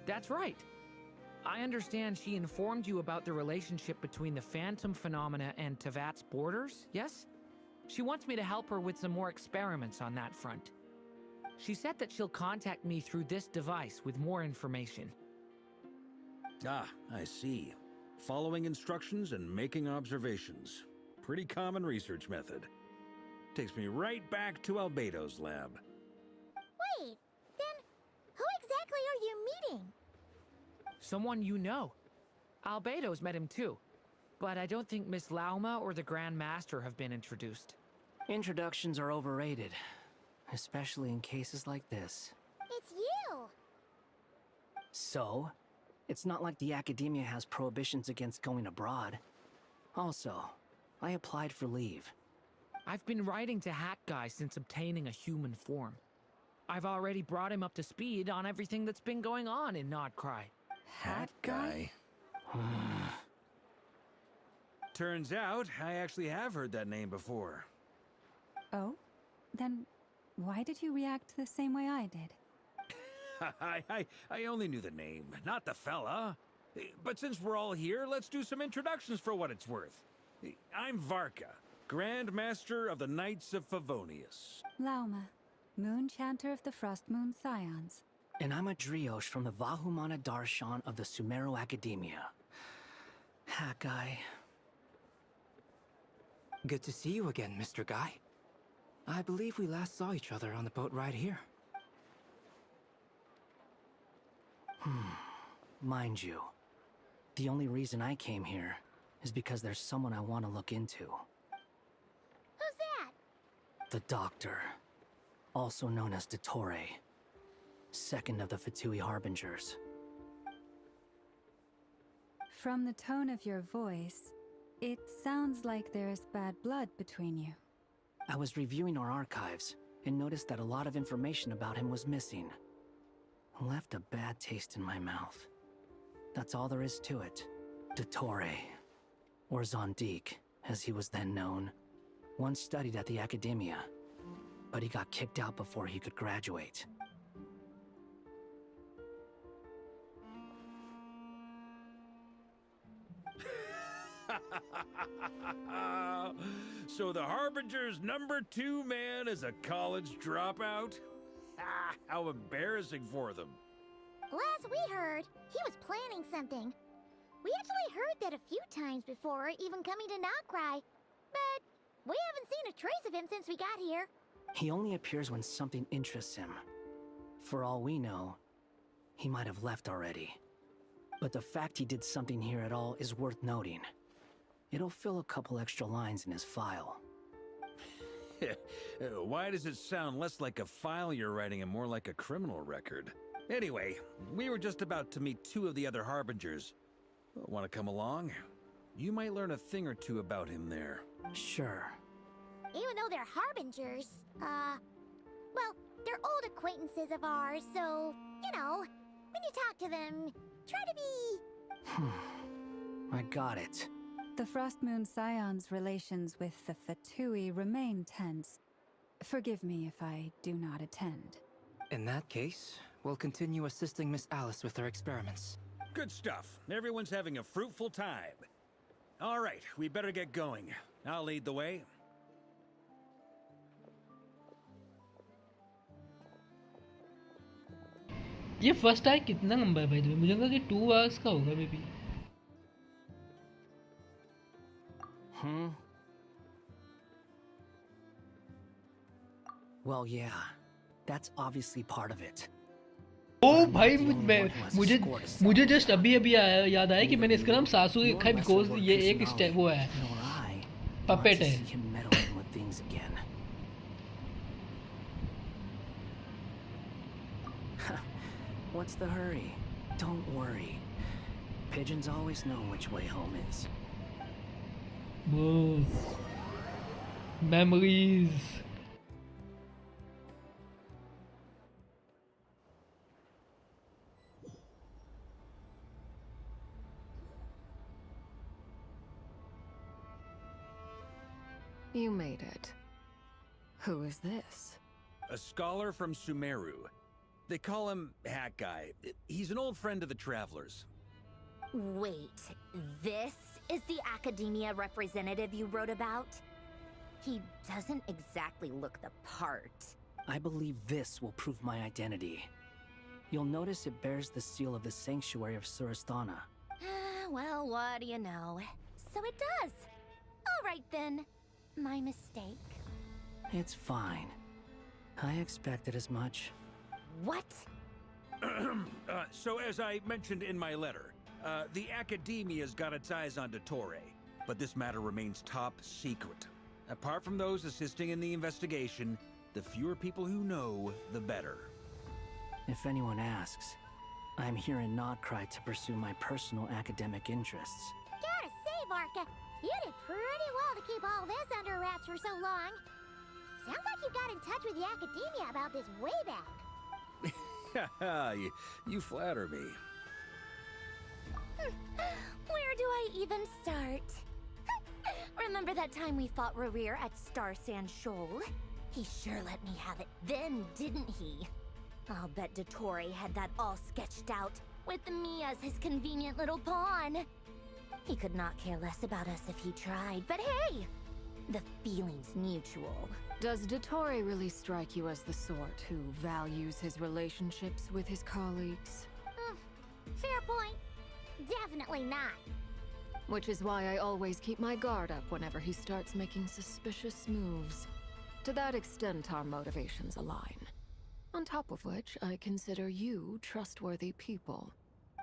That's right. I understand she informed you about the relationship between the Phantom phenomena and Tevat's borders, yes? She wants me to help her with some more experiments on that front. She said that she'll contact me through this device with more information. Ah, I see. Following instructions and making observations. Pretty common research method. Takes me right back to Albedo's lab. Wait, then who exactly are you meeting? Someone you know. Albedo's met him too. But I don't think Miss Lauma or the Grand Master have been introduced. Introductions are overrated, especially in cases like this. It's you! So, it's not like the Academia has prohibitions against going abroad. Also, I applied for leave. I've been writing to Hat Guy since obtaining a human form. I've already brought him up to speed on everything that's been going on in Nodcry. Hat Guy? Turns out, I actually have heard that name before. Oh? Then why did you react the same way I did? I only knew the name, not the fella. But since we're all here, let's do some introductions for what it's worth. I'm Varka, Grand Master of the Knights of Favonius. Lauma, Moon Chanter of the Frost Moon Scions. And I'm a Driosh from the Vahumana Darshan of the Sumero Academia. Hat Guy. Good to see you again, Mr. Guy. I believe we last saw each other on the boat ride here. Mind you, the only reason I came here is because there's someone I want to look into. Who's that? The Doctor, also known as Dottore, second of the Fatui Harbingers. From the tone of your voice, it sounds like there's bad blood between you. I was reviewing our archives and noticed that a lot of information about him was missing. Left a bad taste in my mouth. That's all there is to it. Dottore, or Zondique, as he was then known, once studied at the academia, but he got kicked out before he could graduate. So the Harbinger's #2 man is a college dropout? How embarrassing for them. Last we heard, he was planning something. We actually heard that a few times before, even coming to Krai, but we haven't seen a trace of him since we got here. He only appears when something interests him. For all we know, he might have left already. But the fact he did something here at all is worth noting. It'll fill a couple extra lines in his file. Why does it sound less like a file you're writing and more like a criminal record? Anyway, we were just about to meet 2 of the other Harbingers. Want to come along? You might learn a thing or two about him there. Sure. Even though they're Harbingers, well, they're old acquaintances of ours, so, you know, when you talk to them, try to be... I got it. The Frost Moon Scion's relations with the Fatui remain tense. Forgive me if I do not attend. In that case, we'll continue assisting Miss Alice with her experiments. Good stuff. Everyone's having a fruitful time. All right, we better get going. I'll lead the way. ये first time कितना लंबा है भाई? मुझे लगा कि 2 hours का होगा may be. Well, yeah. That's obviously part of it. ओ भाई मुझे जस्ट अभी याद आया कि मैंने इसका नाम सासू रखा है बिकॉज ये एक स्टेप वो है, पपेट है. What's the hurry? Don't worry. Pigeons always know which way home is. Memories. You made it. Who is this? A scholar from Sumeru. They call him Hat Guy. He's an old friend of the Travelers. Wait, this is the academia representative you wrote about? He doesn't exactly look the part. I believe this will prove my identity. You'll notice it bears the seal of the Sanctuary of Surasthana. Well, what do you know? So it does. All right then. My mistake. It's fine. I expected as much. What? So as I mentioned in my letter, the Academia's got its eyes on Dottore, but this matter remains top secret. Apart from those assisting in the investigation, the fewer people who know, the better. If anyone asks, I'm here in Krai to pursue my personal academic interests. Gotta say, Varka, you did pretty well to keep all this under wraps for so long. Sounds like you got in touch with the Academia about this way back. You flatter me. Where do I even start? Remember that time we fought Rerir at Star Sand Shoal? He sure let me have it then, didn't he? I'll bet Dottore had that all sketched out, with me as his convenient little pawn. He could not care less about us if he tried, but hey! The feeling's mutual. Does Dottore really strike you as the sort who values his relationships with his colleagues? Fair point. Definitely not. Which is why I always keep my guard up whenever he starts making suspicious moves. To that extent, our motivations align. On top of which, I consider you trustworthy people.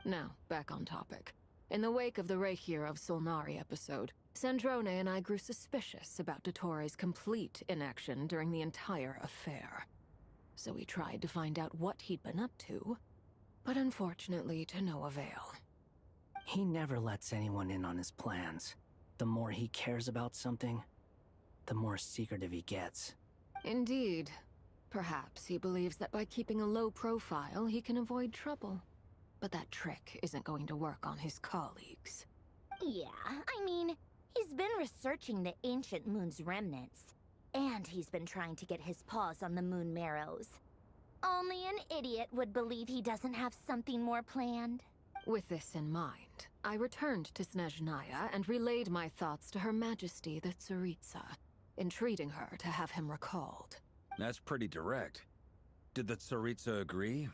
Now, back on topic. In the wake of the Reikir of Solnari episode, Sandrone and I grew suspicious about Dottore's complete inaction during the entire affair. So we tried to find out what he'd been up to, but unfortunately to no avail. He never lets anyone in on his plans. The more he cares about something, the more secretive he gets. Indeed. Perhaps he believes that by keeping a low profile, he can avoid trouble. But that trick isn't going to work on his colleagues. Yeah, I mean, he's been researching the ancient moon's remnants. And he's been trying to get his paws on the moon marrows. Only an idiot would believe he doesn't have something more planned. With this in mind, I returned to Snezhnaya and relayed my thoughts to Her Majesty the Tsaritsa, entreating her to have him recalled. That's pretty direct. Did the Tsaritsa agree?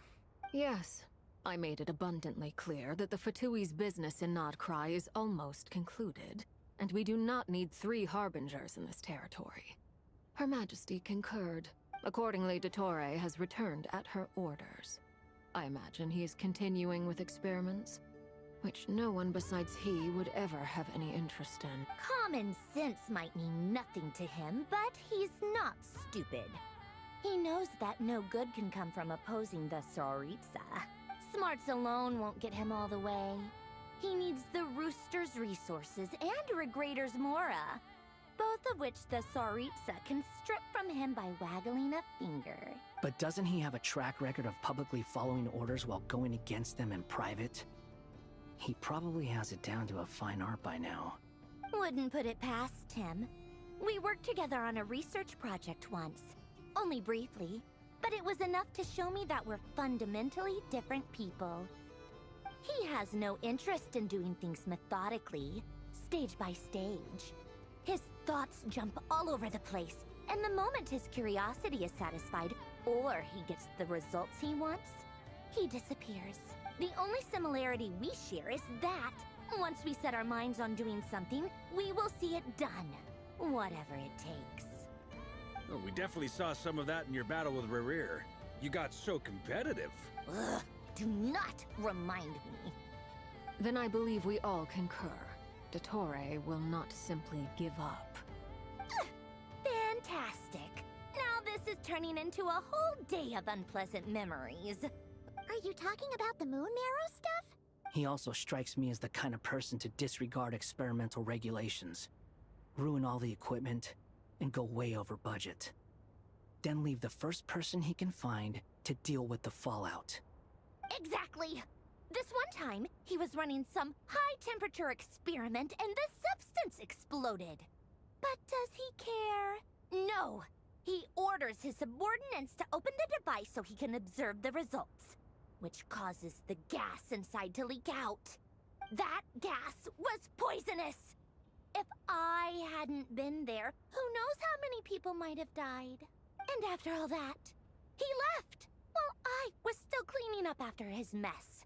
Yes. I made it abundantly clear that the Fatui's business in Nodkrai is almost concluded, and we do not need 3 harbingers in this territory. Her Majesty concurred. Accordingly, Dottore has returned at her orders. I imagine he is continuing with experiments, which no one besides he would ever have any interest in. Common sense might mean nothing to him, but he's not stupid. He knows that no good can come from opposing the Tsaritsa. Smarts alone won't get him all the way. He needs the Rooster's resources and Regrator's Mora, both of which the Tsaritsa can strip from him by waggling a finger. But doesn't he have a track record of publicly following orders while going against them in private? He probably has it down to a fine art by now. Wouldn't put it past him. We worked together on a research project once. Only briefly, but it was enough to show me that we're fundamentally different people. He has no interest in doing things methodically, stage by stage. His thoughts jump all over the place, and the moment his curiosity is satisfied, or he gets the results he wants, he disappears. The only similarity we share is that, once we set our minds on doing something, we will see it done, whatever it takes. Oh, we definitely saw some of that in your battle with Rerir. You got so competitive. Ugh, do not remind me. Then I believe we all concur. Dottore will not simply give up. Fantastic. Now this is turning into a whole day of unpleasant memories. Are you talking about the moon marrow stuff? He also strikes me as the kind of person to disregard experimental regulations, ruin all the equipment, and go way over budget. Then leave the first person he can find to deal with the fallout. Exactly. This one time, he was running some high-temperature experiment and the substance exploded. But does he care? No. He orders his subordinates to open the device so he can observe the results, which causes the gas inside to leak out. That gas was poisonous! If I hadn't been there, who knows how many people might have died. And after all that, he left, while I was still cleaning up after his mess.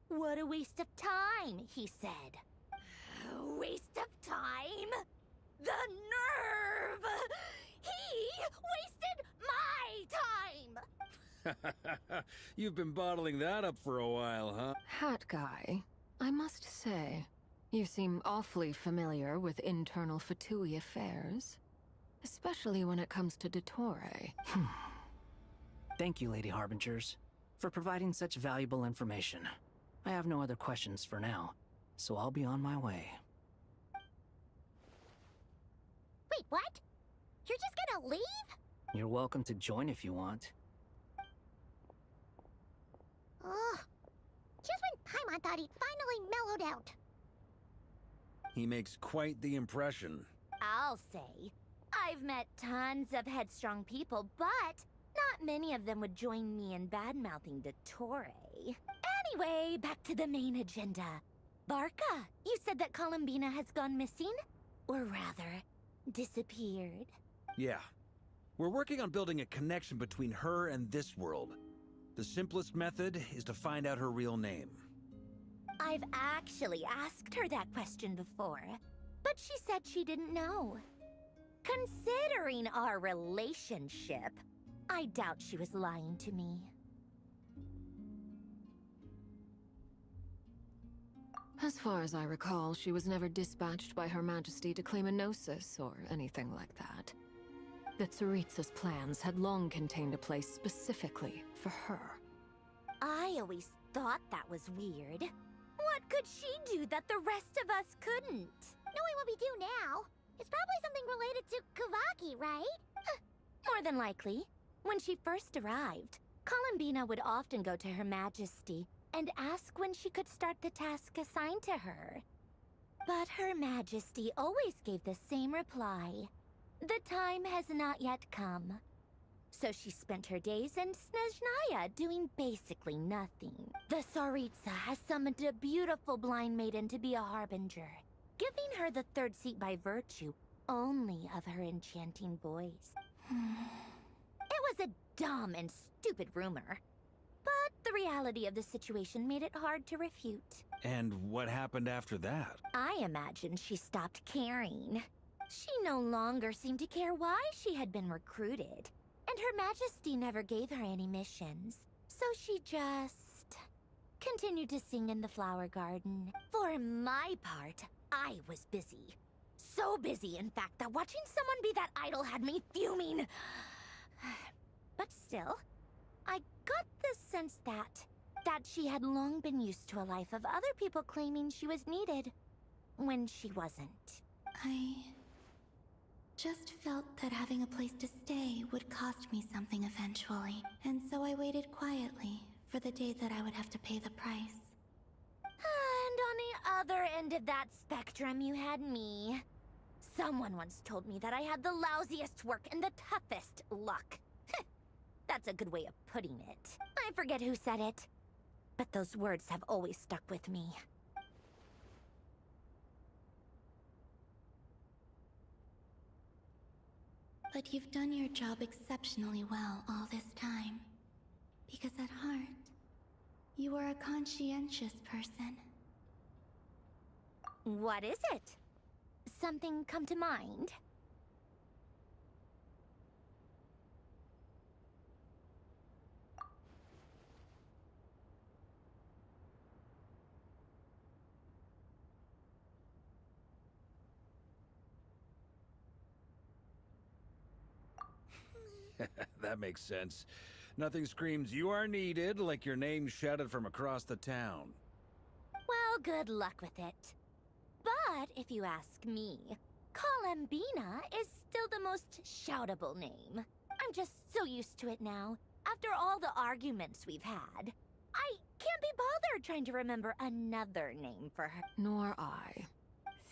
What a waste of time, he said. A waste of time? The nerve! He wasted my time! You've been bottling that up for a while, huh? Hat guy, I must say, you seem awfully familiar with internal Fatui affairs. Especially when it comes to Dottore. Thank you, Lady Harbingers, for providing such valuable information. I have no other questions for now, so I'll be on my way. Wait, what? You're just gonna leave? You're welcome to join if you want. Ugh. Just when Paimon thought he'd finally mellowed out. He makes quite the impression. I'll say. I've met tons of headstrong people, but not many of them would join me in bad-mouthing Dottore. Anyway, back to the main agenda. Barca, you said that Columbina has gone missing? Or rather, disappeared. Yeah. We're working on building a connection between her and this world. The simplest method is to find out her real name. I've actually asked her that question before, but she said she didn't know. Considering our relationship, I doubt she was lying to me. As far as I recall, she was never dispatched by Her Majesty to claim a gnosis or anything like that. The Tsaritsa's plans had long contained a place specifically for her. I always thought that was weird. What could she do that the rest of us couldn't? Knowing what we do now, it's probably something related to Kuvaki, right? More than likely. When she first arrived, Columbina would often go to Her Majesty and ask when she could start the task assigned to her. But Her Majesty always gave the same reply. The time has not yet come. So she spent her days in Snezhnaya doing basically nothing. The Tsaritsa has summoned a beautiful blind maiden to be a harbinger, giving her the third seat by virtue only of her enchanting voice. It was a dumb and stupid rumor, but the reality of the situation made it hard to refute. And what happened after that? I imagine she stopped caring. She no longer seemed to care why she had been recruited, and Her Majesty never gave her any missions. So she just continued to sing in the flower garden. For my part, I was busy. So busy, in fact, that watching someone be that idol had me fuming. But still, I got the sense that she had long been used to a life of other people claiming she was needed when she wasn't. I just felt that having a place to stay would cost me something eventually, and so I waited quietly for the day that I would have to pay the price. And on the other end of that spectrum, you had me. Someone once told me that I had the lousiest work and the toughest luck. That's a good way of putting it. I forget who said it, but those words have always stuck with me. But you've done your job exceptionally well all this time. Because at heart, you are a conscientious person. What is it? Something come to mind? That makes sense. Nothing screams you are needed like your name shouted from across the town. Well, good luck with it. But if you ask me, Columbina is still the most shoutable name. I'm just so used to it now, after all the arguments we've had. I can't be bothered trying to remember another name for her. Nor I.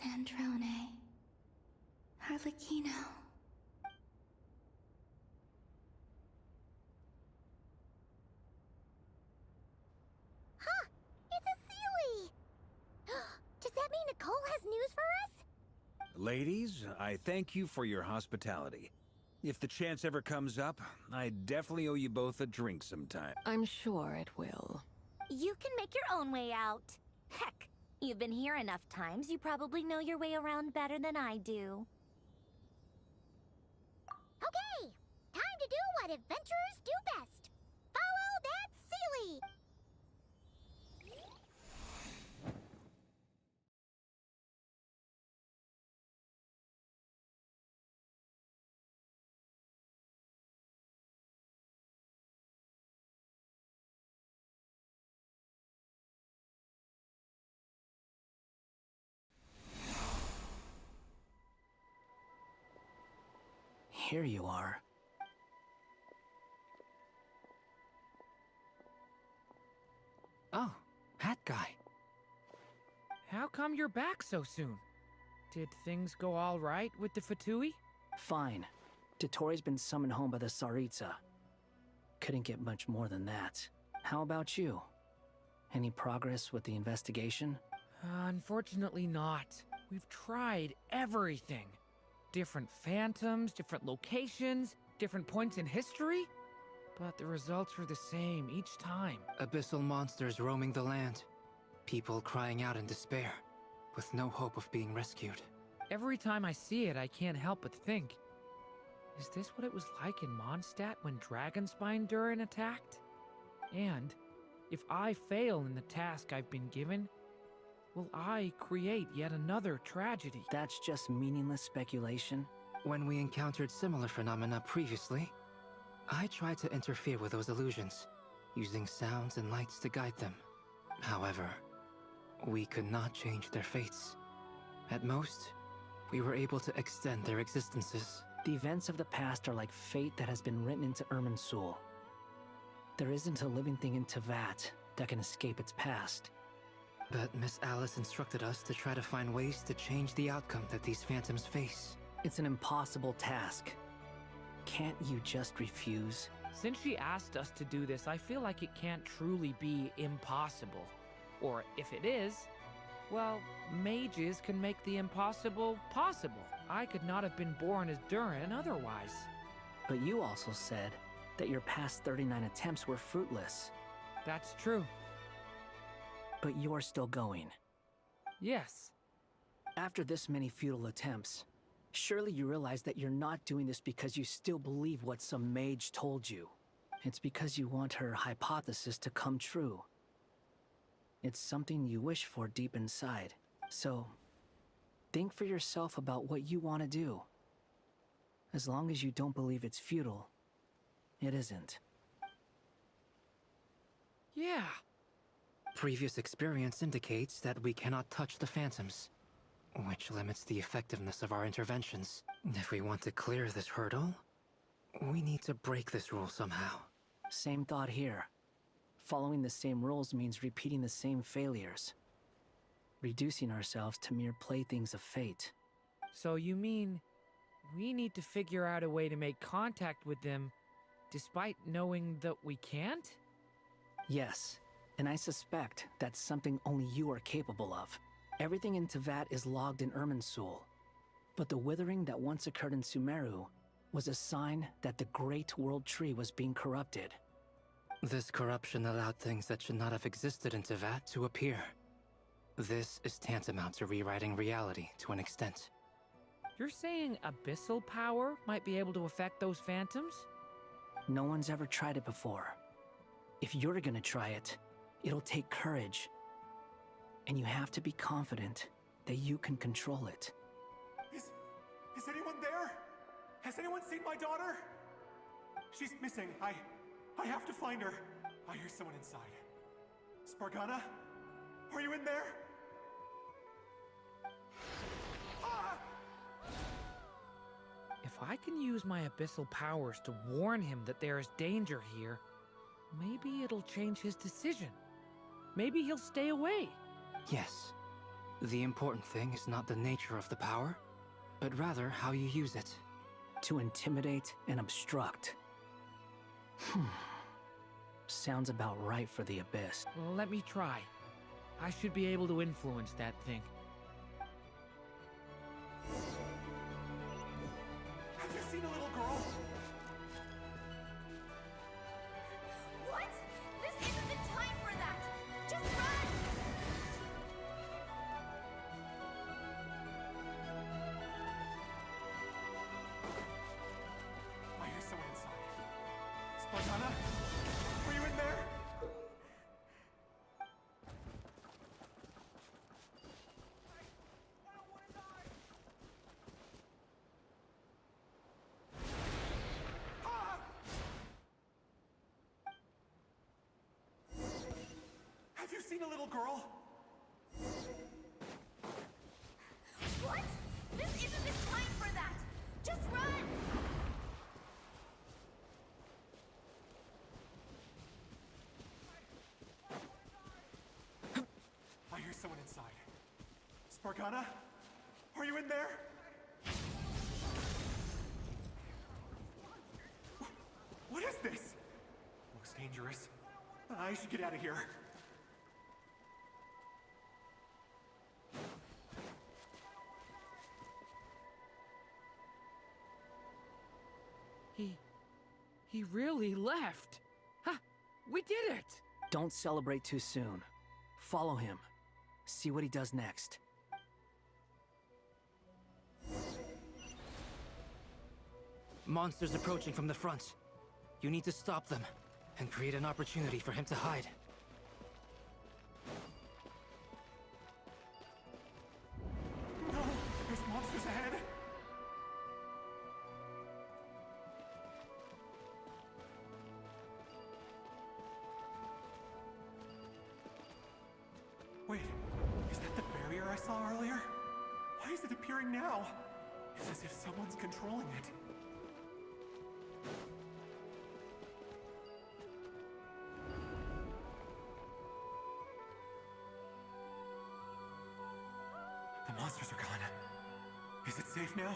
Sandrone. Harlequino. Huh! It's a Sealy! Does that mean Nicole has news for us? Ladies, I thank you for your hospitality. If the chance ever comes up, I definitely owe you both a drink sometime. I'm sure it will. You can make your own way out. Heck, you've been here enough times, you probably know your way around better than I do. Okay! Time to do what adventurers do best. Follow that Sealy! Here you are. Oh, hat guy. How come you're back so soon? Did things go all right with the Fatui? Fine. Dotori's been summoned home by the Tsaritsa. Couldn't get much more than that. How about you? Any progress with the investigation? Unfortunately not. We've tried everything. Different phantoms, different locations, different points in history. But the results are the same each time. Abyssal monsters roaming the land. People crying out in despair, with no hope of being rescued. Every time I see it, I can't help but think, is this what it was like in Mondstadt when Dragonspine Durin attacked? And if I fail in the task I've been given, will I create yet another tragedy? That's just meaningless speculation. When we encountered similar phenomena previously, I tried to interfere with those illusions, using sounds and lights to guide them. However, we could not change their fates. At most, we were able to extend their existences. The events of the past are like fate that has been written into Irmin's soul. There isn't a living thing in Teyvat that can escape its past. But Miss Alice instructed us to try to find ways to change the outcome that these phantoms face. It's an impossible task. Can't you just refuse? Since she asked us to do this, I feel like it can't truly be impossible. Or if it is, well, mages can make the impossible possible. I could not have been born as Durin otherwise. But you also said that your past 39 attempts were fruitless. That's true. But you're still going. Yes. After this many futile attempts, surely you realize that you're not doing this because you still believe what some mage told you. It's because you want her hypothesis to come true. It's something you wish for deep inside. So, think for yourself about what you want to do. As long as you don't believe it's futile, it isn't. Yeah. Previous experience indicates that we cannot touch the phantoms, which limits the effectiveness of our interventions. If we want to clear this hurdle, we need to break this rule somehow. Same thought here. Following the same rules means repeating the same failures. Reducing ourselves to mere playthings of fate. So you mean we need to figure out a way to make contact with them despite knowing that we can't? Yes, and I suspect that's something only you are capable of. Everything in Teyvat is logged in Irmin's soul. But the withering that once occurred in Sumeru was a sign that the Great World Tree was being corrupted. This corruption allowed things that should not have existed in Teyvat to appear. This is tantamount to rewriting reality to an extent. You're saying abyssal power might be able to affect those phantoms? No one's ever tried it before. If you're gonna try it, it'll take courage. And you have to be confident that you can control it. Is anyone there? Has anyone seen my daughter? She's missing. I have to find her. I hear someone inside. Spargana? Are you in there? Ah! If I can use my abyssal powers to warn him that there is danger here, maybe it'll change his decision. Maybe he'll stay away. Yes. The important thing is not the nature of the power, but rather how you use it. To intimidate and obstruct. Sounds about right for the Abyss. Well, let me try. I should be able to influence that thing. Have you seen a little girl? What? This isn't the time for that! Just run! I hear someone inside. Spargana? Are you in there? Have you seen a little girl? What? This isn't the time for that! Just run! I hear someone inside. Spargana? Are you in there? What is this? Looks dangerous. I should get out of here. He really left. Ha! We did it! Don't celebrate too soon. Follow him. See what he does next. Monsters approaching from the front. You need to stop them and create an opportunity for him to hide. No! There's monsters ahead! Wait, is that the barrier I saw earlier? Why is it appearing now? It's as if someone's controlling it. monsters are gone. Is it safe now?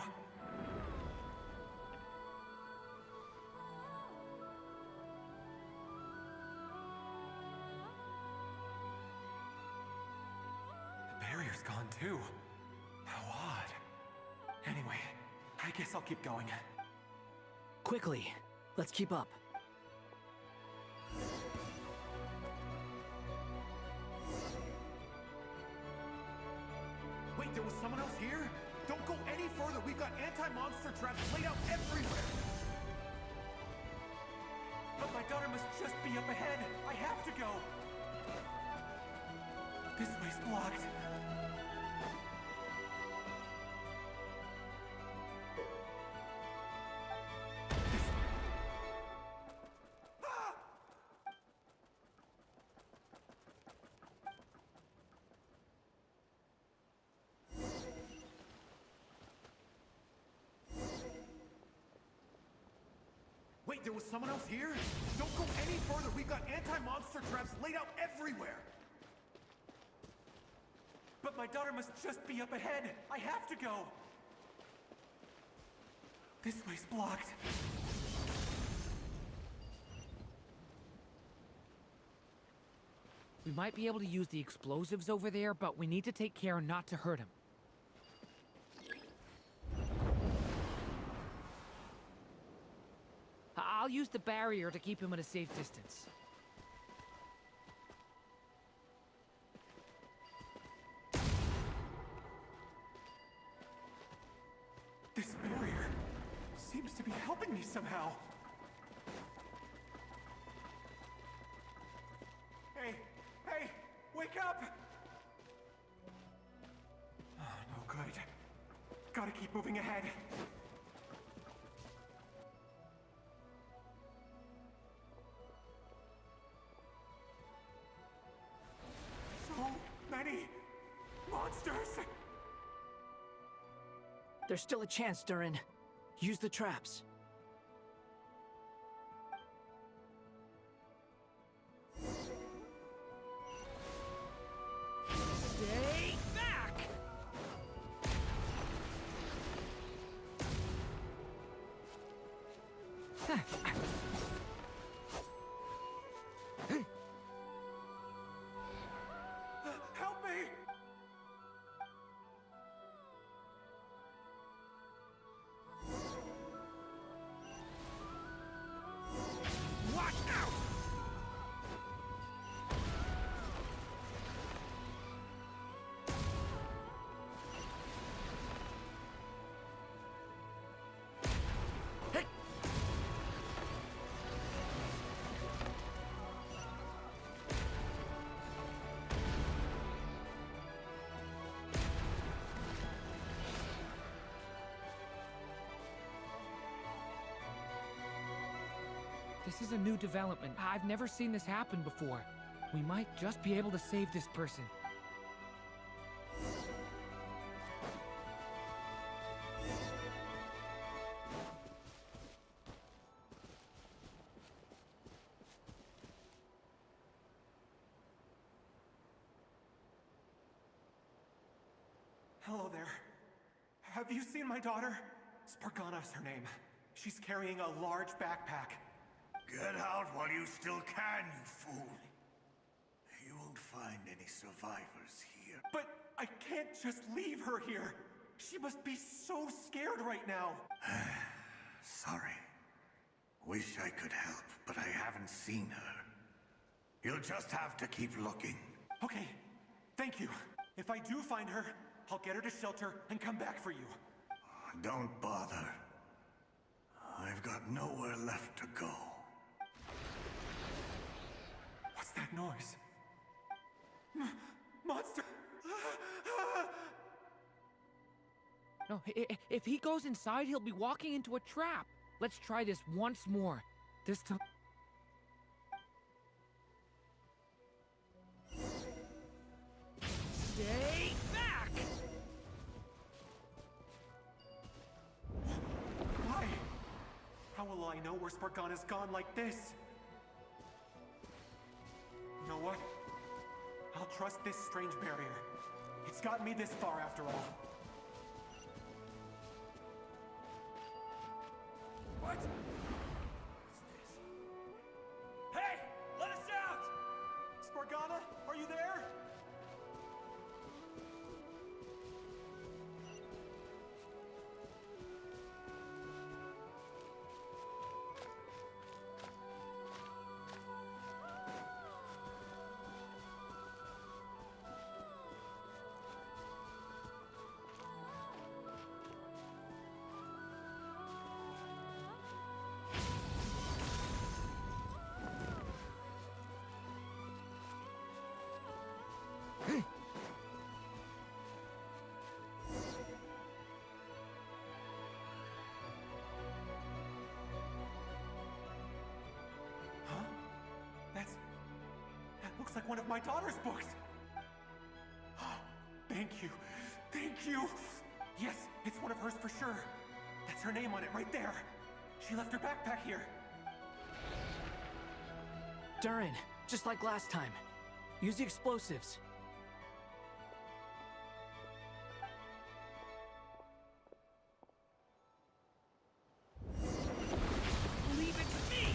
The barrier's gone too. How odd. Anyway, I guess I'll keep going. Quickly, let's keep up. Wait, there was someone else here? Don't go any further. We've got anti-monster traps laid out everywhere. But my daughter must just be up ahead. I have to go. This way's blocked. Wait, there was someone else here? Don't go any further. We've got anti-monster traps laid out everywhere. But my daughter must just be up ahead. I have to go. This way's blocked. We might be able to use the explosives over there, but we need to take care not to hurt him. I'll use the barrier to keep him at a safe distance. This barrier seems to be helping me somehow. Hey, hey, wake up! Oh, no good. Gotta keep moving ahead. So many monsters! There's still a chance, Durin. Use the traps. Stay back! Help me! Watch out! This is a new development. I've never seen this happen before. We might just be able to save this person. Hello there. Have you seen my daughter? Spargana's her name. She's carrying a large backpack. Get out while you still can, you fool. You won't find any survivors here. But I can't just leave her here. She must be so scared right now. Sorry. Wish I could help, but I haven't seen her. You'll just have to keep looking. Okay, thank you. If I do find her, I'll get her to shelter and come back for you. Don't bother. I've got nowhere left to go. What's that noise? Monster! No, if he goes inside, he'll be walking into a trap. Let's try this once more. This time... Stay back! Why? How will I know where Spargana's gone like this? You know what? I'll trust this strange barrier. It's gotten me this far after all. What? Hey! Let us out! Spargana, are you there? That looks like one of my daughter's books. Thank you. Thank you. Yes, it's one of hers for sure. That's her name on it right there. She left her backpack here. Durin, just like last time. Use the explosives. Leave it to me!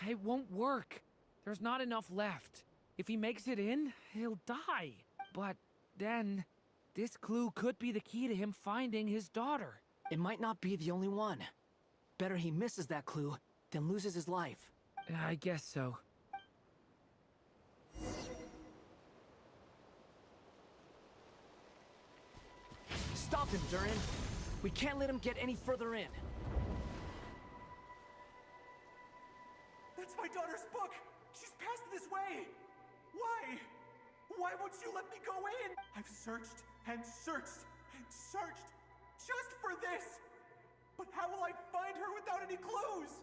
It won't work. There's not enough left. If he makes it in, he'll die. But then, this clue could be the key to him finding his daughter. It might not be the only one. Better he misses that clue than loses his life. I guess so. Stop him, Durin. We can't let him get any further in. That's my daughter's book! She's passed this way! Why? Why won't you let me go in? I've searched and searched and searched just for this! But how will I find her without any clues?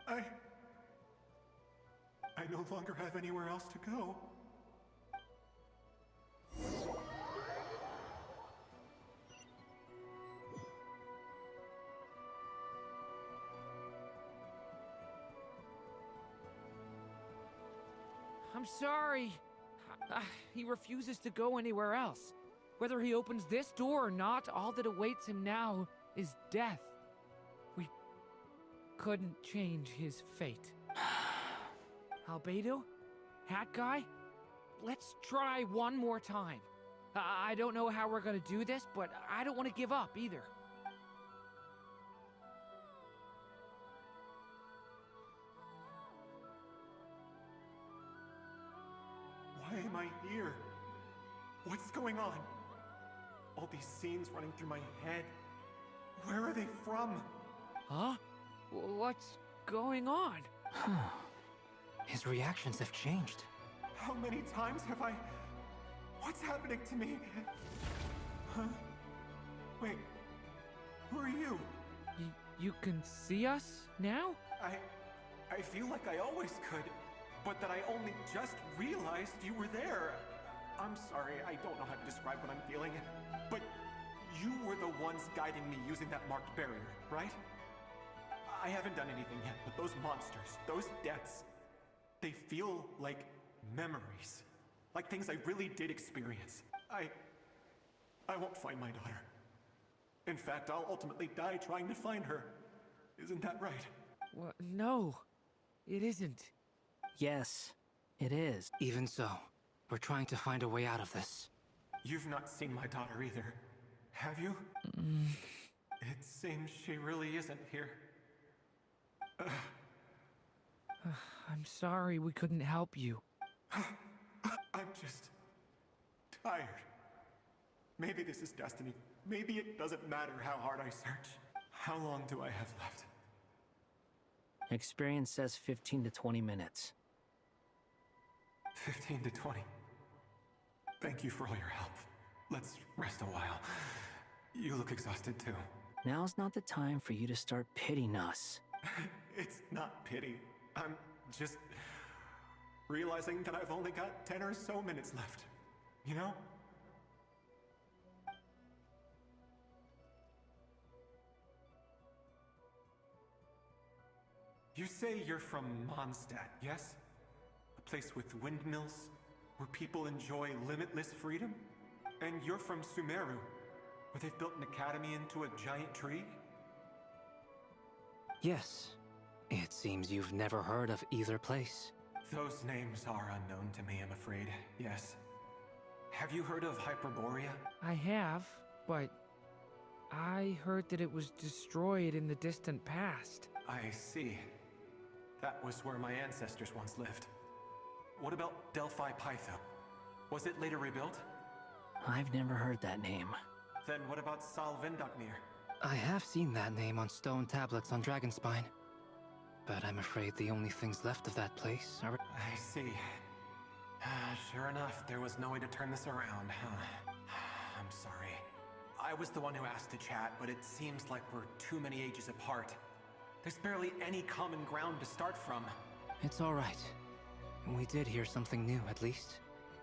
I no longer have anywhere else to go. I'm sorry. He refuses to go anywhere else. Whether he opens this door or not, all that awaits him now is death. We couldn't change his fate. Albedo? Hat Guy? Let's try one more time. I don't know how we're gonna do this, but I don't want to give up either. Why am I here? What's going on? All these scenes running through my head. Where are they from? Huh? What's going on? His reactions have changed. How many times have I... What's happening to me? Huh? Wait. Who are you? You can see us now? I feel like I always could, but that I only just realized you were there. I'm sorry, I don't know how to describe what I'm feeling, but you were the ones guiding me using that marked barrier, right? I haven't done anything yet, but those monsters, those deaths, they feel like memories. Like things I really did experience. I won't find my daughter. In fact, I'll ultimately die trying to find her. Isn't that right? Well, no, it isn't. Yes, it is. Even so, we're trying to find a way out of this. You've not seen my daughter either, have you? It seems she really isn't here. I'm sorry we couldn't help you. I'm just tired. Maybe this is destiny. Maybe it doesn't matter how hard I search. How long do I have left? Experience says 15 to 20 minutes. 15 to 20. Thank you for all your help. Let's rest a while. You look exhausted too. Now's not the time for you to start pitying us. It's not pity. I'm Just realizing that I've only got 10 or so minutes left, you know? You say you're from Mondstadt, yes? A place with windmills, where people enjoy limitless freedom? And you're from Sumeru, where they've built an academy into a giant tree? Yes. It seems you've never heard of either place. Those names are unknown to me, I'm afraid, yes. Have you heard of Hyperborea? I have, but I heard that it was destroyed in the distant past. I see. That was where my ancestors once lived. What about Delphi Pytho? Was it later rebuilt? I've never heard that name. Then what about Sal Vindaknir? I have seen that name on stone tablets on Dragonspine. But I'm afraid the only things left of that place are... I see. Sure enough, there was no way to turn this around, huh? I'm sorry. I was the one who asked to chat, but it seems like we're too many ages apart. There's barely any common ground to start from. It's all right. We did hear something new, at least.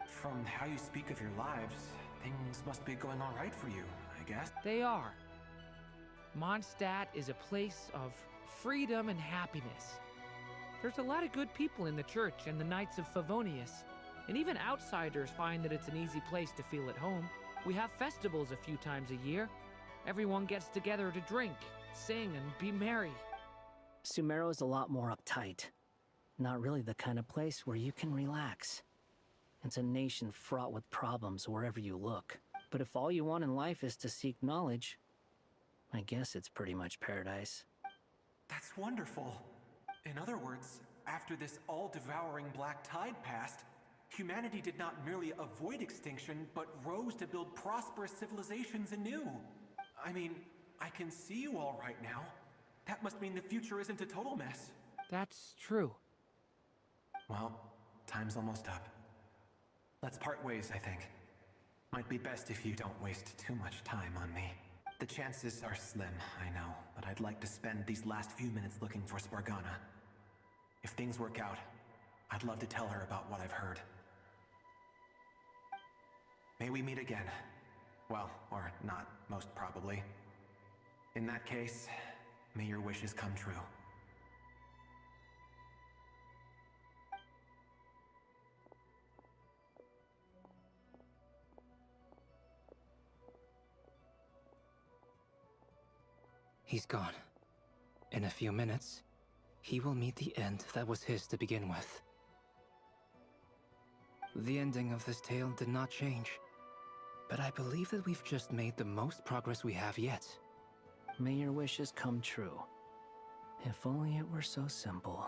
From how you speak of your lives, things must be going all right for you, I guess. They are. Mondstadt is a place of freedom and happiness. There's a lot of good people in the church and the Knights of Favonius, and even outsiders find that it's an easy place to feel at home. We have festivals a few times a year. Everyone gets together to drink, sing, and be merry. Sumeru is a lot more uptight. Not really the kind of place where you can relax. It's a nation fraught with problems wherever you look. But if all you want in life is to seek knowledge, I guess it's pretty much paradise. That's wonderful. In other words, after this all-devouring black tide passed, humanity did not merely avoid extinction, but rose to build prosperous civilizations anew. I mean, I can see you all right now. That must mean the future isn't a total mess. That's true. Well, time's almost up. Let's part ways, I think. Might be best if you don't waste too much time on me. The chances are slim, I know, but I'd like to spend these last few minutes looking for Spargana. If things work out, I'd love to tell her about what I've heard. May we meet again. Well, or not, most probably. In that case, may your wishes come true. He's gone. In a few minutes, he will meet the end that was his to begin with. The ending of this tale did not change, but I believe that we've just made the most progress we have yet. May your wishes come true. If only it were so simple.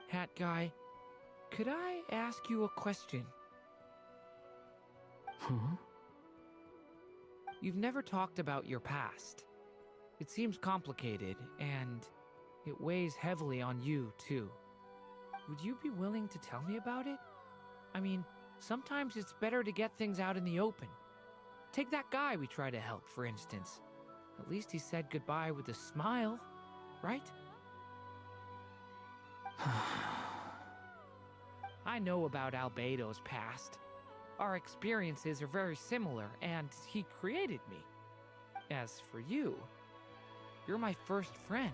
Hat Guy, could I ask you a question? You've never talked about your past. It seems complicated, and it weighs heavily on you, too. Would you be willing to tell me about it? I mean, sometimes it's better to get things out in the open. Take that guy we try to help, for instance. At least he said goodbye with a smile, right? I know about Albedo's past. Our experiences are very similar, and he created me. As for you, you're my first friend,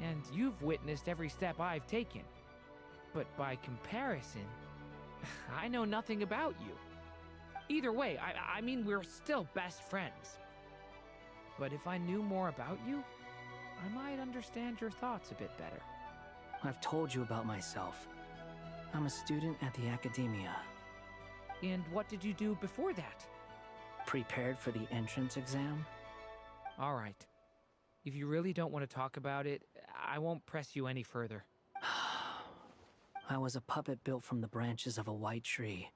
and you've witnessed every step I've taken. But by comparison, I know nothing about you. Either way, I mean, we're still best friends. But if I knew more about you, I might understand your thoughts a bit better. I've told you about myself. I'm a student at the Academia. And what did you do before that? Prepared for the entrance exam? All right. If you really don't want to talk about it, I won't press you any further. I was a puppet built from the branches of a white tree,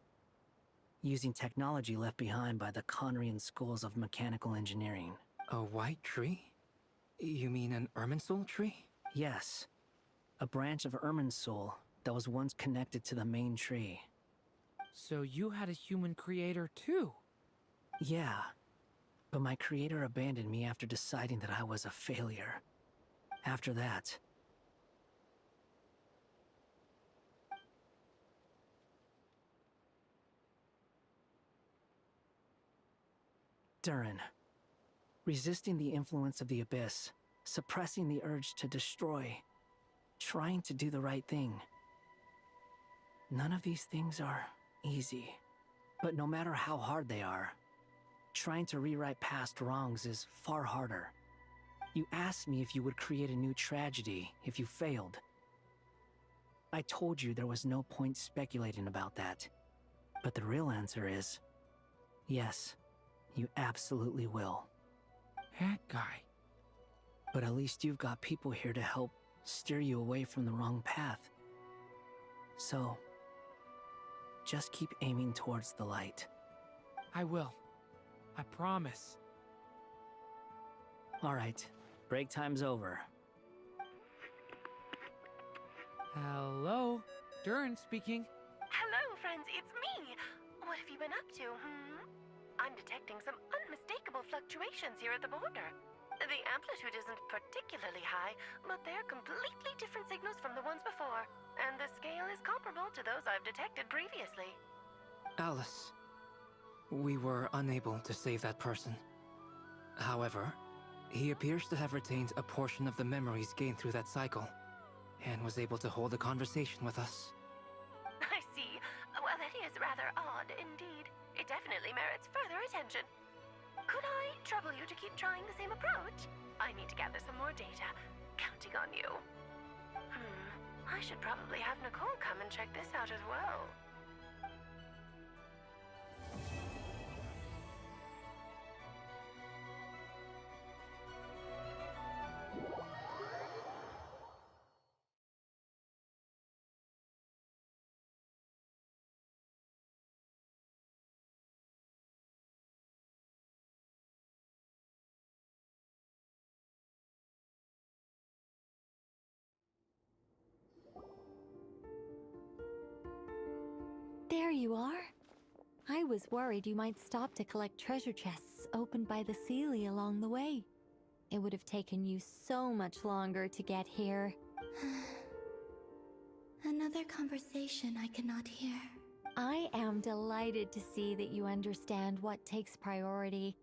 using technology left behind by the Conrian schools of mechanical engineering. A white tree? You mean an Irminsul tree? Yes. A branch of Irminsul that was once connected to the main tree. So you had a human creator too? Yeah. But my creator abandoned me after deciding that I was a failure. After that, Durin. Resisting the influence of the abyss, suppressing the urge to destroy, trying to do the right thing. None of these things are easy. But no matter how hard they are, trying to rewrite past wrongs is far harder. You asked me if you would create a new tragedy if you failed. I told you there was no point speculating about that. But the real answer is, yes, you absolutely will. That guy. But at least you've got people here to help steer you away from the wrong path. So, just keep aiming towards the light. I will. I promise. All right, break time's over. Hello? Durin speaking. Hello, friends, it's me. What have you been up to, I'm detecting some unmistakable fluctuations here at the border. The amplitude isn't particularly high, but they're completely different signals from the ones before, and the scale is comparable to those I've detected previously. Alice, we were unable to save that person. However, he appears to have retained a portion of the memories gained through that cycle, and was able to hold a conversation with us. I see. Well, that is rather odd indeed. It definitely merits further attention. Could I trouble you to keep trying the same approach? I need to gather some more data. Counting on you. I should probably have Nicole come and check this out as well. There you are. I was worried you might stop to collect treasure chests opened by the Seelie along the way. It would have taken you so much longer to get here. Another conversation I cannot hear. I am delighted to see that you understand what takes priority,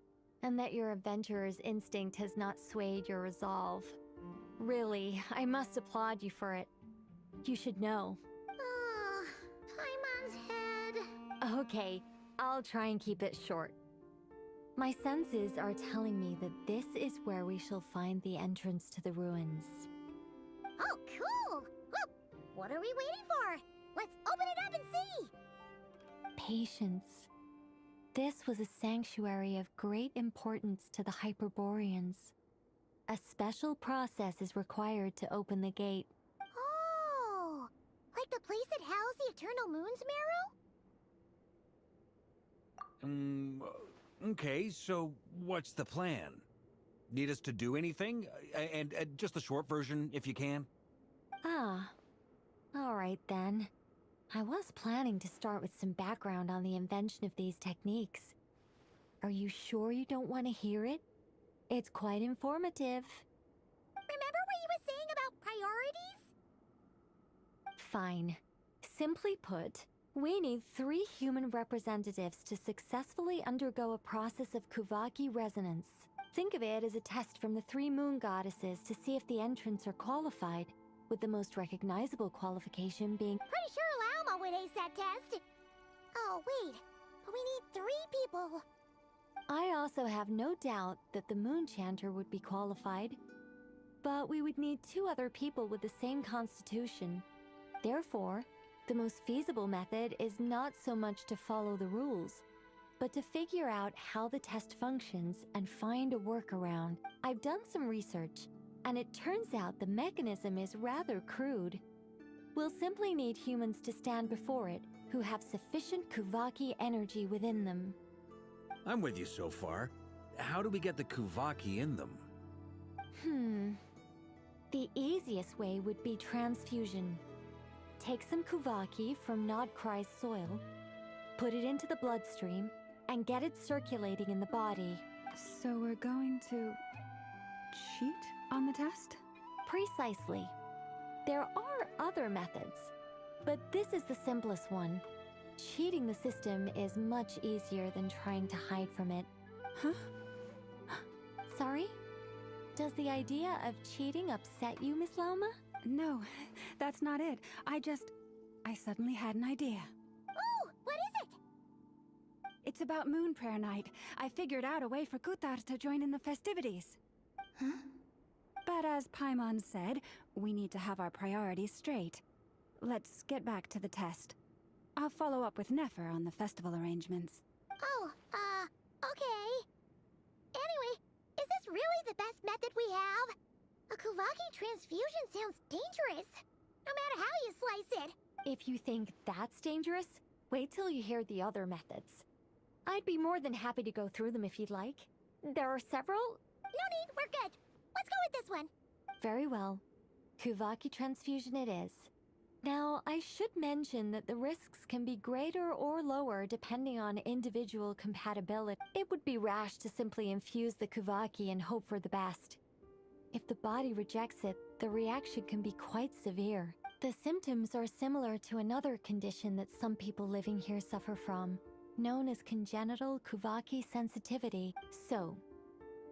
and that your adventurer's instinct has not swayed your resolve. Really, I must applaud you for it. You should know. Paimon's head. Okay, I'll try and keep it short. My senses are telling me that this is where we shall find the entrance to the ruins. Oh, cool! Well, what are we waiting for? Let's open it up and see! Patience. This was a sanctuary of great importance to the Hyperboreans. A special process is required to open the gate. Oh! Like the place that housed the Eternal Moon's marrow? Okay, so what's the plan? Need us to do anything? And just the short version, if you can. Ah. All right then. I was planning to start with some background on the invention of these techniques. Are you sure you don't want to hear it? It's quite informative. Remember what you were saying about priorities? Fine. Simply put, we need 3 human representatives to successfully undergo a process of Kuvaki resonance. Think of it as a test from the 3 moon goddesses to see if the entrants are qualified, with the most recognizable qualification being... Pretty sure Lauma would ace that test. Oh, wait. But we need 3 people. I also have no doubt that the Moon Chanter would be qualified. But we would need 2 other people with the same constitution. Therefore, the most feasible method is not so much to follow the rules, but to figure out how the test functions and find a workaround. I've done some research, and it turns out the mechanism is rather crude. We'll simply need humans to stand before it who have sufficient Kuvaki energy within them. I'm with you so far. How do we get the Kuvaki in them? The easiest way would be transfusion. Take some Kuvaki from Krai soil, put it into the bloodstream, and get it circulating in the body. So we're going to cheat on the test? Precisely. There are other methods, but this is the simplest one. Cheating the system is much easier than trying to hide from it. Huh? Sorry? Does the idea of cheating upset you, Miss Lauma? No, that's not it. I suddenly had an idea. Oh, what is it? It's about Moon Prayer Night. I figured out a way for Kutar to join in the festivities. Huh? But as Paimon said, we need to have our priorities straight. Let's get back to the test. I'll follow up with Nefer on the festival arrangements. Oh, okay. Anyway, is this really the best method we have? A Kuvaki transfusion sounds dangerous, no matter how you slice it. If you think that's dangerous, wait till you hear the other methods. I'd be more than happy to go through them if you'd like. There are several. No need, we're good. Let's go with this one. Very well. Kuvaki transfusion it is. Now, I should mention that the risks can be greater or lower depending on individual compatibility. It would be rash to simply infuse the Kuvaki and hope for the best. If the body rejects it, the reaction can be quite severe. The symptoms are similar to another condition that some people living here suffer from, known as congenital Kuvaki sensitivity. So,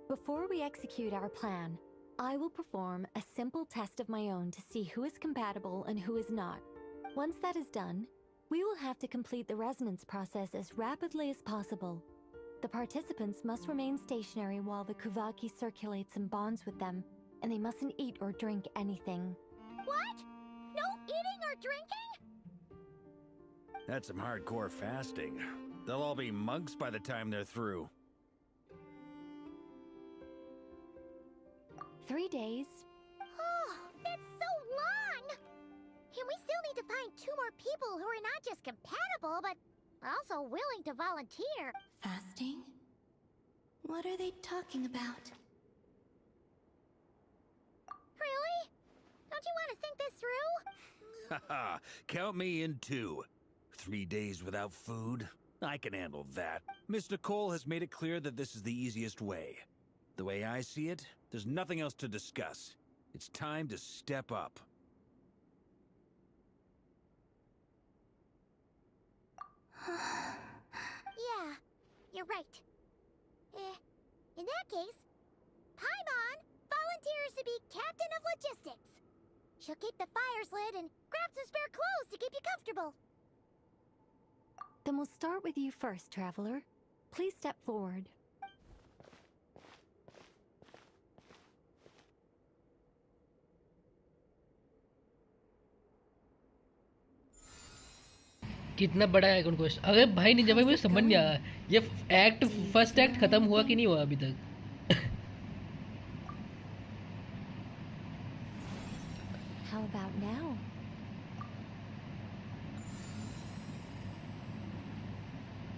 before we execute our plan, I will perform a simple test of my own to see who is compatible and who is not. Once that is done, we will have to complete the resonance process as rapidly as possible. The participants must remain stationary while the Kuvaki circulates and bonds with them, and they mustn't eat or drink anything. What? No eating or drinking? That's some hardcore fasting. They'll all be monks by the time they're through. 3 days. Oh, that's so long! And we still need to find 2 more people who are not just compatible, but also willing to volunteer. Fasting? What are they talking about? Really? Don't you want to think this through? Haha, count me in too. 3 days without food? I can handle that. Miss Nicole has made it clear that this is the easiest way. The way I see it, there's nothing else to discuss. It's time to step up. Yeah, you're right. In that case, Paimon volunteers to be Captain of Logistics. She'll keep the fires lit and grab some spare clothes to keep you comfortable. Then we'll start with you first, Traveler. Please step forward. कितना बड़ा है question. अरे भाई Ninja भाई, मुझे समझ नहीं आया ये फर्स्ट एक्ट खत्म हुआ कि नहीं हुआ अभी तक। How about now?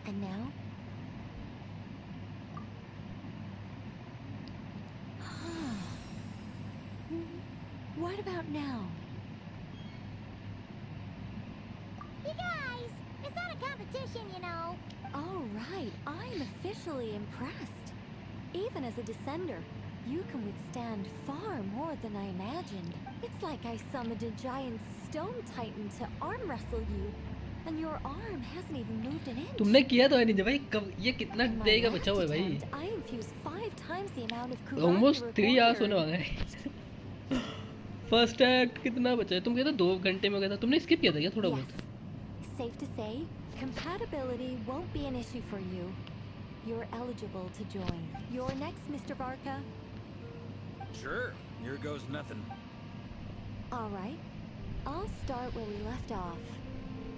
And now? What about now? You guys, it's not a competition, you know. All right, I'm officially impressed. Even as a descender, you can withstand far more than I imagined. It's like I summoned a giant stone titan to arm wrestle you, and your arm hasn't even moved an inch. तुमने किया तो है Ninja भाई, कब ये कितना देर का बचा हुआ है भाई? I infused 5 times the amount of Kuvaki Almost 3 hours required. होने वाला है। फर्स्ट एक्ट कितना बचा है? तुम कहते 2 घंटे में हो गया था। तुमने स्किप किया था क्या थोड़ा बहुत? Safe to say, compatibility won't be an issue for you. You're eligible to join. You're next, Mr. Barca. Sure, here goes nothing. All right. I'll start where we left off.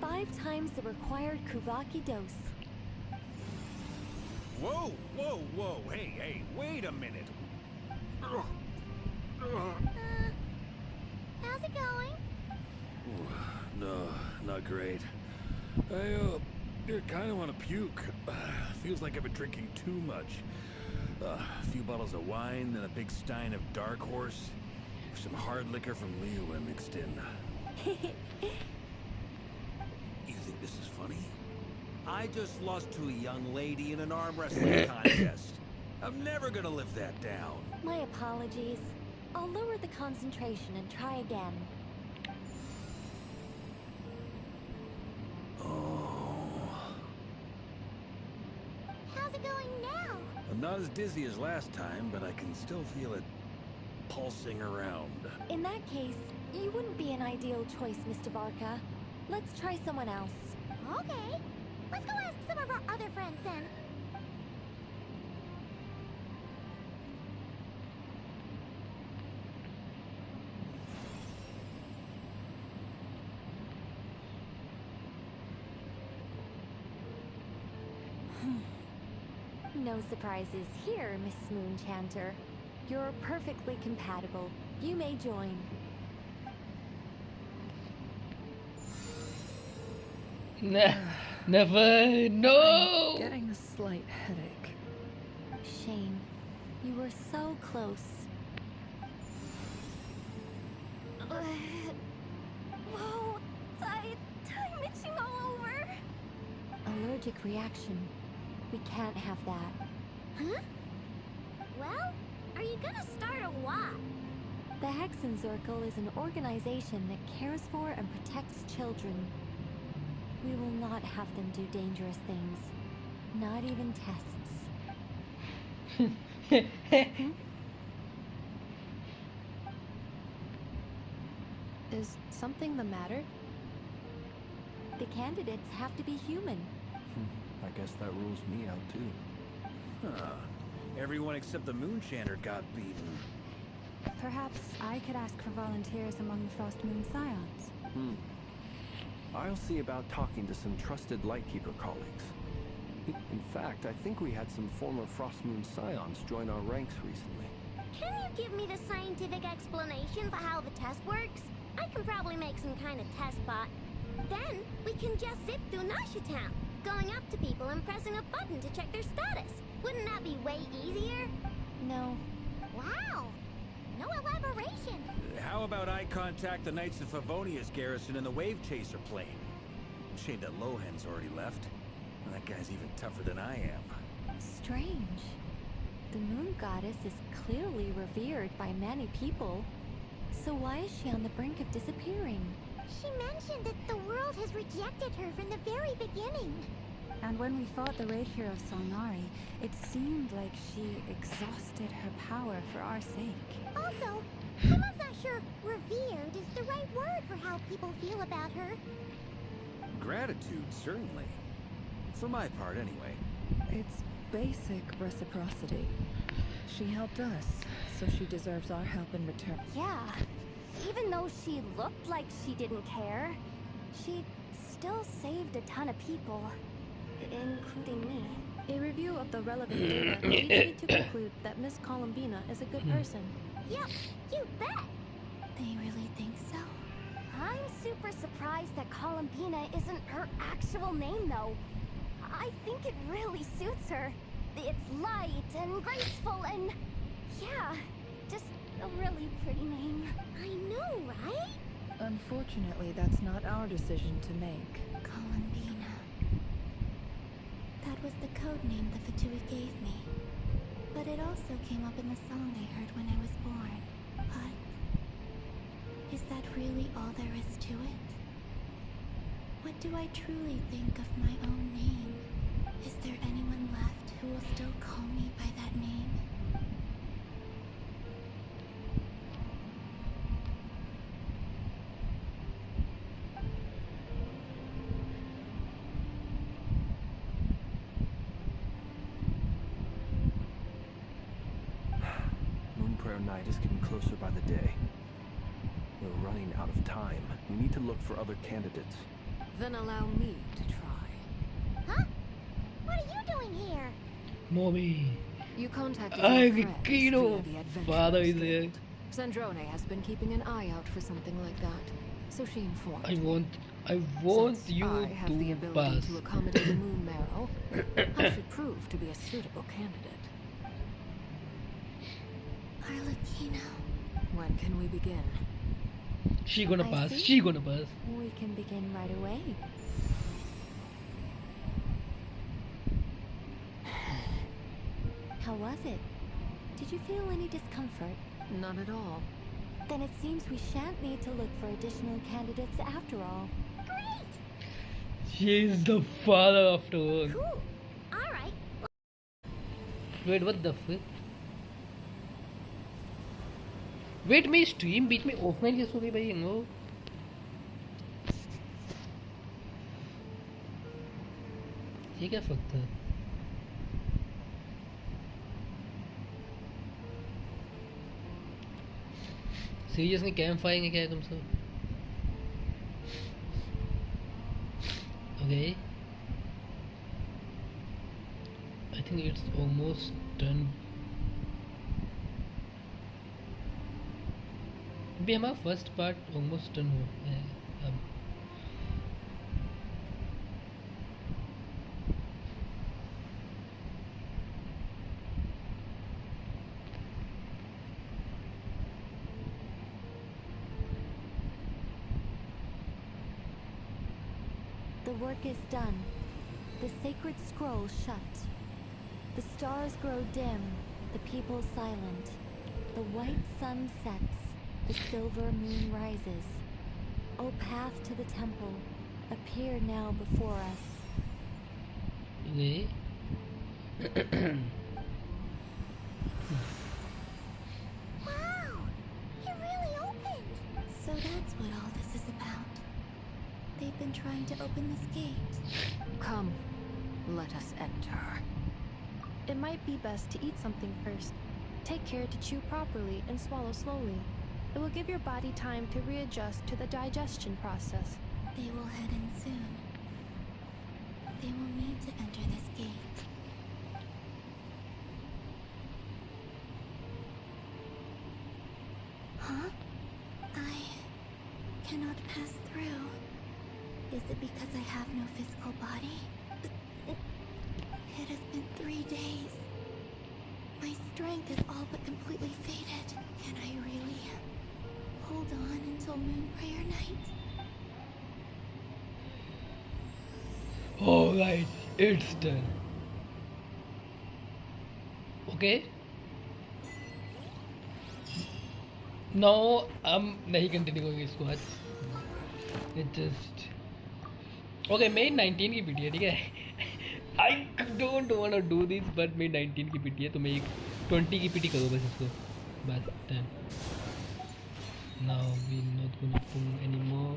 5 times the required Kuvaki dose. Whoa, whoa, whoa, hey, wait a minute. How's it going? No, not great. I kind of want to puke. Feels like I've been drinking too much. A few bottles of wine, then a big stein of Dark Horse. Some hard liquor from Liyue mixed in. You think this is funny? I just lost to a young lady in an arm wrestling contest. I'm never gonna live that down. My apologies. I'll lower the concentration and try again. How's it going now? I'm not as dizzy as last time, but I can still feel it pulsing around. In that case, you wouldn't be an ideal choice, Mr. Varka. Let's try someone else. Okay. Let's go ask some of our other friends then. No surprises here, Miss Moonchanter. You're perfectly compatible. You may join. Never. No. I'm getting a slight headache. Shame. You were so close. Whoa, I'm itching all over. Allergic reaction. We can't have that. Huh? Well, are you gonna start a what? The Hexenzirkel is an organization that cares for and protects children. We will not have them do dangerous things. Not even tests. Is something the matter? The candidates have to be human. I guess that rules me out too. Huh. Everyone except the Moonchanter got beaten. Perhaps I could ask for volunteers among the Frost Moon Scions. I'll see about talking to some trusted Lightkeeper colleagues. In fact, I think we had some former Frost Moon Scions join our ranks recently. Can you give me the scientific explanation for how the test works? I can probably make some kind of test bot. Then we can just zip through Nasha Town, going up to people and pressing a button to check their status. Wouldn't that be way easier? No. Wow. No elaboration. How about I contact the Knights of Favonia's garrison in the Wave Chaser plane? Shame that Lohan's already left. That guy's even tougher than I am. Strange. The Moon Goddess is clearly revered by many people. So why is she on the brink of disappearing? She mentioned that the world has rejected her from the very beginning. And when we fought the raid hero Solnari, it seemed like she exhausted her power for our sake. Also, someone's not sure revered is the right word for how people feel about her. Gratitude, certainly. For my part, anyway. It's basic reciprocity. She helped us, so she deserves our help in return. Yeah. Even though she looked like she didn't care, she still saved a ton of people, including me. A review of the relevant data leads me to conclude that Miss Columbina is a good person. Yep, you bet. They really think so? I'm super surprised that Columbina isn't her actual name, though. I think it really suits her. It's light and graceful and... yeah, just a really pretty name. I know, right? Unfortunately, that's not our decision to make. Columbina. That was the code name the Fatui gave me. But it also came up in the song I heard when I was born. But... is that really all there is to it? What do I truly think of my own name? Is there anyone left who will still call me by that name? Moonprayer Night is getting closer by the day. We're running out of time. We need to look for other candidates. Then allow me to try. Huh? What are you doing here? Mommy. You contacted I your friends via know. the Father is Adventurers there. Guild. Sandrone has been keeping an eye out for something like that, so she informed I me. want Since you I have the to ability pass. to accommodate a moon marrow, I should prove to be a suitable candidate. Arlecchino. When can we begin? She gonna I pass. see. She gonna pass. We can begin right away. How was it? Did you feel any discomfort? Not at all. Then it seems we shan't need to look for additional candidates after all. She is the father after all. Cool. All right. Wait what the fuck, wait मेरी stream बीच में offline कैसे हो गई भाई? वो ये क्या फक था? सीरियसली कैंप फायरिंग है क्या है तुम सब? Okay I think it's almost done. अभी हमारा फर्स्ट पार्ट ऑलमोस्ट डन हो है अब। The work is done. The sacred scroll shut. The stars grow dim, the people silent. The white sun sets, the silver moon rises. O path to the temple, appear now before us. Wow! It really opened! So that's what all this is about. They've been trying to open this gate. Come, let us enter. It might be best to eat something first. Take care to chew properly and swallow slowly. It will give your body time to readjust to the digestion process. They will head in soon. They will need to enter this gate. Huh? I cannot pass through. Is it because I have no physical body? It has been 3 days. My strength is all but completely faded. Can I really hold on until Moon Prayer Night? Alright, it's done. Okay. Now हम नहीं continue करेंगे इसको आज. It just okay. मेरी 19 की video ठीक है. I don't wanna do this, but मेरी 19 की पीटी है तो मैं एक 20 की पीटी करूँ बस इसको. But then now we not gonna do anymore.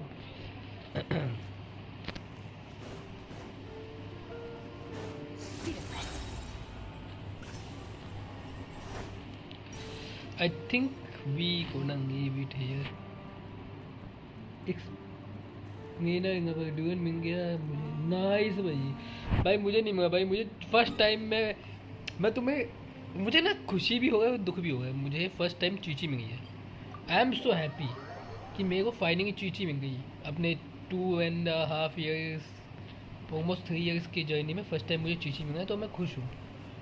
I think we gonna leave it here. Durin मिल गया मुझे. नाइस भाई मुझे नहीं मिला भाई. मुझे फर्स्ट टाइम मैं तुम्हें मुझे ना खुशी भी हो गया और दुख भी हो गया. मुझे फर्स्ट टाइम चीची मिल गई है. आई एम सो हैप्पी कि मेरे को फाइनली चीची मिल गई अपने 2.5 years ऑलमोस्ट 3 years की जर्नी में. फर्स्ट टाइम मुझे चीची मिला है तो मैं खुश हूँ.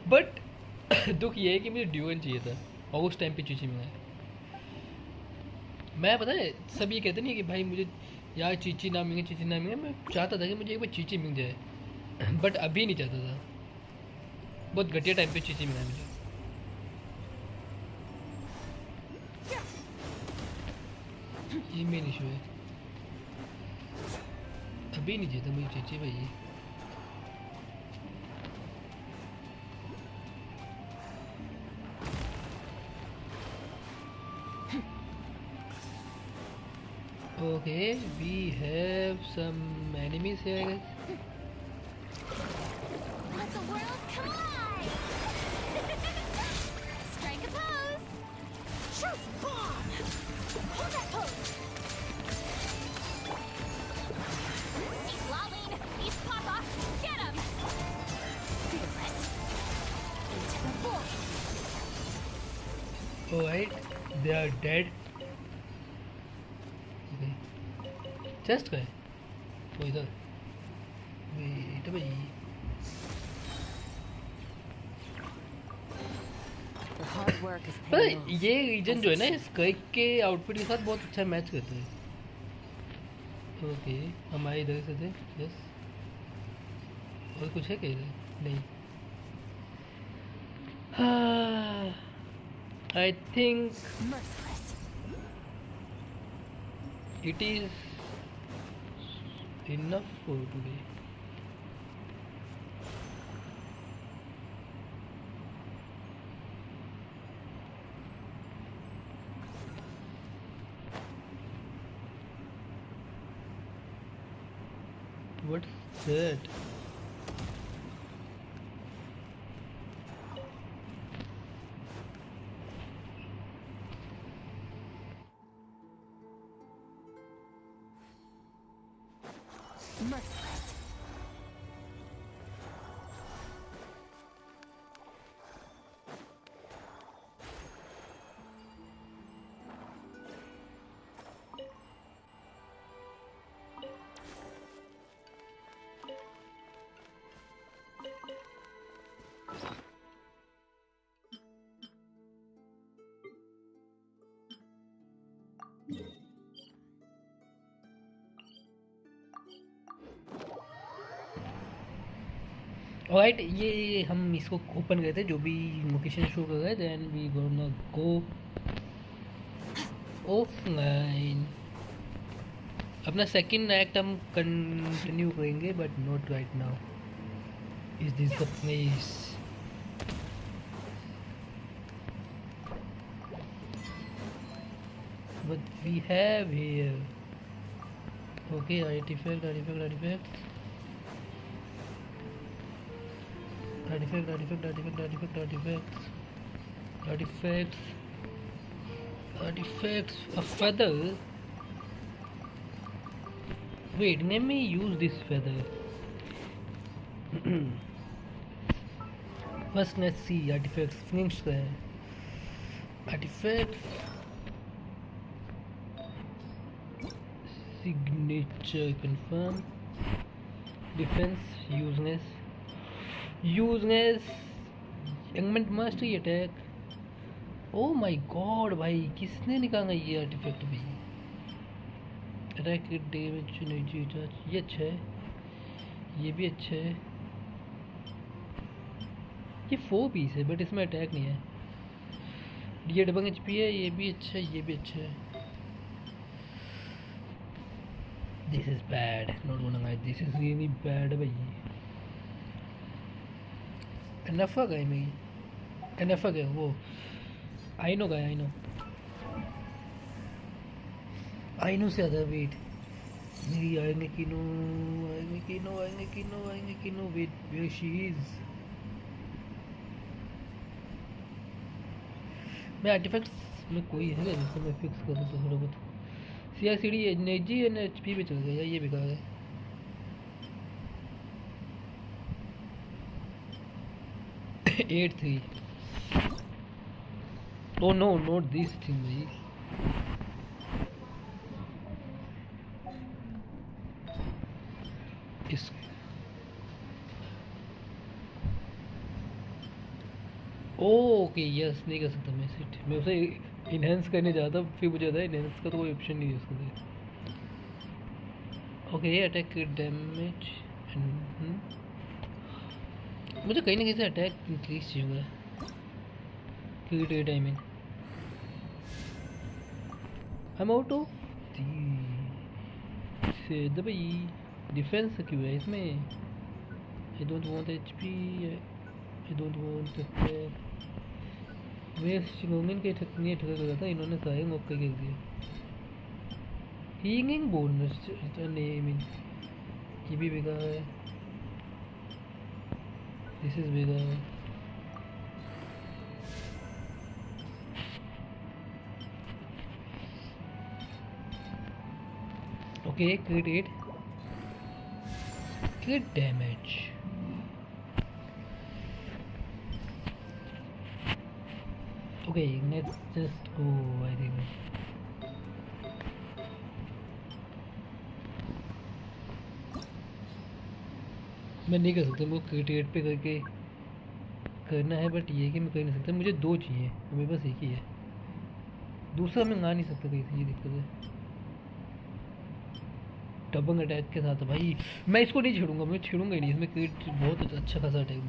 बट दुख ये है कि मुझे ड्यूरन चाहिए था और उस टाइम पे चीची मिला है. मैं पता है सब ये कहते नहीं कि भाई मुझे यार चीची ना मिले चीची ना मिले. मैं चाहता था कि मुझे एक बार चीची मिल जाए बट अभी नहीं चाहता था. बहुत घटिया टाइम पे चीची मिला मुझे. ये मेन इशू है. अभी नहीं चाहता मुझे चीची भाई. Okay, we have some enemies here, I guess. Let the world collide! Strike a pose! Shoot! Bomb! Hold that pose! He's lolling! He's Papa! Get him! Fearless! Into the void! Alright, they are dead. Chest का है वो इधर. Wait भाई पता है ये reason जो है ना इस कर्क के आउटफिट के साथ बहुत अच्छा मैच करता है. ओके हमारे इधर से थे. यस और कुछ है क्या इधर? नहीं. I think it is enough for today. What's that? Merciless. Alright, ये हम इसको ओपन करते हैं, जो भी लोकेशन शो कर रहा है, then we gonna go offline. अपना सेकंड एक्ट हम कंटिन्यू करेंगे, but not right now. Is this the place? What we have here? Okay, artifact. Artifacts. A feather. Wait, let me use this feather. First, let's see artifacts. Flinch there. Artifacts. Signature confirm. Defense useless. Augment mastery attack. Oh my god भाई, किसने निकाला ये artefact भाई? Attack damage energy charge, ये अच्छा है, ये भी अच्छा है. ये 4 पीस है, बट इसमें अटैक नहीं है. ये डबल HP है, ये भी अच्छा है, ये भी अच्छा है. This is bad. Not gonna lie, this is really bad भाई. Enough आ गए मेरी, enough आ गया वो. I know guy, I know से ज़्यादा वेट मेरी आएंगे कि no wait, where she is. मैं आर्टिफैक्ट्स में कोई है जिसको मैं फिक्स कर सकता थोड़ा बहुत. CRCD एनर्जी एंड HP पे चल गया, ये बेकार है. Eight 3. Oh no, not this thing भाई. इस ओके यस, नहीं कर सकता मैं सिट. मैं उसे इनहेंस करने जाता, फिर मुझे आता है इनहेंस का तो कोई ऑप्शन नहीं है उसको. Okay, attack damage. मुझे कहीं ना कहीं से अटैक इंक्रीज चाहिए. क्रिट I mean. I'm out of से दबाई. डिफेंस क्यों है इसमें? I don't want HP. I don't want attack. Waste moment के ठकने ठका कर था, इन्होंने सारे मौके कर दिए. हीलिंग बोनस नहीं, आई मीन ये भी बेकार है. दिस इज बेकार. Okay, क्रिट 8. Crit damage. Okay, let's just go, I think. मैं नहीं कर सकता, मुझे क्रिट 8 पे करके करना है, बट ये कि मैं कर नहीं सकता. मुझे 2 चाहिए, मेरे पास एक ही है. दूसरा मैं गा नहीं सकता कहीं से, ये दिक्कत है. डबल अटैक के साथ भाई मैं इसको नहीं छेड़ूंगा, मैं छेड़ूंगा ही नहीं. इसमें क्रिट बहुत अच्छा खासा अटैक है.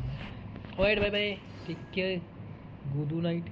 All right, bye bye, take care, good night.